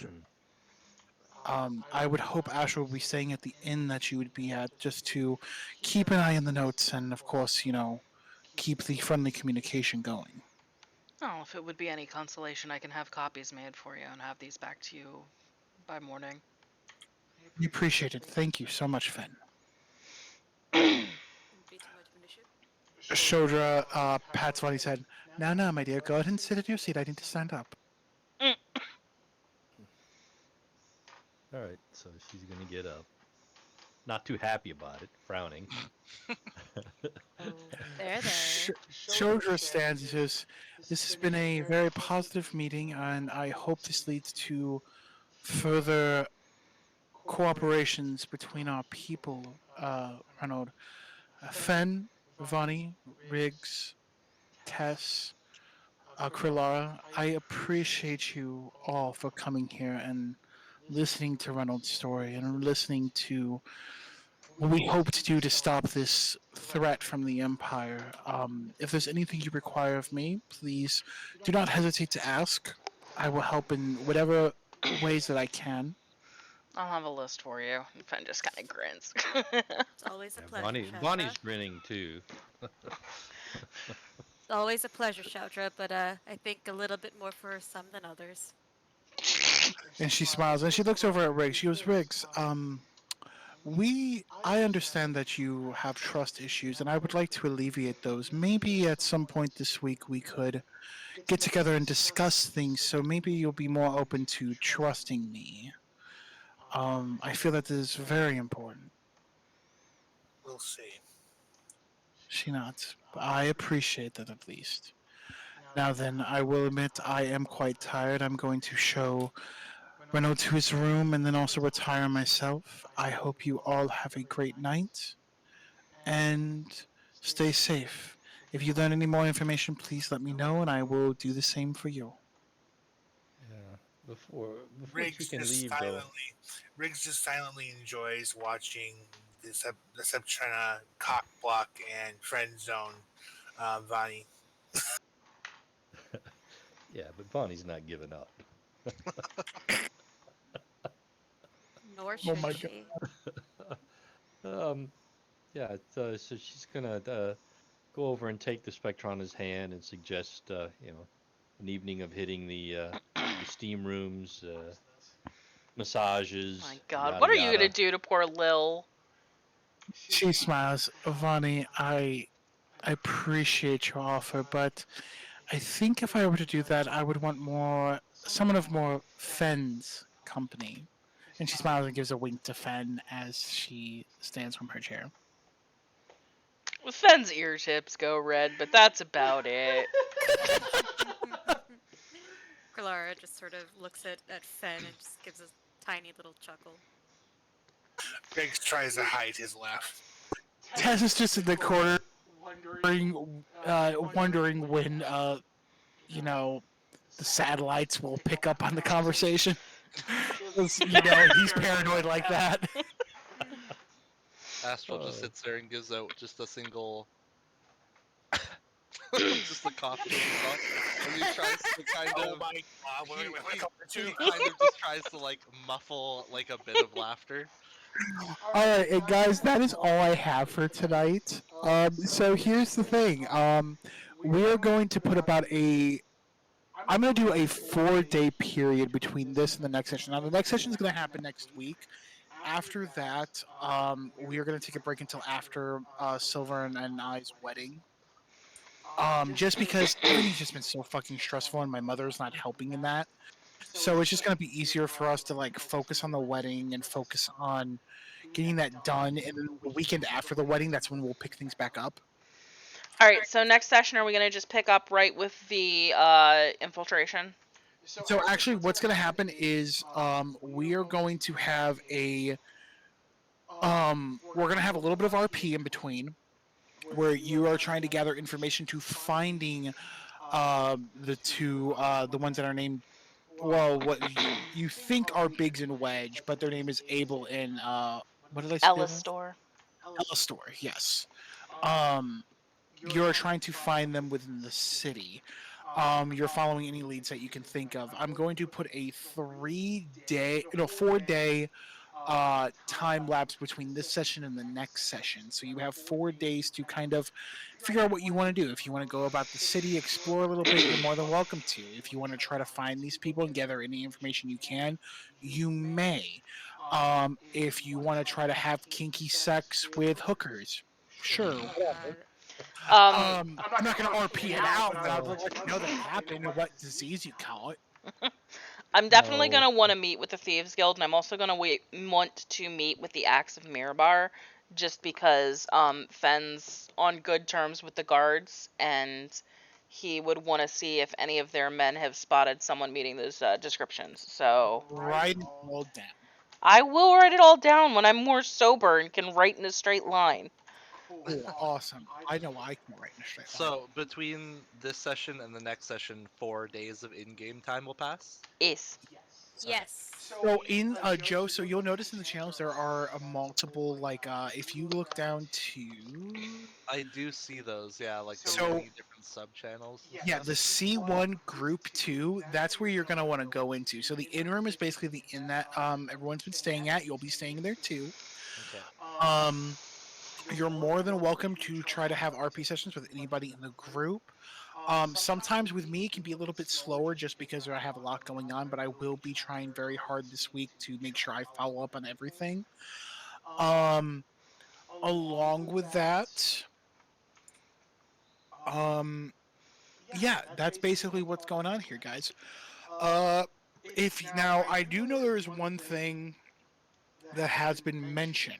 I would hope Asher will be staying at the inn that you would be at, just to keep an eye on the notes and, of course, keep the friendly communication going. Oh, if it would be any consolation, I can have copies made for you and have these back to you by morning. We appreciate it. Thank you so much, Finn. Wouldn't be too much of an issue. Shodra pats what he said. No, my dear, go ahead and sit at your seat. I need to stand up. All right, so she's gonna get up. Not too happy about it, frowning. There. Shodra stands and says, "This has been a very positive meeting, and I hope this leads to further cooperations between our people, Renaud. Fen, Vonnie, Riggs, Tess, Krilara, I appreciate you all for coming here and listening to Reynolds' story and listening to what we hope to do to stop this threat from the Empire. If there's anything you require of me, please do not hesitate to ask. I will help in whatever ways that I can. I'll have a list for you. Fen just kind of grins. It's always a Yeah, pleasure, Shautra. Bonnie's grinning too. It's always a pleasure, Shautra, but I think a little bit more for some than others. And she smiles and she looks over at Riggs. She goes, Riggs, I understand that you have trust issues, and I would like to alleviate those. Maybe at some point this week we could get together and discuss things, so maybe you'll be more open to trusting me. I feel that this is very important. We'll see. She nods. I appreciate that at least. Now then, I will admit I am quite tired. I'm going to show Renault to his room and then also retire myself. I hope you all have a great night and stay safe. If you learn any more information, please let me know and I will do the same for you. Yeah. Before she Riggs can just leave though. silently, Riggs just silently enjoys watching this up trying to cock block and friend zone Vani. Yeah, but Bonnie's not giving up. Nor Oh should my god. she. um, yeah. So she's gonna go over and take the Spectron's hand and suggest, an evening of hitting the steam rooms, My massages, God, what yada are you gonna yada. do to poor Lil? She smiles. Vani, I appreciate your offer, but I think if I were to do that, I would want someone of more Fen's company. And she smiles and gives a wink to Fen as she stands from her chair. Fenn's ear tips go red, but that's about it. Clara just sort of looks at Fen and just gives a tiny little chuckle. Riggs tries to hide his laugh. Tess is just in the corner, wondering when, you know, the satellites will pick up on the conversation. 'Cause, he's paranoid like that. Astral just Oh, sits there and gives out just a single, just a cough to himself, and he tries to kind Oh of, my god! What, he, what, he, what, he kind of just tries to like muffle like a bit of laughter. All right, and guys, that is all I have for tonight. So here's the thing. We're going to put about I'm going to do a 4 day period between this and the next session. Now, the next session is going to happen next week. After that, we are going to take a break until after Silver and I's wedding. Just because everything's just been so fucking stressful, and my mother's not helping in that. So it's just going to be easier for us to like focus on the wedding and focus on getting that done. And then the weekend after the wedding, that's when we'll pick things back up. All right, so next session, are we gonna just pick up right with the infiltration? So actually, what's going to happen is we are going to have we're going to have a little bit of RP in between where you are trying to gather information to finding the ones that are named, well, what you think are Biggs and Wedge, but their name is Abel and what did I say the Ella's other one? store. Ella Store, yes. Um, you're trying to find them within the city. You're following any leads that you can think of. I'm going to put a 3 day, no, 4 day time lapse between this session and the next session. So you have 4 days to kind of figure out what you want to do. If you want to go about the city, explore a little bit, you're more than welcome to. If you want to try to find these people and gather any information you can, you may. If you want to try to have kinky sex with hookers, sure. Oh god. Um, I'm not going to RP it out, but I'll let you know that it happened and what disease you call it. I'm definitely no. gonna want to meet with the Thieves Guild, and I'm also gonna want to meet with the Axe of Mirabar, just because Fenn's on good terms with the guards, and he would want to see if any of their men have spotted someone meeting those descriptions. So Write it all down. I will write it all down when I'm more sober and can write in a straight line. Cool, awesome. I know I can write in a straight line. So between this session and the next session, 4 days of in-game time will pass. Ace. Okay. Yes. So in Joe, so you'll notice in the channels there are multiple like if you look down to I do see those, yeah, like the so many different sub-channels and yeah, stuff. the C1 group 2, that's where you're going to want to go into. So the in room is basically the in that everyone's been staying at. You'll be staying there too. Okay. Um you're more than welcome to try to have RP sessions with anybody in the group. Sometimes with me it can be a little bit slower just because I have a lot going on, but I will be trying very hard this week to make sure I follow up on everything. Um, along with that, um, yeah, that's basically what's going on here, guys. Uh, if now I do know there is one thing that has been mentioned,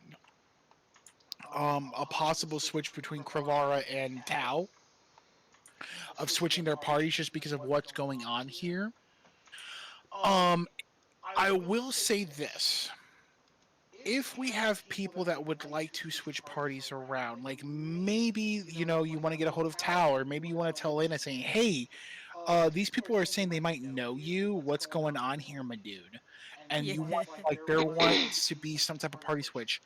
a possible switch between Kravara and Tao, of switching their parties just because of what's going on here. Um, I will say this. If we have people that would like to switch parties around, like maybe you want to get a hold of Tao, or maybe you want to tell Lena saying, "Hey, these people are saying they might know you. What's going on here, my dude?" And Yeah. you want like there wants to be some type of party switch.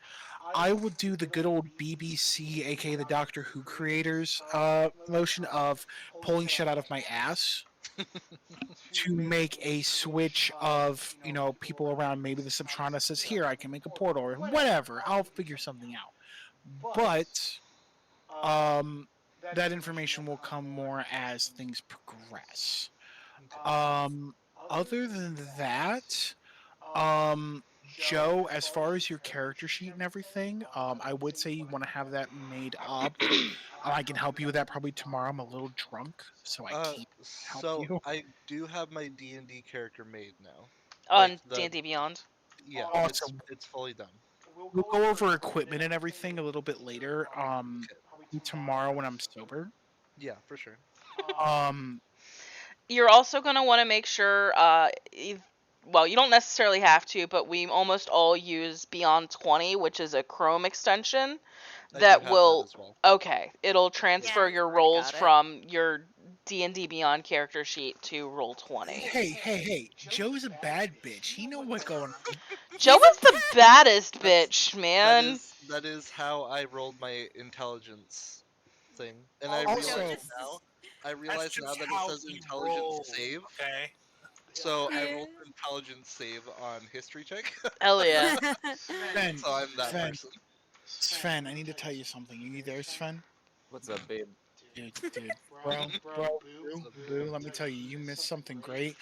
I would do the good old BBC, aka the Doctor Who creators, motion of pulling shit out of my ass to make a switch of people around. Maybe the Subtrana says, "Here, I can make a portal," or whatever. I'll figure something out. But that information will come more as things progress. Okay. Um, other than that, Joe, as far as your character sheet and everything, I would say you want to have that made up. I can help you with that probably tomorrow. I'm a little drunk, so I can't help So you. I do have my D&D character made now. Like On the D&D Beyond. yeah, it's Awesome. it's fully done. We'll go over equipment and everything a little bit later. Okay. Probably tomorrow when I'm sober. Yeah, for sure. Um, You're also going to want to make sure, well, you don't necessarily have to, but we almost all use Beyond 20, which is a Chrome extension I do that have that will, as well. okay, it'll Yeah, transfer I've your already rolls got it. from your D&D Beyond character sheet to roll 20. hey! Joe's a bad bitch. He know what's going on. Joe He's a is the baddest That's bitch, that man. is that is how I rolled my intelligence thing. And I Joe Also, realize just now I That's realize now just that it how says you intelligence roll. save. Okay. So I yeah. rolled an intelligence save on history check. Hell yeah. Sven, So I'm that Sven, person. Sven, I need to tell you something. You there, Sven? What's up, babe? Dude, bro, let me tell you, you missed something great.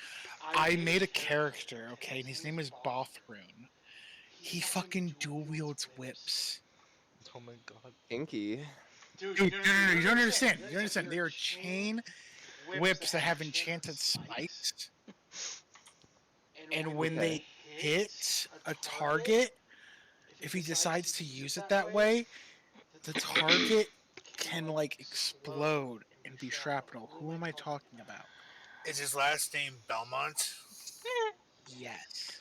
I made a character, okay, and his name is Bothroon. He fucking dual wields whips. Oh my god. Kinky. Dude, no, you don't understand. You don't understand. They are chain whips that have enchanted spikes, and when Okay. they hit a target, if he decides to use it that way, the target can like explode and be shrapnel. Who am I talking about? Is his last name Belmont? Yes.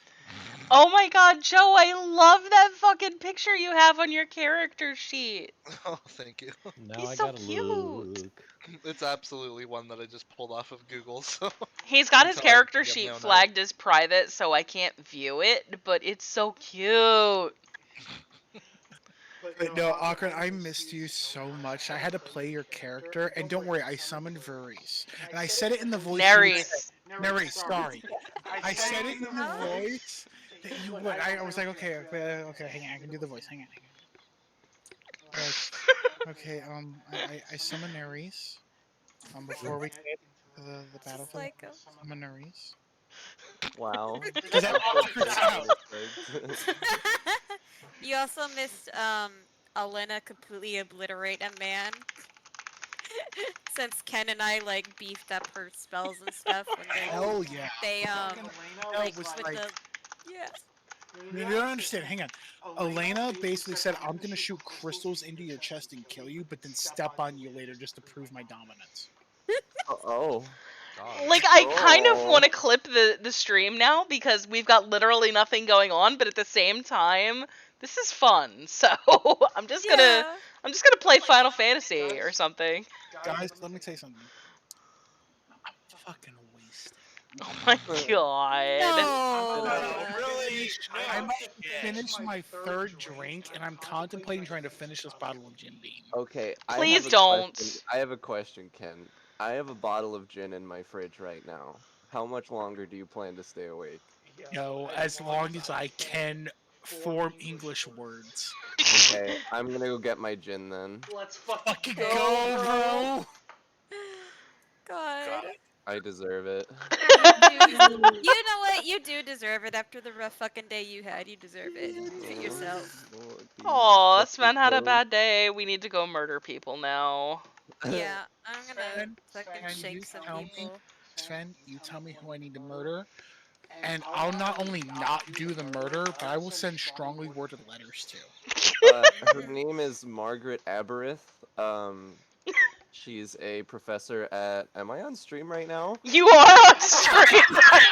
Oh my god, Joe, I love that fucking picture you have on your character sheet. Oh, thank you. Now He's I so gotta cute. look. It's absolutely one that I just pulled off of Google, so He's got his until I character get my sheet own art. flagged as private, so I can't view it, but it's so cute. But no, Akron, I missed you so much. I had to play your character, and don't worry, I summoned Varys. And I said it in the voice you would say. Nerys. Nerys, sorry. I said it in the Oh. voice that you would. I was like, okay, hang on, I can do the voice. Hang on. Like, okay, I summon Nerys. Before we get to the battle Just for the like him. summon Nerys. Wow. Because that I'm so Akron's thankful out. this worked. You also missed Elena completely obliterate a man. Since Ken and I like beefed up her spells and stuff when Hell yeah. they Elena like was with like, the yeah. you don't understand. Hang on. Elena basically said, I'm going to shoot crystals into your chest and kill you, but then step on you later just to prove my dominance. Oh. God. Like, I kind of Oh. want to clip the stream now because we've got literally nothing going on, but at the same time, this is fun. So I'm just gonna Yeah. I'm just gonna play Final Fantasy or something. Guys, let me tell you something. I'm fucking wasted. Oh my god. No. Really? I No might shit. finish my third drink, and I'm contemplating trying to finish this bottle of Jim Beam. Okay, Please don't. I have a question, Ken. I have a bottle of gin in my fridge right now. How much longer do you plan to stay awake? As long as I can form English words. Okay, I'm gonna go get my gin then. Fucking go, bro! God. God. I deserve it. You know what? You do deserve it after the rough fucking day you had. You deserve it. Treat yourself. Lord, these Aw, fucking Sven had a clothes. bad day. We need to go murder people now. Yeah, I'm gonna Sven, fucking Sven, you shank some tell me. people. Sven, you tell me who I need to murder, and I'll not only not do the murder, but I will send strongly worded letters to. Her name is Margaret Aberith. She's a professor at. Am I on stream right now? You are on stream right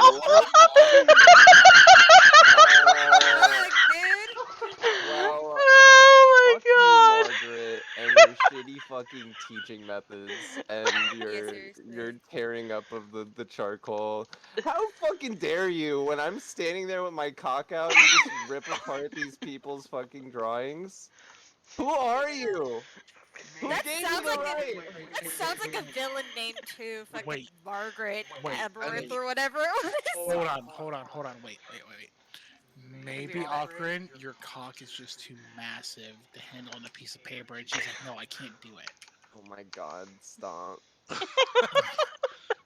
What? Fuck, dude. Well, Oh fuck my you, god. Margaret, and your shitty fucking teaching methods, and your seriously. tearing up of the charcoal. How fucking dare you? When I'm standing there with my cock out, you just rip apart these people's fucking drawings. Who are you? Who That gave you sounds the like right? that sounds like a villain name too. Fucking Wait. Margaret Wait. Aberith Wait. or whatever it was. Hold on. Wait. Maybe Akron, your cock is just too massive to handle on a piece of paper, and she's like, "No, I can't do it." Oh my god, stop.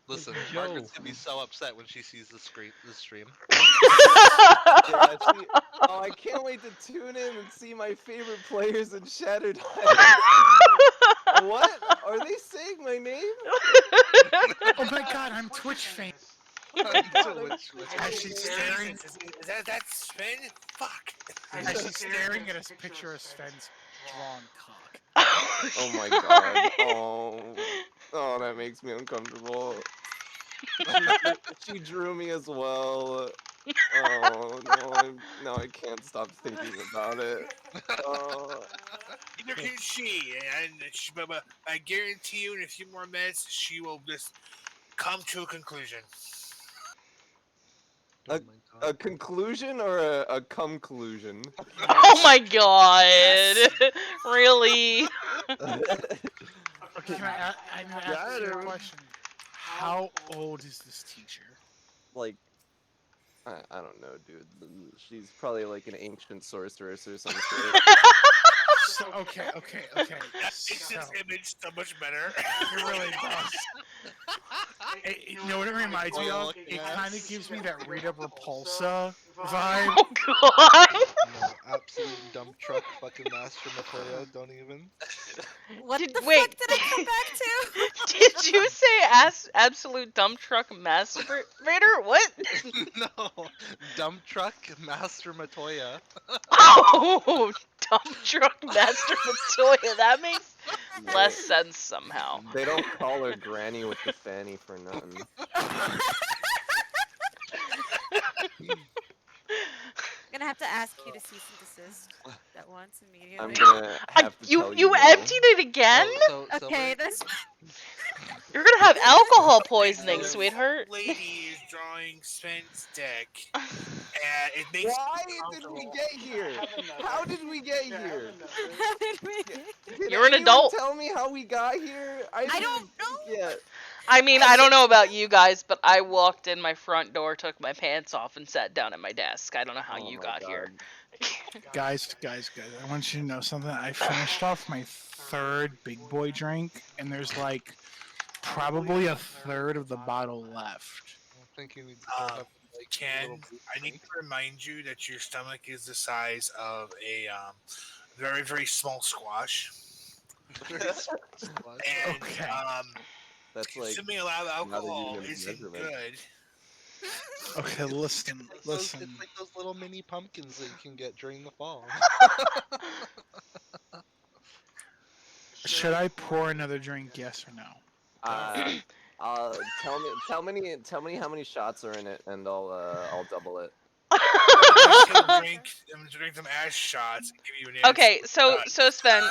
Listen, Joe. Margaret's gonna be so upset when she sees the stream. Yeah, oh, I can't wait to tune in and see my favorite players in Shattered Islands. What? Are they saying my name? Oh my god, I'm Twitch famous. As she's staring, Is that Sven? Fuck. as she's staring at a picture of Sven's drawn cock. Oh my god. Oh, that makes me uncomfortable. She drew me as well. Oh no, now I can't stop thinking about it. Oh, Neither can she, but I guarantee you, in a few more minutes, she will just come to a conclusion. Oh my a god. conclusion or a conclusion? Oh my god. Yes. Really? Okay, I'm gonna ask you a question. How old is this teacher? Like, I don't know, dude. She's probably like an ancient sorceress or some shit. So, okay. That makes this image so much better. It really does. You know what it reminds me of? It kind of gives me that Rita Repulsa vibe. Oh god. No, absolute dump truck fucking master Matoya, don't even. What Did- the wait. fuck did I come back to? Did you say absolute dump truck masturbator? What? No, dump truck master Matoya. Oh, dump truck master Matoya. That makes less sense somehow. They don't call her Granny with the fanny for nothing. I'm gonna have to ask you to cease and desist that once immediately. I'm gonna have to tell You no. emptied it again? So, Okay, that's You're gonna have alcohol poisoning, This sweetheart. lady is drawing Sven's deck, and it makes Why did we get here? How did we get here? How did we get- Can You're an anyone adult. Tell me how we got here. I don't know. Yeah. I mean, I don't know about you guys, but I walked in my front door, took my pants off, and sat down at my desk. I don't know how Oh you my got God. here. Guys, I want you to know something. I finished off my third big boy drink, and there's like probably a third of the bottle left. I think you need to go have like Ken, little I need to remind you that your stomach is the size of a very, very small squash. And Okay. That's like consuming a lot of another alcohol unit of isn't measurement. good. Okay, listen. It's like those little mini pumpkins that you can get during the fall. Should I pour another drink? Yes or no? Tell me how many shots are in it, and I'll double it. I'm just gonna drink some ass shots and give you an answer. Okay, so Sven,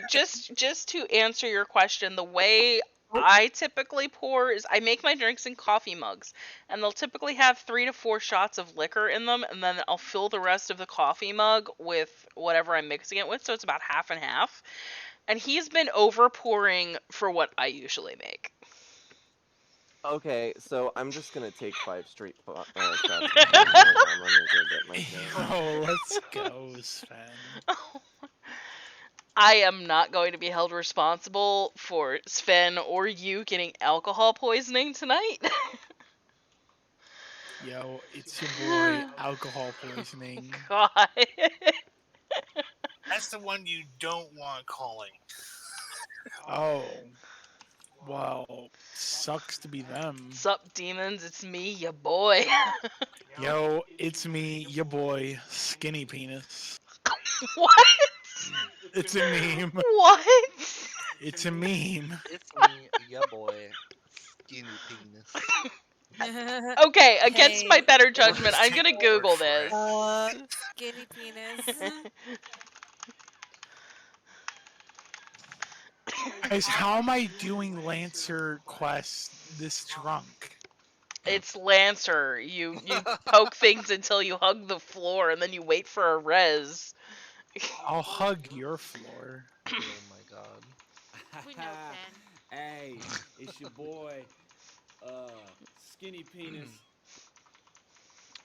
just to answer your question, the way I typically pour is I make my drinks in coffee mugs, and they'll typically have 3 to 4 shots of liquor in them, and then I'll fill the rest of the coffee mug with whatever I'm mixing it with, so it's about half and half. And he's been over pouring for what I usually make. Okay, so I'm just gonna take 5 straight shots. I'm gonna go get my drink. Oh, let's go, Sven. I am not going to be held responsible for Sven or you getting alcohol poisoning tonight. Yo, it's your boy, alcohol poisoning. God. That's the one you don't want calling. Oh, well, sucks to be them. Sup, demons? It's me, ya boy. Yo, it's me, your boy, Skinny Penis. What? It's a meme. What? It's a meme. It's me, ya boy, skinny penis. Okay, against my Hey. better judgment, I'm Take gonna over, Google Fred. this. Skinny penis. Guys, how am I doing Lancer quest this drunk? It's Lancer. You poke things until you hug the floor, and then you wait for a res. I'll hug your floor. Oh my god. We know, Ken. Hey, it's your boy, Skinny Penis.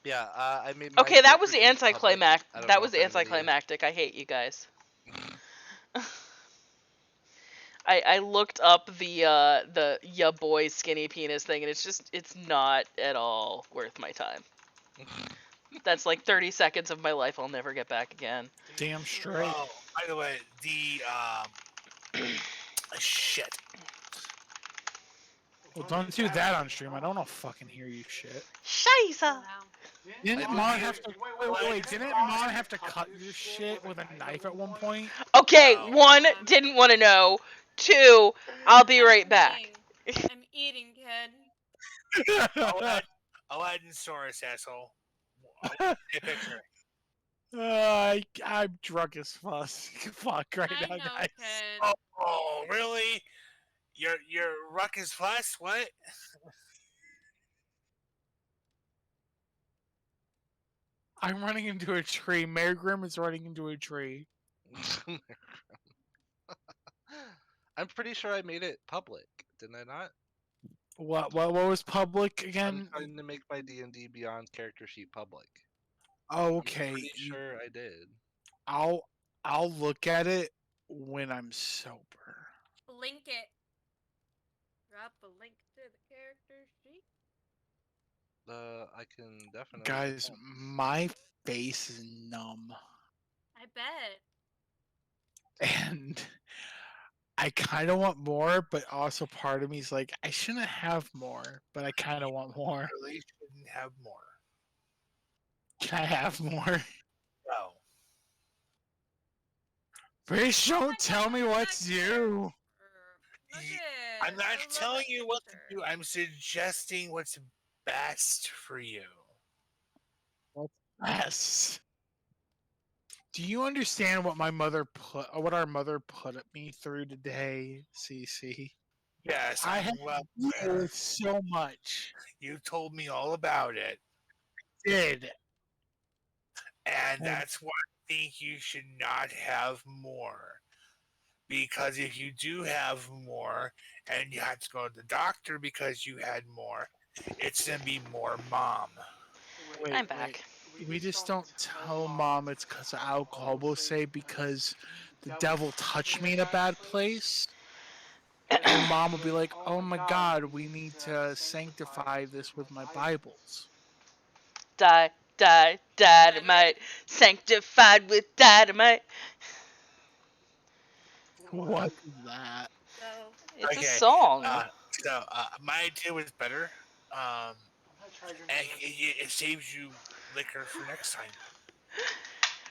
Yeah, I made my Okay, that was the character sheet public. anticlimactic. I don't That know was if anybody- anticlimactic. I hate you guys. I looked up the ya boy skinny penis thing, and it's not at all worth my time. That's like 30 seconds of my life I'll never get back again. Damn straight. Oh, by the way, the shit. Well, don't do that on stream. I don't want to fucking hear you shit. Scheiße! Wow. Didn't I Mon did have to wait? Didn't Mon have to cut your shit with a knife at one point? Okay, Oh. one, didn't want to know. Two, I'll be right back. I'm eating, Ken. Aladdinsaurus, asshole. I'll take a picture. I'm drunk as fuck right I now, know, guys. Ken. Oh, really? Your Ruckus Plus? What? I'm running into a tree. Mayor Grimm is running into a tree. I'm pretty sure I made it public, didn't I not? What was public I'm again? trying to make my D&D Beyond character sheet public. Oh, I'm okay. pretty sure I did. I'll look at it when I'm sober. Link it. Drop a link to the character sheet. I can definitely. Guys, my face is numb. I bet. And I kind of want more, but also part of me is like, I shouldn't have more, but I kind of want more. Really shouldn't have more. Can I have more? No. Please don't tell me what to do. I'm not telling you what to do. I'm suggesting what's best for you. Yes. Do you understand what our mother put me through today, CC? Yes, I I'm have well dealt aware. with so much. You told me all about it, Did. and that's why I think you should not have more. Because if you do have more, and you have to go to the doctor because you had more, it's gonna be more mom. Wait, I'm back. We just don't tell mom it's because of alcohol. We'll say because the devil touched me in a bad place. And mom will be like, oh my god, we need to sanctify this with my Bibles. Dynamite. Sanctified with dynamite. What is that? So, It's Okay, a song. My idea was better. And it saves you liquor for next time.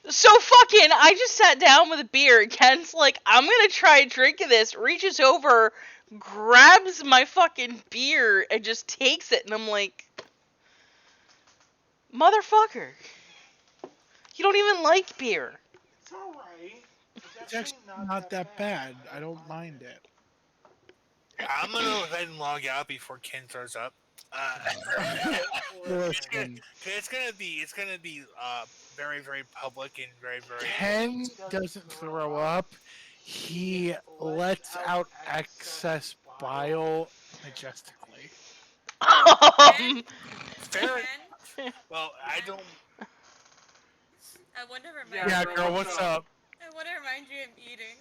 So fucking, I just sat down with a beer. Ken's like, I'm gonna try drinking this. Reaches over, grabs my fucking beer, and just takes it. And I'm like, motherfucker, you don't even like beer. It's alright. It's actually not that bad. I don't mind it. I'm gonna go ahead and log out before Ken throws up. Listen, It's gonna be very, very public and very, very. Ken doesn't throw up. He lets out excess bile majestically. Fair enough. Well, I don't. I wonder where my Yeah, girl, what's up? I what I remind you I'm eating?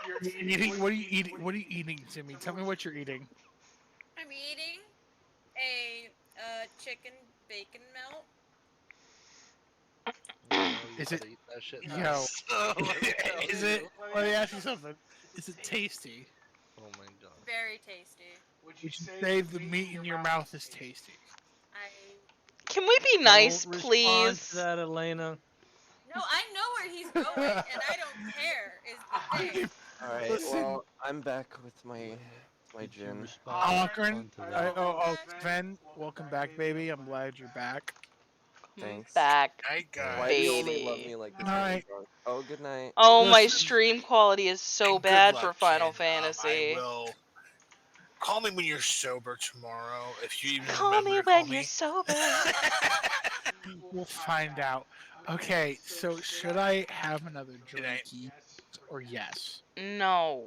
You're eating? What are you eating? What are you eating, Timmy? Tell me what you're eating. I'm eating a chicken bacon melt. You Is better it? eat that shit Yo, fast. Let me tell is you. it? Let me ask you something. Is it tasty? Oh my god. Very tasty. Would you say the meat in your mouth is tasty? I Can we be Don't nice, respond to please? that, Elena. No, I know where he's going, and I don't care. Is the thing. All right. Listen, Well, I'm back with my Did you gin. Auckland. respond to that? Sven, welcome back, baby. I'm glad you're back. Thanks. Back, Night, Why do you guys. only love baby. me like this All when I'm right. drunk? Oh, good night. Oh, my Listen, stream quality is so And good bad luck, for Final kid. I Fantasy. will call me when you're sober tomorrow. If you even Call remember me to call when you're me. sober. we'll find out. Okay, so should I have another Good night. drink? Yes or yes? No.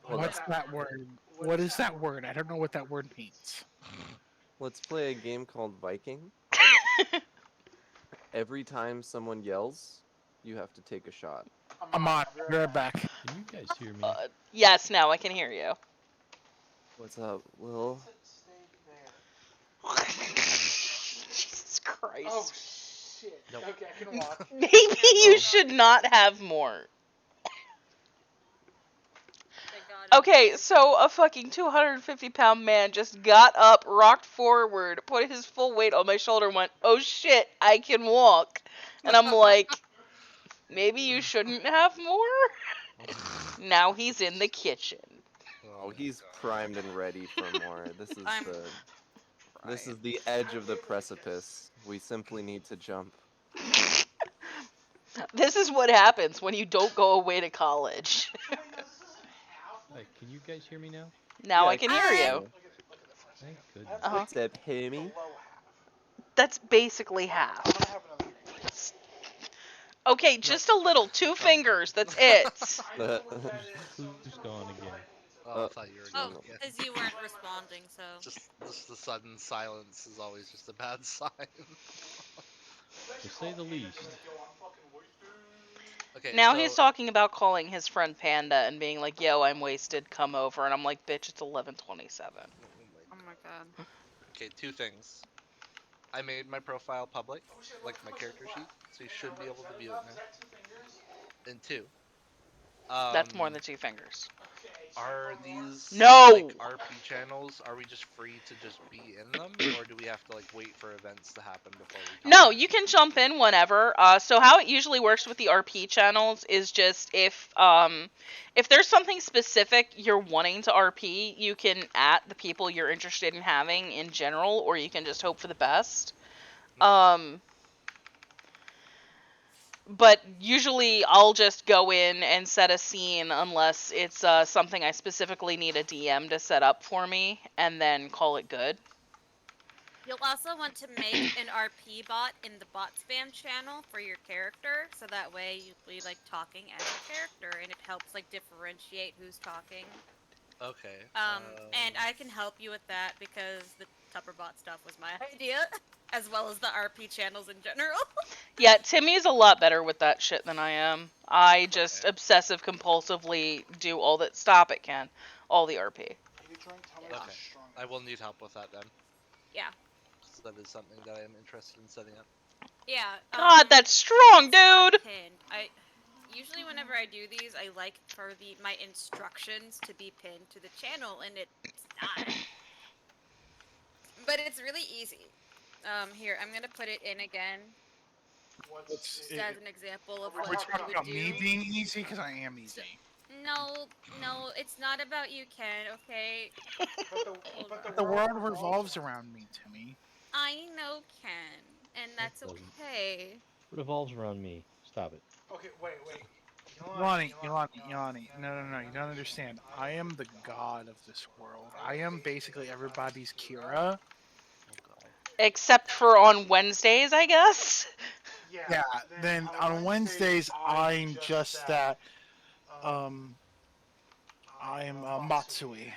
Hold What's up. that word? What is that word? I don't know what that word means. Let's play a game called Viking. Every time someone yells, you have to take a shot. I'm on. Be right back. Can you guys hear me? Yes, now I can hear you. What's up, Lil? Jesus Christ. shit. Nope. Okay, I can walk. Maybe you should not have more. Thank God. Okay, so a fucking 250-pound man just got up, rocked forward, put his full weight on my shoulder, and went, "Oh shit, I can walk." And I'm like, maybe you shouldn't have more? Now he's in the kitchen. Oh, he's primed and ready for more. This is I'm the edge of the precipice. We simply need to jump. This is what happens when you don't go away to college. Hey, can you guys hear me now? Now Yeah, I can hear Alright. you. Thank goodness. Uh-huh. What's up, homie? That's basically half. Okay, just a little. 2 fingers. That's it. Who's gone again? Oh, I thought you were Oh, going again. because you weren't responding, so. Just the sudden silence is always just a bad sign. To say the least. Okay, Now so he's talking about calling his friend Panda and being like, "Yo, I'm wasted. Come over." And I'm like, "Bitch, it's 11:27." Oh my god. okay, 2 things. I made my profile public, like my character sheet, so you should be able to view it now. And 2, That's more um, than 2 fingers. are these No. like RP channels? Are we just free to just be in them, or do we have to like wait for events to happen before we? No, you can jump in whenever. So how it usually works with the RP channels is just if there's something specific you're wanting to RP, you can at the people you're interested in having in general, or you can just hope for the best. But usually I'll just go in and set a scene unless it's something I specifically need a DM to set up for me, and then call it good. You'll also want to make an RP bot in the bot spam channel for your character, so that way you'll be like talking as your character, and it helps like differentiate who's talking. Okay. And I can help you with that because the Tupperbot stuff was my idea, as well as the RP channels in general. Yeah, Timmy's a lot better with that shit than I am. I just obsessive compulsively do all that. Stop it, Ken. All the RP. Okay. I will need help with that then. Yeah. So that is something that I am interested in setting up. Yeah. God, that's strong, it's not dude. pinned. I usually whenever I do these, I like for my instructions to be pinned to the channel, and it's not. But it's really easy. Here I'm gonna put it in again. Just as an example of Are what we you talking would about do. me being easy? Because I am easy. No, it's not about you, Ken. Okay. But the world revolves around me, Timmy. I know, Ken, and that's doesn't. okay. It revolves around me. Stop it. Okay, wait. Yanni, no, you don't understand. I am the god of this world. I am basically everybody's Kira. Oh god. Except for on Wednesdays, I guess. Yeah, then on Wednesdays, I'm just that, I'm Matsui.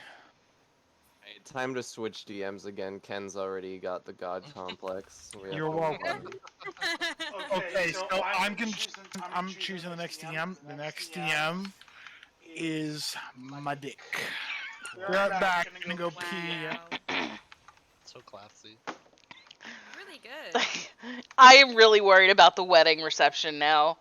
time to switch DMs again. Ken's already got the god complex. We have You're to- welcome. Okay, so I'm choosing the next DM. The next DM is my dick. Be right back. Gonna go pee. Wow. So classy. Really good. I am really worried about the wedding reception now.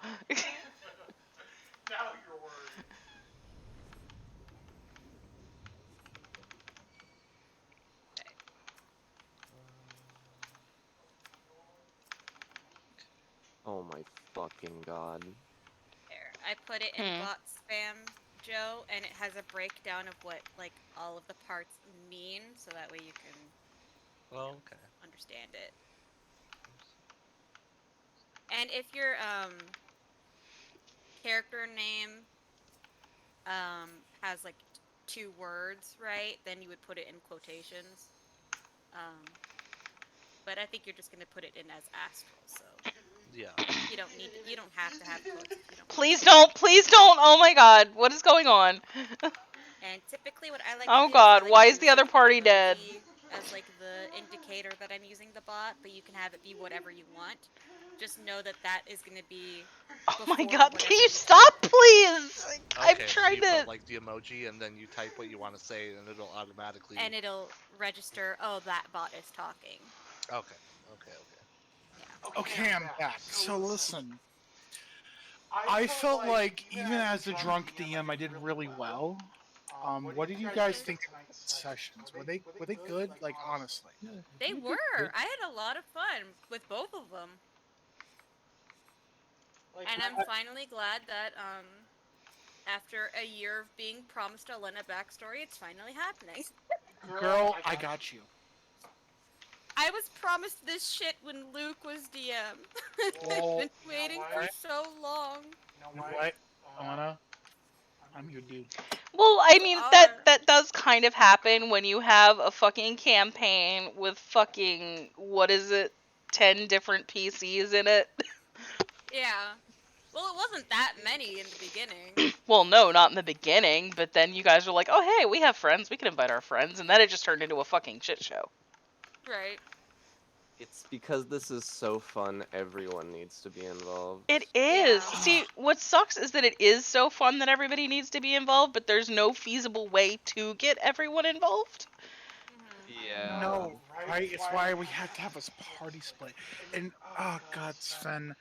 Oh my fucking god. There. I put it in bot spam, Joe, and it has a breakdown of what like all of the parts mean, so that way you can Well, okay. understand it. And if your character name has like 2 words, right, then you would put it in quotations. But I think you're just gonna put it in as astral, so Yeah. you don't have to have quotes if you don't. Please don't, please don't. Oh my god, what is going on? And typically what I like Oh to do god, is I like why to is the use, other like, party an dead? emoji as like the indicator that I'm using the bot, but you can have it be whatever you want. Just know that that is going to be Oh my before god, whatever can you you stop, please? I'm Okay, so trying you to. put like the emoji and then you type what you want to say and it'll automatically. and it'll register, oh, that bot is talking. Okay. Okay. Okay, I'm back. So listen, I felt like even as a drunk DM, I did really well. What did you guys think of the sessions? Were they good? Like honestly. They were. I had a lot of fun with both of them. And I'm finally glad that after a year of being promised a Lena backstory, it's finally happening. Girl, I got you. I was promised this shit when Luke was DM. Well, I've been waiting for so long. You know what, Anna? I'm your dude. Well, I You mean, are. that does kind of happen when you have a fucking campaign with fucking, what is it, 10 different PCs in it? Yeah. Well, it wasn't that many in the beginning. Well, no, not in the beginning, but then you guys were like, oh hey, we have friends, we can invite our friends, and then it just turned into a fucking shit show. Right. It's because this is so fun, everyone needs to be involved. It is. Yeah. See, what sucks is that it is so fun that everybody needs to be involved, but there's no feasible way to get everyone involved. Yeah. No, right? It's why we have to have this party split. And oh god, Sven,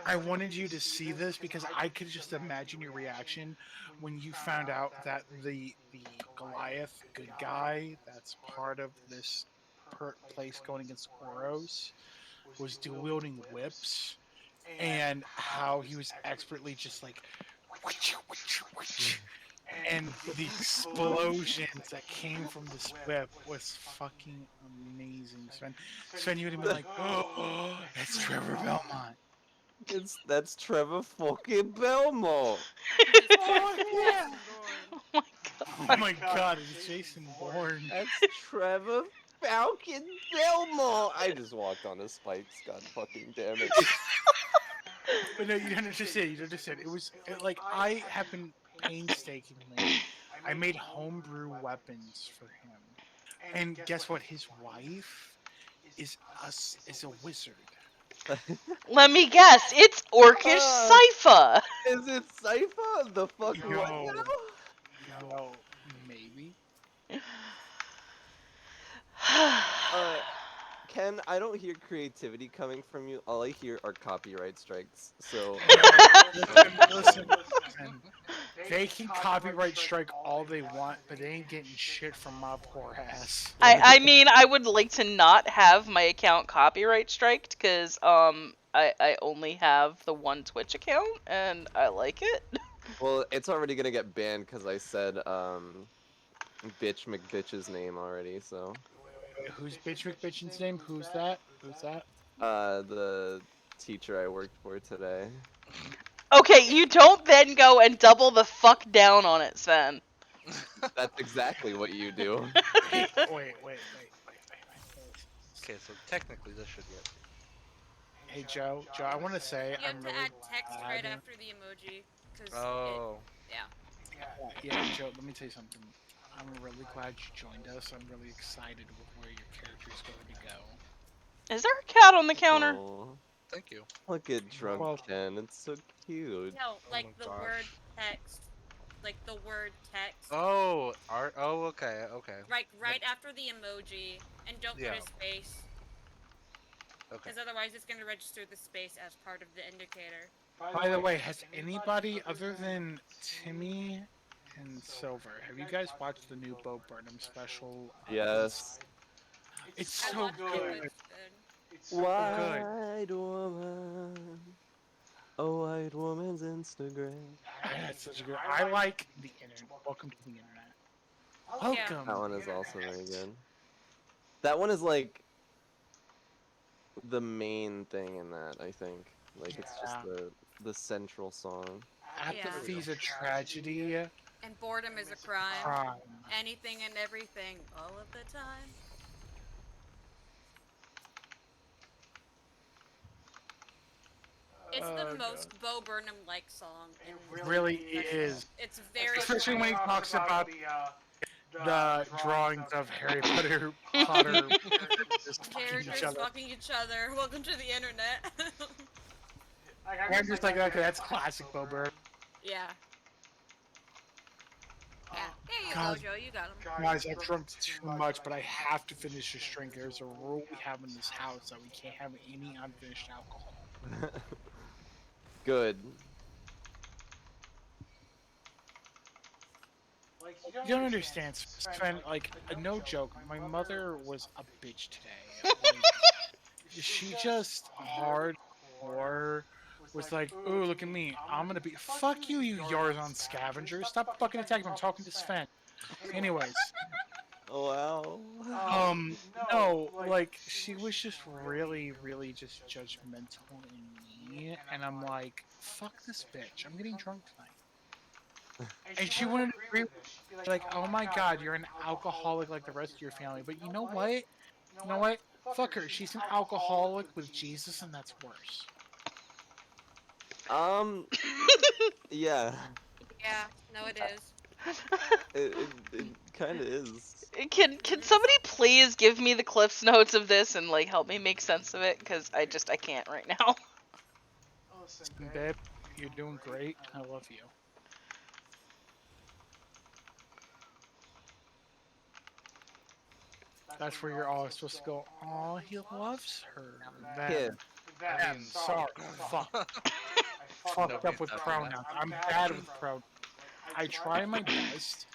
I wanted you to see this because I could just imagine your reaction when you found out that the Goliath good guy that's part of this place going against Oros was dual wielding whips, and how he was expertly just like and the explosions that came from this whip was fucking amazing. Sven, you would have been like, "Oh, it's Trevor Belmont." That's Trevor fucking Belmont. Oh yeah! Oh my Oh my god, it's Jason Bourne. That's Trevor Falcon Belmont. I just walked on his spikes. God fucking damn it. But no, you didn't understand. You didn't understand. Like I have been painstakingly. I made homebrew weapons for him, and guess what? His wife is a wizard. Let me guess, it's Orcish Sypha! Is it Sypha? The fuck Yo. what now? Yo, maybe. Ken, I don't hear creativity coming from you. All I hear are copyright strikes. So Listen. They can copyright strike all they want, but they ain't getting shit from my poor ass. I mean, I would like to not have my account copyright striked, because, I only have the one Twitch account, and I like it. well, it's already gonna get banned because I said bitch McBitch's name already. So Wait, who's Bitch McBitchin's name? Who's that? Who's that? the teacher I worked for today. Okay, you don't then go and double the fuck down on it, Sven. That's exactly what you do. Wait. Okay, so technically this should get. Hey Joe, I want to say You have I'm to really add text right glad. after the emoji. Cause Oh. yeah. Yeah, Joe. Let me tell you something. I'm really glad you joined us. I'm really excited with where your character's going to go. Is there a cat on the counter? Oh, Thank you. look at drunk Well, Ken. It's so cute. No, like my the gosh. word text. Like the word text. Oh, art. Oh, okay, okay. Right after the emoji, and don't Yeah. put a space, Okay. because otherwise it's going to register the space as part of the indicator. by the way, has anybody other than Timmy and Silver, have you guys watched the new Bo Burnham special? Yes. It's I so watched it. good. It's good. It's so good. White woman. A white woman's Instagram. That's such a good. I like the internet. Welcome to the internet. Welcome. That one is also very good. That one is like the main thing in that, I think. Like it's just Yeah. the central song. Apathy's a tragedy. And boredom is a crime. Crime. Anything and everything, all of the time. It's the most Bo Burnham-like song. It really is. It's very. Especially when he talks about the drawings of Harry Potter just fucking each Characters other. fucking each other. Welcome to the internet. I'm just like, okay, that's classic Bo Burnham. Yeah. Yeah. There you God. go, Joe. You got him. Guys, I drunk too much, but I have to finish this drink. There's a rule we have in this house that we can't have any unfinished alcohol. Good. You don't understand, Sven. Like, no joke. My mother was a bitch today. Like, she just hardcore was like, "Ooh, look at me. I'm gonna be fuck you, you Yarzon scavenger. Stop fucking attacking me. I'm talking to Sven." Anyways, Wow. no, like she was just really, really just judgmental in me, and I'm like, "Fuck this bitch. I'm getting drunk tonight." And she wouldn't agree with me. Like, "Oh my god, you're an alcoholic like the rest of your family." But you know what? You know what? Fuck her. She's an alcoholic with Jesus, and that's worse. Yeah. Yeah. No, it is. It kind of is. Can somebody please give me the Cliff's notes of this and like help me make sense of it? Because I can't right now. Listen, babe, you're doing great. I love you. That's where you're always supposed to go. Oh, he loves her. Yeah. Then sorry, fuck. Fucked up with pronouns. I'm bad with pronouns. I try my best.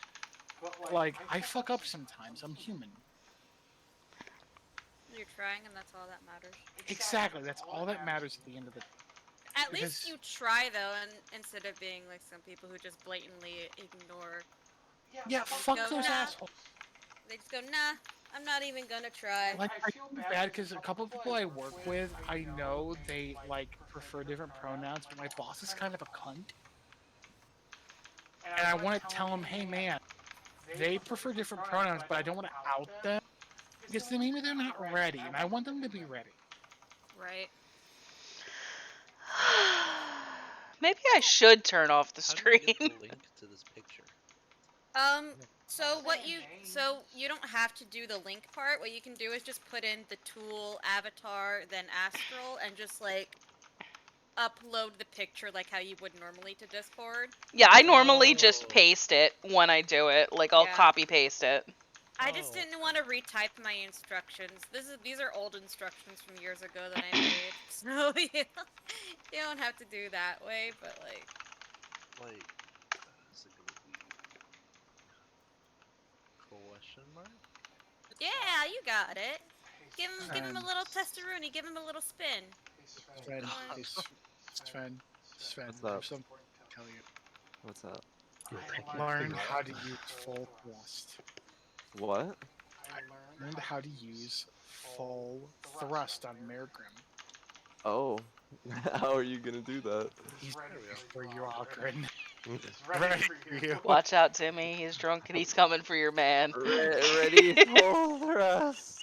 Like, I fuck up sometimes. I'm human. You're trying, and that's all that matters. Exactly. That's all that matters at the end of the day. At Because- least you try, though, and instead of being like some people who just blatantly ignore. Yeah, fuck go, those nah. assholes. They just go, nah, I'm not even gonna try. Like, I feel bad because a couple of people I work with, I know they, like, prefer different pronouns, but my boss is kind of a cunt. And I want to tell them, hey, man, they prefer different pronouns, but I don't want to out them. Because then maybe they're not ready, and I want them to be ready. Right. Maybe I should turn off the How do stream. you get the link to this picture? So you don't have to do the link part. What you can do is just put in the tool, avatar, then astral, and just like upload the picture like how you would normally to Discord. Yeah, I normally just paste it when I do it. Like I'll Yeah. copy paste it. I just didn't want to retype my instructions. These are old instructions from years ago that I made. So you don't have to do that way, but like Like, is it gonna be question mark? yeah, you got it. Give him a little testaroonie, give him a little spin. Sven, hey, Sven, What's up? there's something to tell you. What's up? Learn how to use full thrust. What? I learned how to use full thrust on Mergrim. Oh. How are you gonna do that? He's ready for you, Algren. Ready for you. Watch out, Timmy. He's drunk and he's coming for your man. Ready full thrust.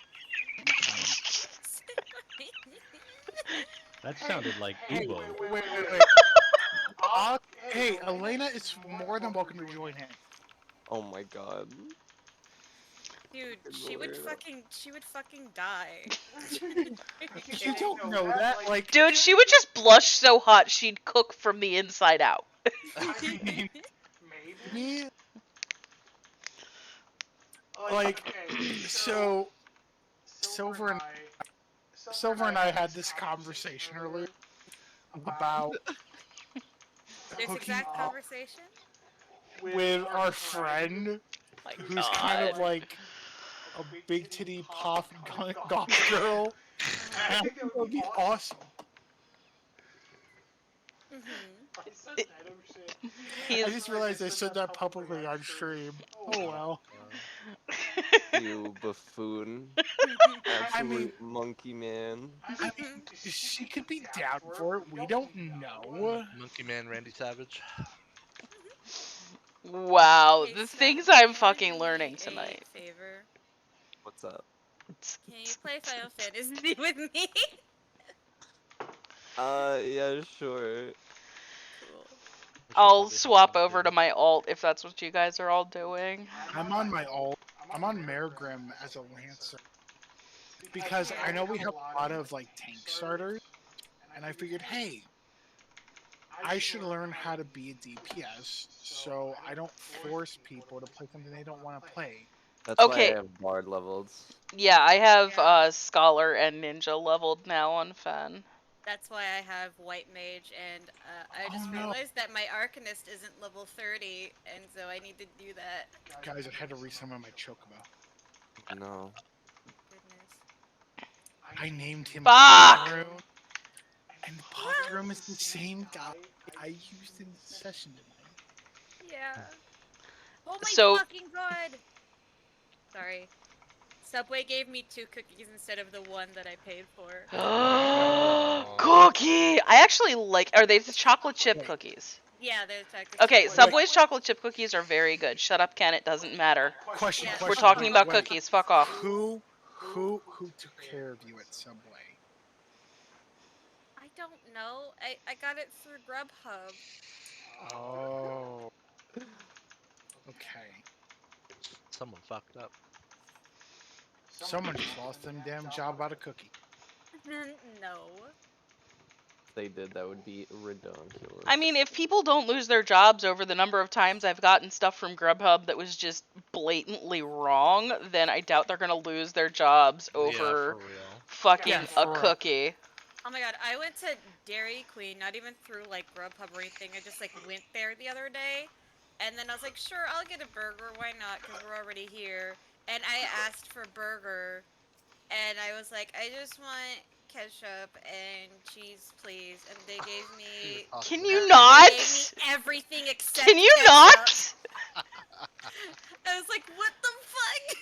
That sounded like Hey, Ubo. wait. Hey, Elena is more than welcome to join in. Oh my god. Dude, Good she would lord. fucking die. You don't know that. Like, Dude, she would just blush so hot she'd cook from the inside out. I mean, me, like, so Silver and I had this conversation earlier about This hooking exact up conversation? with our friend My who's kind of God. like a big titty pop goth girl. And I think that would be awesome. Mm-hmm. I just realized I said that publicly on stream. Oh well. You buffoon. I mean, Absolute monkey man. I mean, she could be down for it. We don't know. Monkey Man Randy Savage. Wow, Hey, the Snow, things can I'm you fucking do me learning a tonight. favor? What's up? Can you play Final Fantasy with me? Yeah, sure. Cool. I'll swap over to my alt if that's what you guys are all doing. I'm on my alt. I'm on Marigrim as a Lancer. Because I know we have a lot of like tank starters. And I figured, hey, I should learn how to be a DPS so I don't force people to play something they don't want to play. That's why I Okay, have Bard leveled. yeah, I have Scholar and Ninja leveled now on Fen. That's why I have White Mage, and I just Oh, no. realized that my Arcanist isn't level 30, and so I need to do that. Guys, I had to resummon my Chocobo. No. Goodness. I named him Fuck! Pockroom. And Pockroom is the same guy I used in the session tonight. Yeah. Oh my So- fucking god! Sorry. Subway gave me 2 cookies instead of the 1 that I paid for. Cookie! I actually like. Are they the chocolate chip cookies? Yeah, they're technically. Okay, Wait. Subway's chocolate chip cookies are very good. Shut up, Ken. It doesn't matter. Question, Yeah. question. We're talking wait, about wait. cookies. Fuck off. Who took care of you at Subway? I don't know. I got it through Grubhub. Oh. Okay. Someone fucked up. Someone just lost them damn job about a cookie. No. If they did, that would be ridiculous. I mean, if people don't lose their jobs over the number of times I've gotten stuff from Grubhub that was just blatantly wrong, then I doubt they're gonna lose their jobs Yeah, over for real. fucking Yeah, a for real. cookie. Oh my god, I went to Dairy Queen, not even through like Grubhub or anything. I just like went there the other day, and then I was like, sure, I'll get a burger. Why not? Because we're already here. And I asked for burger, and I was like, I just want ketchup and cheese, please. And they gave me. Can you They not? gave me everything except. Can you ketchup. not? I was like, what the fuck?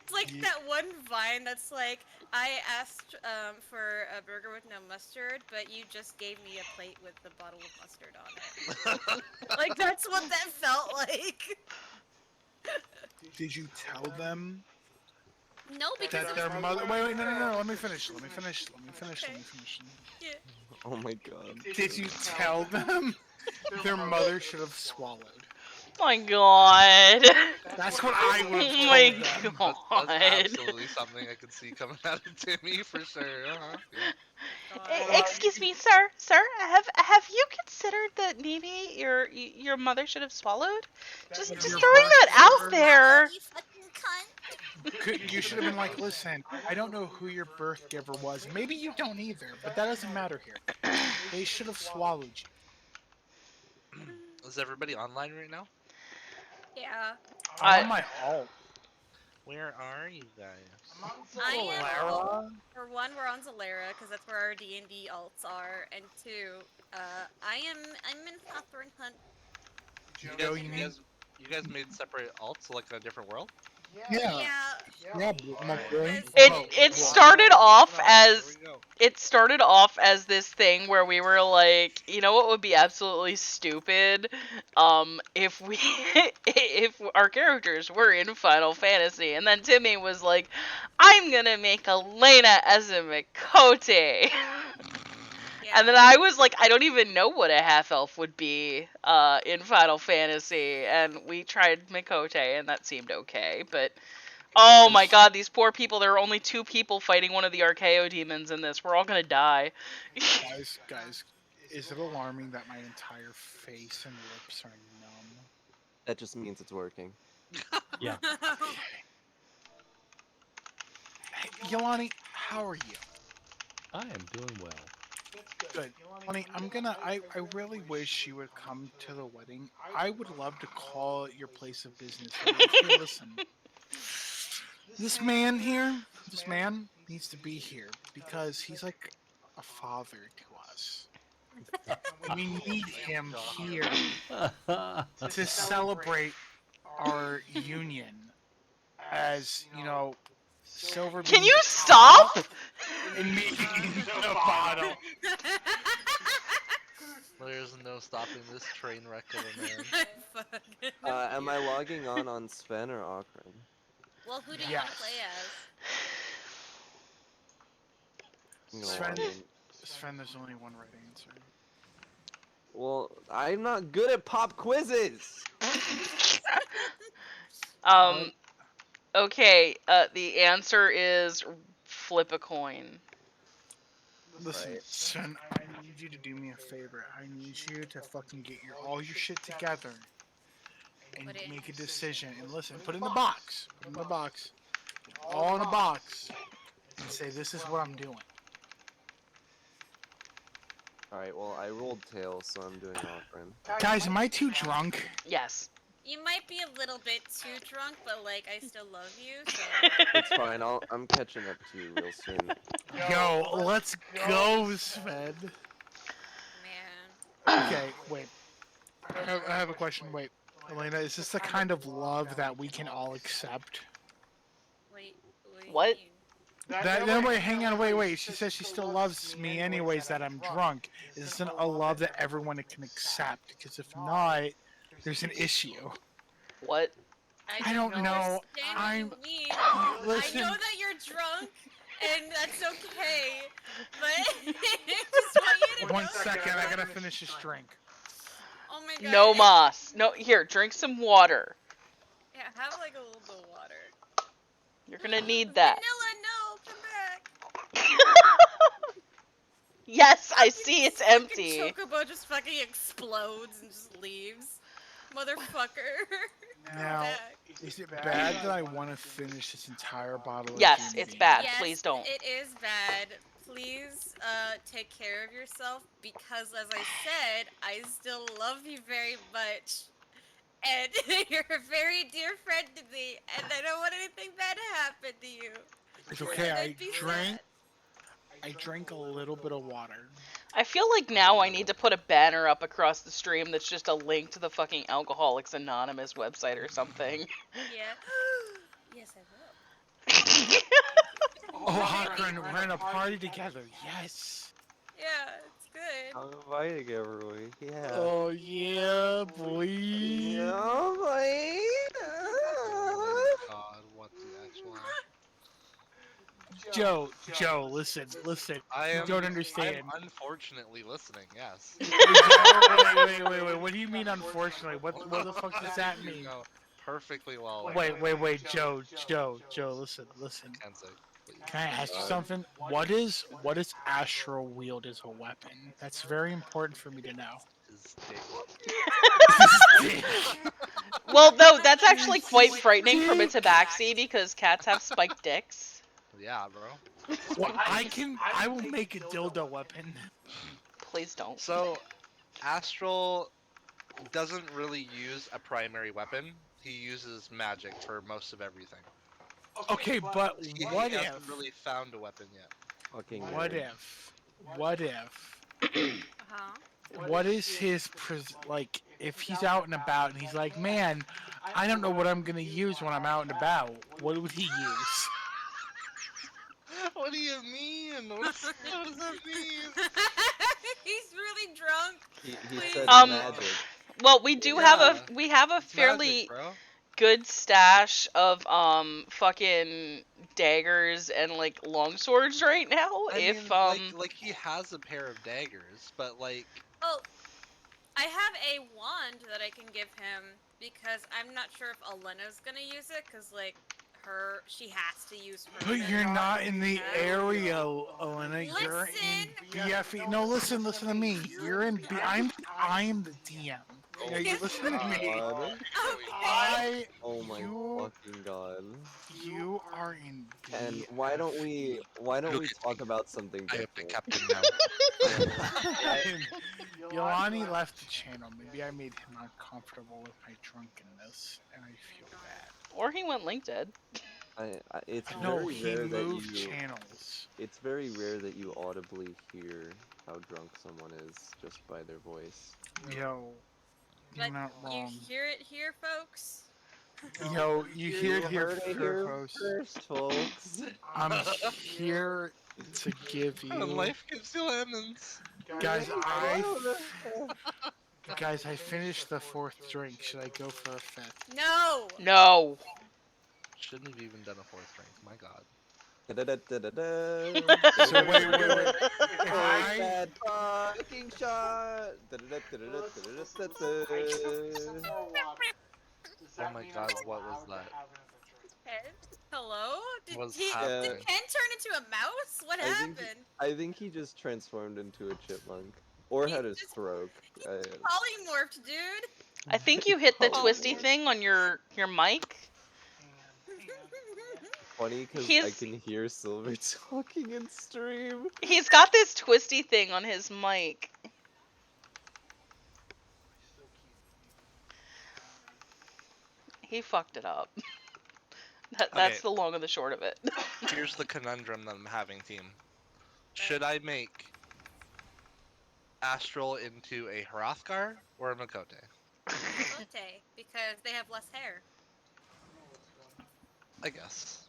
It's like Ye- that one Vine that's like, I asked for a burger with no mustard, but you just gave me a plate with the bottle of mustard on it. Like, that's what that felt like. Did you tell them No, because that it was their mother? Wait, no. Let me finish. Okay. Yeah. Oh my god. Did you tell them their mother should have swallowed? My god. That's what I would have Oh my told them. god. That's absolutely something I could see coming out of Timmy for sure. Yeah. Excuse me, sir. Sir, have you considered that maybe your mother should have swallowed? Just Your throwing birth that out mother- there. You fucking cunt. You should have been like, listen, I don't know who your birth giver was. Maybe you don't either, but that doesn't matter here. They should have swallowed you. Is everybody online right now? Yeah. I'm on my alt. Where are you guys? I am. Lara? For one, we're on Zalera because that's where our D&D alts are, and two, I'm in Hawthorne Hunt. Joe, you need... You guys made separate alts, like in a different world? Yeah. Yeah. My boy. It started off as Here we go. it started off as this thing where we were like, you know what would be absolutely stupid, if we if our characters were in Final Fantasy, and then Timmy was like, I'm gonna make Elena as a Mikote. Yeah. And then I was like, I don't even know what a half elf would be in Final Fantasy, and we tried Mikote, and that seemed okay, but Oh my god, these poor people. There are only 2 people fighting one of the Archaeo demons in this. We're all gonna die. Guys, is it alarming that my entire face and lips are numb? That just means it's working. Yeah. Hey, Yolani, how are you? I am doing well. Good. Yolani, I really wish you would come to the wedding. I would love to call your place of business. And like, hey, listen, this man needs to be here because he's like a father to us. And we need him here to celebrate our union as, Silver Can being you the stop? top and me being the bottom. There's no stopping this train wreck of a man. Fucking Am I logging on Sven or Akron? Well, who do you Yes. want to play as? I'm gonna Sven, log in. Sven, there's only one right answer. Well, I'm not good at pop quizzes. Okay, the answer is flip a coin. Listen, Right. Sven, I need you to do me a favor. I need you to fucking get all your shit together and Put it in make a here. decision. And listen, put it in the box. Put it in the box. All in a box. And say, this is what I'm doing. Alright, well, I rolled tails, so I'm doing Akron. Guys, am I too drunk? Yes. You might be a little bit too drunk, but like I still love you, so. It's fine. I'm catching up to you real soon. Yo, let's go, Sven. Man. Okay, wait. I have a question. Wait, Elena, is this the kind of love that we can all accept? What? What? Wait, hang on, wait. She says she still loves me anyways, that I'm drunk. Is this a love that everyone can accept? Because if not, there's an issue. What? I don't know. Understand what you mean. Listen. I know that you're drunk, and that's okay. But just want you to One know. second, I gotta finish this drink. Oh my god. No moss. No, here, drink some water. Yeah, have like a little bit of water. You're gonna need that. Vanilla, no, come back. Yes, I see it's empty. Chocobo just fucking explodes and just leaves. Motherfucker. Now, is it bad that I want to finish this entire bottle of Yes, Jim it's Beam? bad. Yes, Please don't. It is bad. Please take care of yourself because, as I said, I still love you very much. And you're a very dear friend to me, and I don't want anything bad to happen to you. It's okay, And I I'd be drank a little bit of water. I feel like now I need to put a banner up across the stream that's just a link to the fucking Alcoholics Anonymous website or something. Yeah. Yes, I will. Oh, Akron, we're in a party together. Yes. Yeah, it's good. I'm inviting everyone. Yeah. Oh yeah, boy. Yeah, boy. God, what the actual? Joe, listen. I You am. don't understand. I'm unfortunately listening. Yes. Wait. What do you mean, unfortunately? What the fuck does that You mean? know perfectly well. Wait, Joe, listen. Kenzie, please. Can I ask you something? What is astral wield as a weapon? That's very important for me to know. His dick. Well, no, that's actually quite frightening from a tabaxi because cats have spiked dicks. Yeah, bro. Well, I will make a dildo weapon. Please don't. So, Astral doesn't really use a primary weapon. He uses magic for most of everything. Okay, but He what hasn't if? really found a weapon yet. Fucking What nerd. if? Uh-huh. What is his like? If he's out and about and he's like, man, I don't know what I'm gonna use when I'm out and about. What would he use? What do you mean? What does that mean? He's really drunk. He Please. said magic. Well, we do have a It's fairly magic, bro. good stash of fucking daggers and like long swords right now. I If mean, like he has a pair of daggers, but like Oh, I have a wand that I can give him because I'm not sure if Elena's gonna use it because like her. She has to use her. But you're not in the Yeah. area, Elena. You're in BFE. No, listen to me. You're in B. I'm the DM. Now you listen to me. God. Okay. Oh my you fucking god. you are in And BFE. why don't we talk about something I am the different? captain now. Yolani left the channel. Maybe I made him uncomfortable with my drunkenness, and I feel bad. Or he went LinkedIn. It's No, very he rare that moved you channels. it's very rare that you audibly hear how drunk someone is just by their voice. Yo, you're But not you wrong. hear it here, folks. Yo, you hear it here heard it here first. first, folks. I'm here to give And you life gives you lemons. guys. Guys, I finished the 4th drink. Should I go for a 5th? No. No. Shouldn't have even done a 4th drink. My god. So wait. If Take I that fucking shot. Oh my god, what was that? Pen? Hello? Did What's Did happening? Pen turn into a mouse? What happened? I think he just transformed into a chipmunk. Or had a just- stroke. Polymorphed, dude. I think you hit the Oh. twisty thing on your mic. Funny because I He's- can hear Silver talking in stream. He's got this twisty thing on his mic. He fucked it up. That's Okay. the long and the short of it. Here's the conundrum that I'm having, team. Should I make Astral into a Hrothgar or a Makote? Makote, because they have less hair. I guess.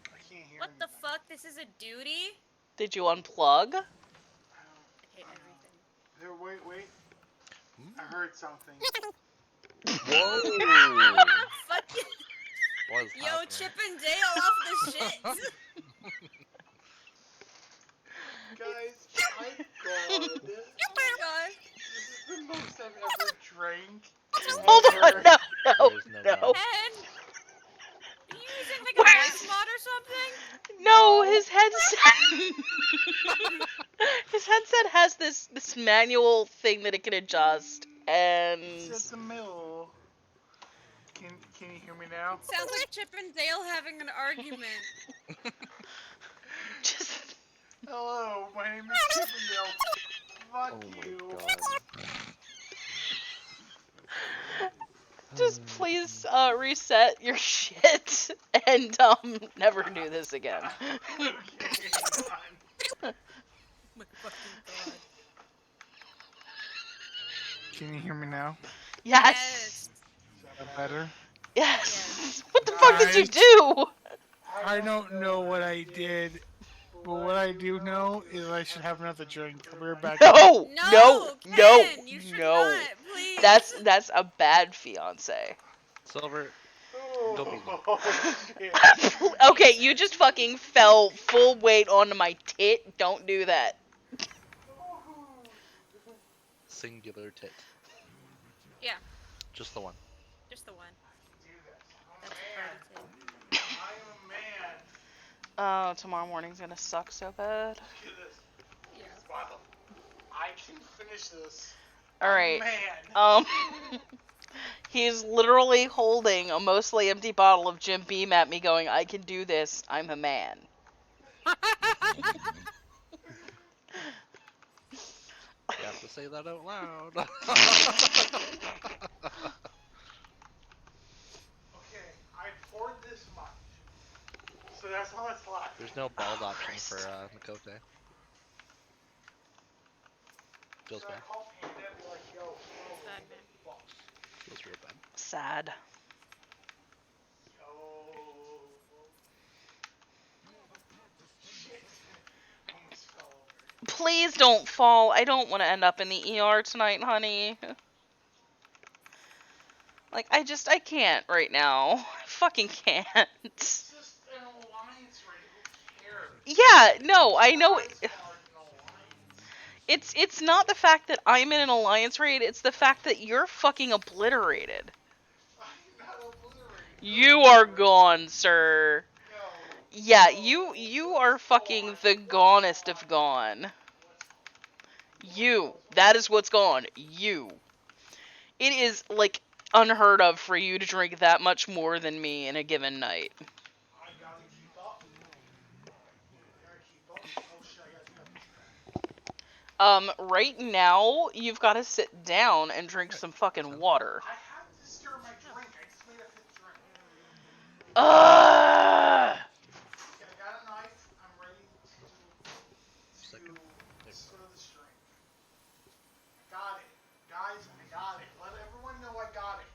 I can't hear What the fuck? This is a duty? Did you unplug? I hate everything. Here, wait. I heard something. Whoa! Fuck you. Was Yo, happening. Chip and Dale off the shit. Guys, my god. Oh my god. This is the most I've ever drank. Hold on, no. There's no doubt. Pen? Are you using like a voice mod or something? No, his headset. His headset has this manual thing that it can adjust, and It's a mill. Can you hear me now? Sounds like Chip and Dale having an argument. just Hello, my name is Chippendale. Fuck Oh my you. god. just please reset your shit and never do this again. Okay, fine. My fucking god. Can you hear me now? Yes. Is that better? Yes. What the fuck did you Guys. do? I don't know what I did, but what I do know is I should have another drink. We're back. No. No, No. Ken, you should No. not, please. That's a bad fiance. Silver, go beat him. Oh, shit. Okay, you just fucking fell full weight onto my tit. Don't do that. Singular tit. Yeah, Just the one. just the one. That's a party too. I am a man. Oh, tomorrow morning's gonna suck so bad. Look at this. Yeah. I can finish this. Alright. Man. He's literally holding a mostly empty bottle of Jim Beam at me going, I can do this, I'm a man. You have to say that out loud. Okay, I poured this much. So that's all that's left. There's no bald Oh, option Christ. for Makote. Feels Should I bad. call Panda and be like, yo, It's bad, man. Feels real bad. Sad. yo. Shit. Almost fell over. Please don't fall. I don't want to end up in the ER tonight, honey. Like, I can't right now. I fucking can't. It's just an alliance raid. Who cares? Yeah, no, I know. Guys are an alliance. It's not the fact that I'm in an alliance raid, it's the fact that you're fucking obliterated. You are gone, sir. Yeah, you are fucking the gonest of gone. You. That is what's gone. You. It is, like, unheard of for you to drink that much more than me in a given night. Right now, you've got to sit down and drink some fucking water. I have to stir my drink. I just made a 5th drink. Ugh! Okay, I got a knife. I'm ready to Second. stir this drink. I got it. Guys, I got it. Let everyone know I got it.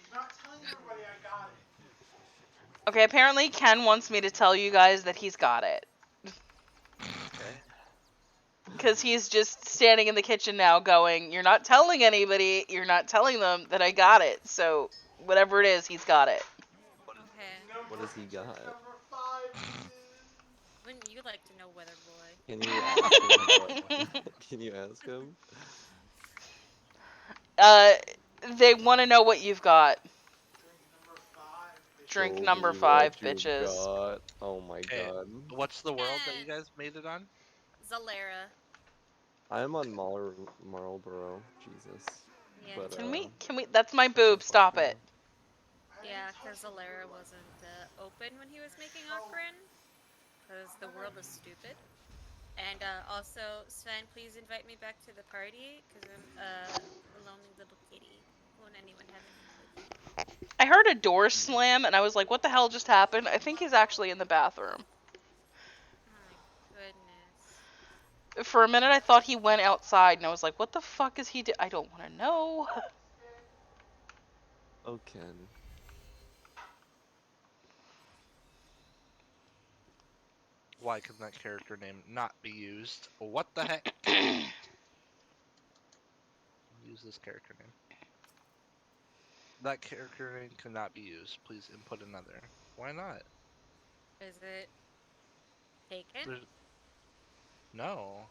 He's not telling everybody I got it. Okay, apparently Ken wants me to tell you guys that he's got it. Okay. Because he's just standing in the kitchen now going, you're not telling anybody, you're not telling them that I got it. So, whatever it is, he's got it. Okay. What has he got? Number 5 is... Wouldn't you like to know, Weather Boy? Can you ask him what? Can you ask him? uh, they want to know what you've got. Drink Drink Show number me 5, what you've bitches. got. Oh my Okay. god. What's the world that you guys made it on? Zalera. I'm on Marlboro. Jesus. Yeah, But too. Can we, that's my that's boob, just stop Marlboro. it. Yeah, because Zalera wasn't open when he was making Ocarin. Because the world is stupid. And also, Sven, please invite me back to the party. Because I'm a lonely little kitty. Won't anyone have any company? I heard a door slam, and I was like, what the hell just happened? I think he's actually in the bathroom. Oh my goodness. For a minute, I thought he went outside, and I was like, what the fuck is he do? I don't want to know. Oh, Ken. Why can that character name not be used? What the heck? Use this character name. That character name cannot be used. Please input another. Why not? Is it taken? There's... No.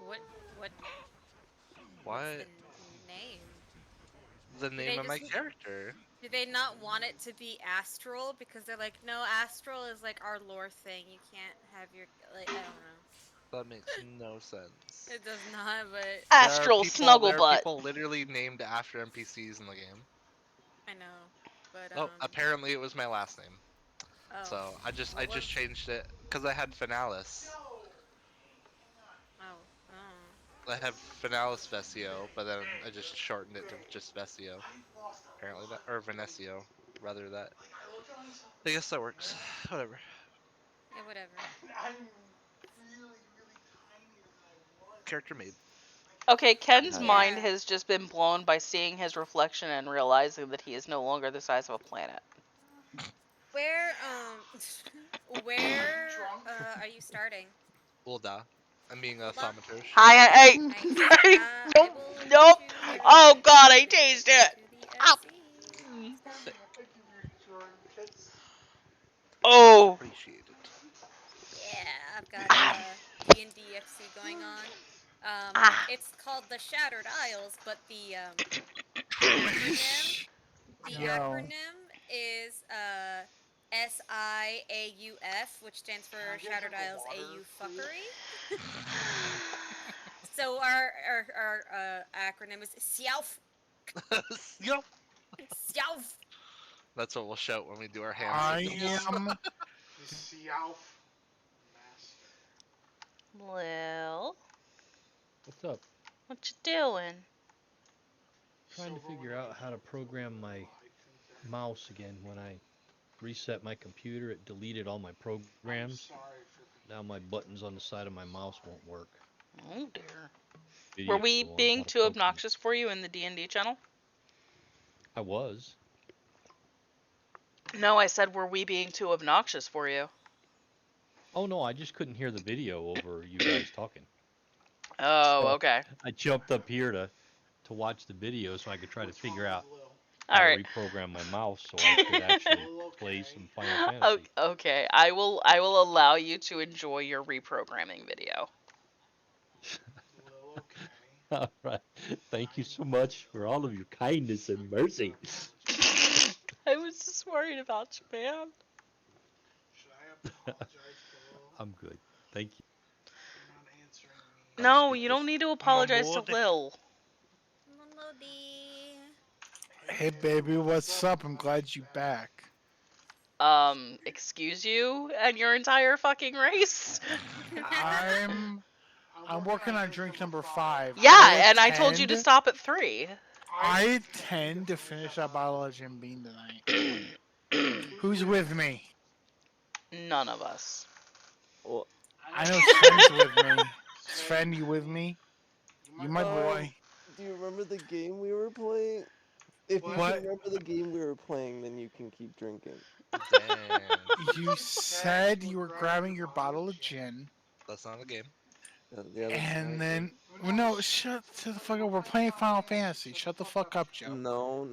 What? What? What's the name? The name of my character. Do they not want it to be Astral? Because they're like, no, Astral is like our lore thing. You can't have your, like, I don't know. That makes no sense. It does not, but... Astral There are Snugglebutt. people literally named after NPCs in the game. I know, but Oh, apparently it was my last name. Oh. So I just changed it because I had Finalis. Oh. I have Finalis Vesio, but then I just shortened it to just Vesio. Apparently that, or Venecio, rather that. I guess that works. Whatever. Yeah, whatever. I'm really, really tinier than I was. Character made. Okay, Ken's Yeah. mind has just been blown by seeing his reflection and realizing that he is no longer the size of a planet. Where, are you starting? Ulda. I'm being a thaumaturge. Hi, Nice. nope, nope. Oh god, I taste it. Ow. Sick. Oh. Much appreciated. Yeah, I've got D&D FC going on. It's called the Shattered Isles, but the acronym is SIAUF, which stands for Shattered Isles AU Fuckery. So our acronym is SIAUF. Yup. SIAUF. That's what we'll shout when we do our hand I signals. am the Sealf Master. Well, What's up? what you doing? Trying to figure out how to program my mouse again. When I reset my computer, it deleted all my programs. Now my buttons on the side of my mouse won't work. Oh dear. Video Were we on being how to too program. obnoxious for you in the D&D channel? I was. No, I said were we being too obnoxious for you? Oh no, I just couldn't hear the video over you guys talking. Oh, So okay. I jumped up here to watch the video so I could try to figure out All I right. reprogrammed my mouse so I could actually play some Final Fantasy. Okay, I will allow you to enjoy your reprogramming video. All right. Thank you so much for all of your kindness and mercy. I was just worried about you, man. I'm good. Thank you. No, you don't need to apologize to Mahmoud. Lil. Melody. Hey baby, what's up? I'm glad you back. Excuse you and your entire fucking race? I'm working on drink number 5. Yeah, and I told you to stop at 3. I intend to finish that bottle of Jim Beam tonight. Who's with me? None of us. Well, I know Sven's with me. Sven, you with me? You my boy. do you remember the game we were playing? If you What? can remember the game we were playing, then you can keep drinking. Damn. You said you were grabbing your bottle of gin, That's not a game. Yeah, that's and not then well, no, shut the fuck up. We're playing Final Fantasy. Shut the fuck up, Joe. no,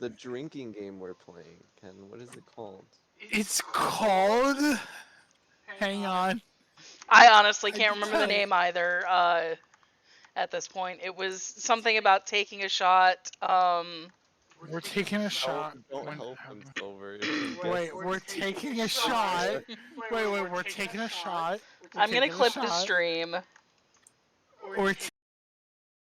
the drinking game we're playing, Ken. What is it called? It's called. Hang on. I honestly I can't can remember the tell you. name either. At this point, it was something about taking a shot. We're taking a shot. Don't when- help him, Silver. If he Wait, guesses, we're taking a shot. Wait, we're taking a shot. I'm gonna taking a clip the shot. stream. We're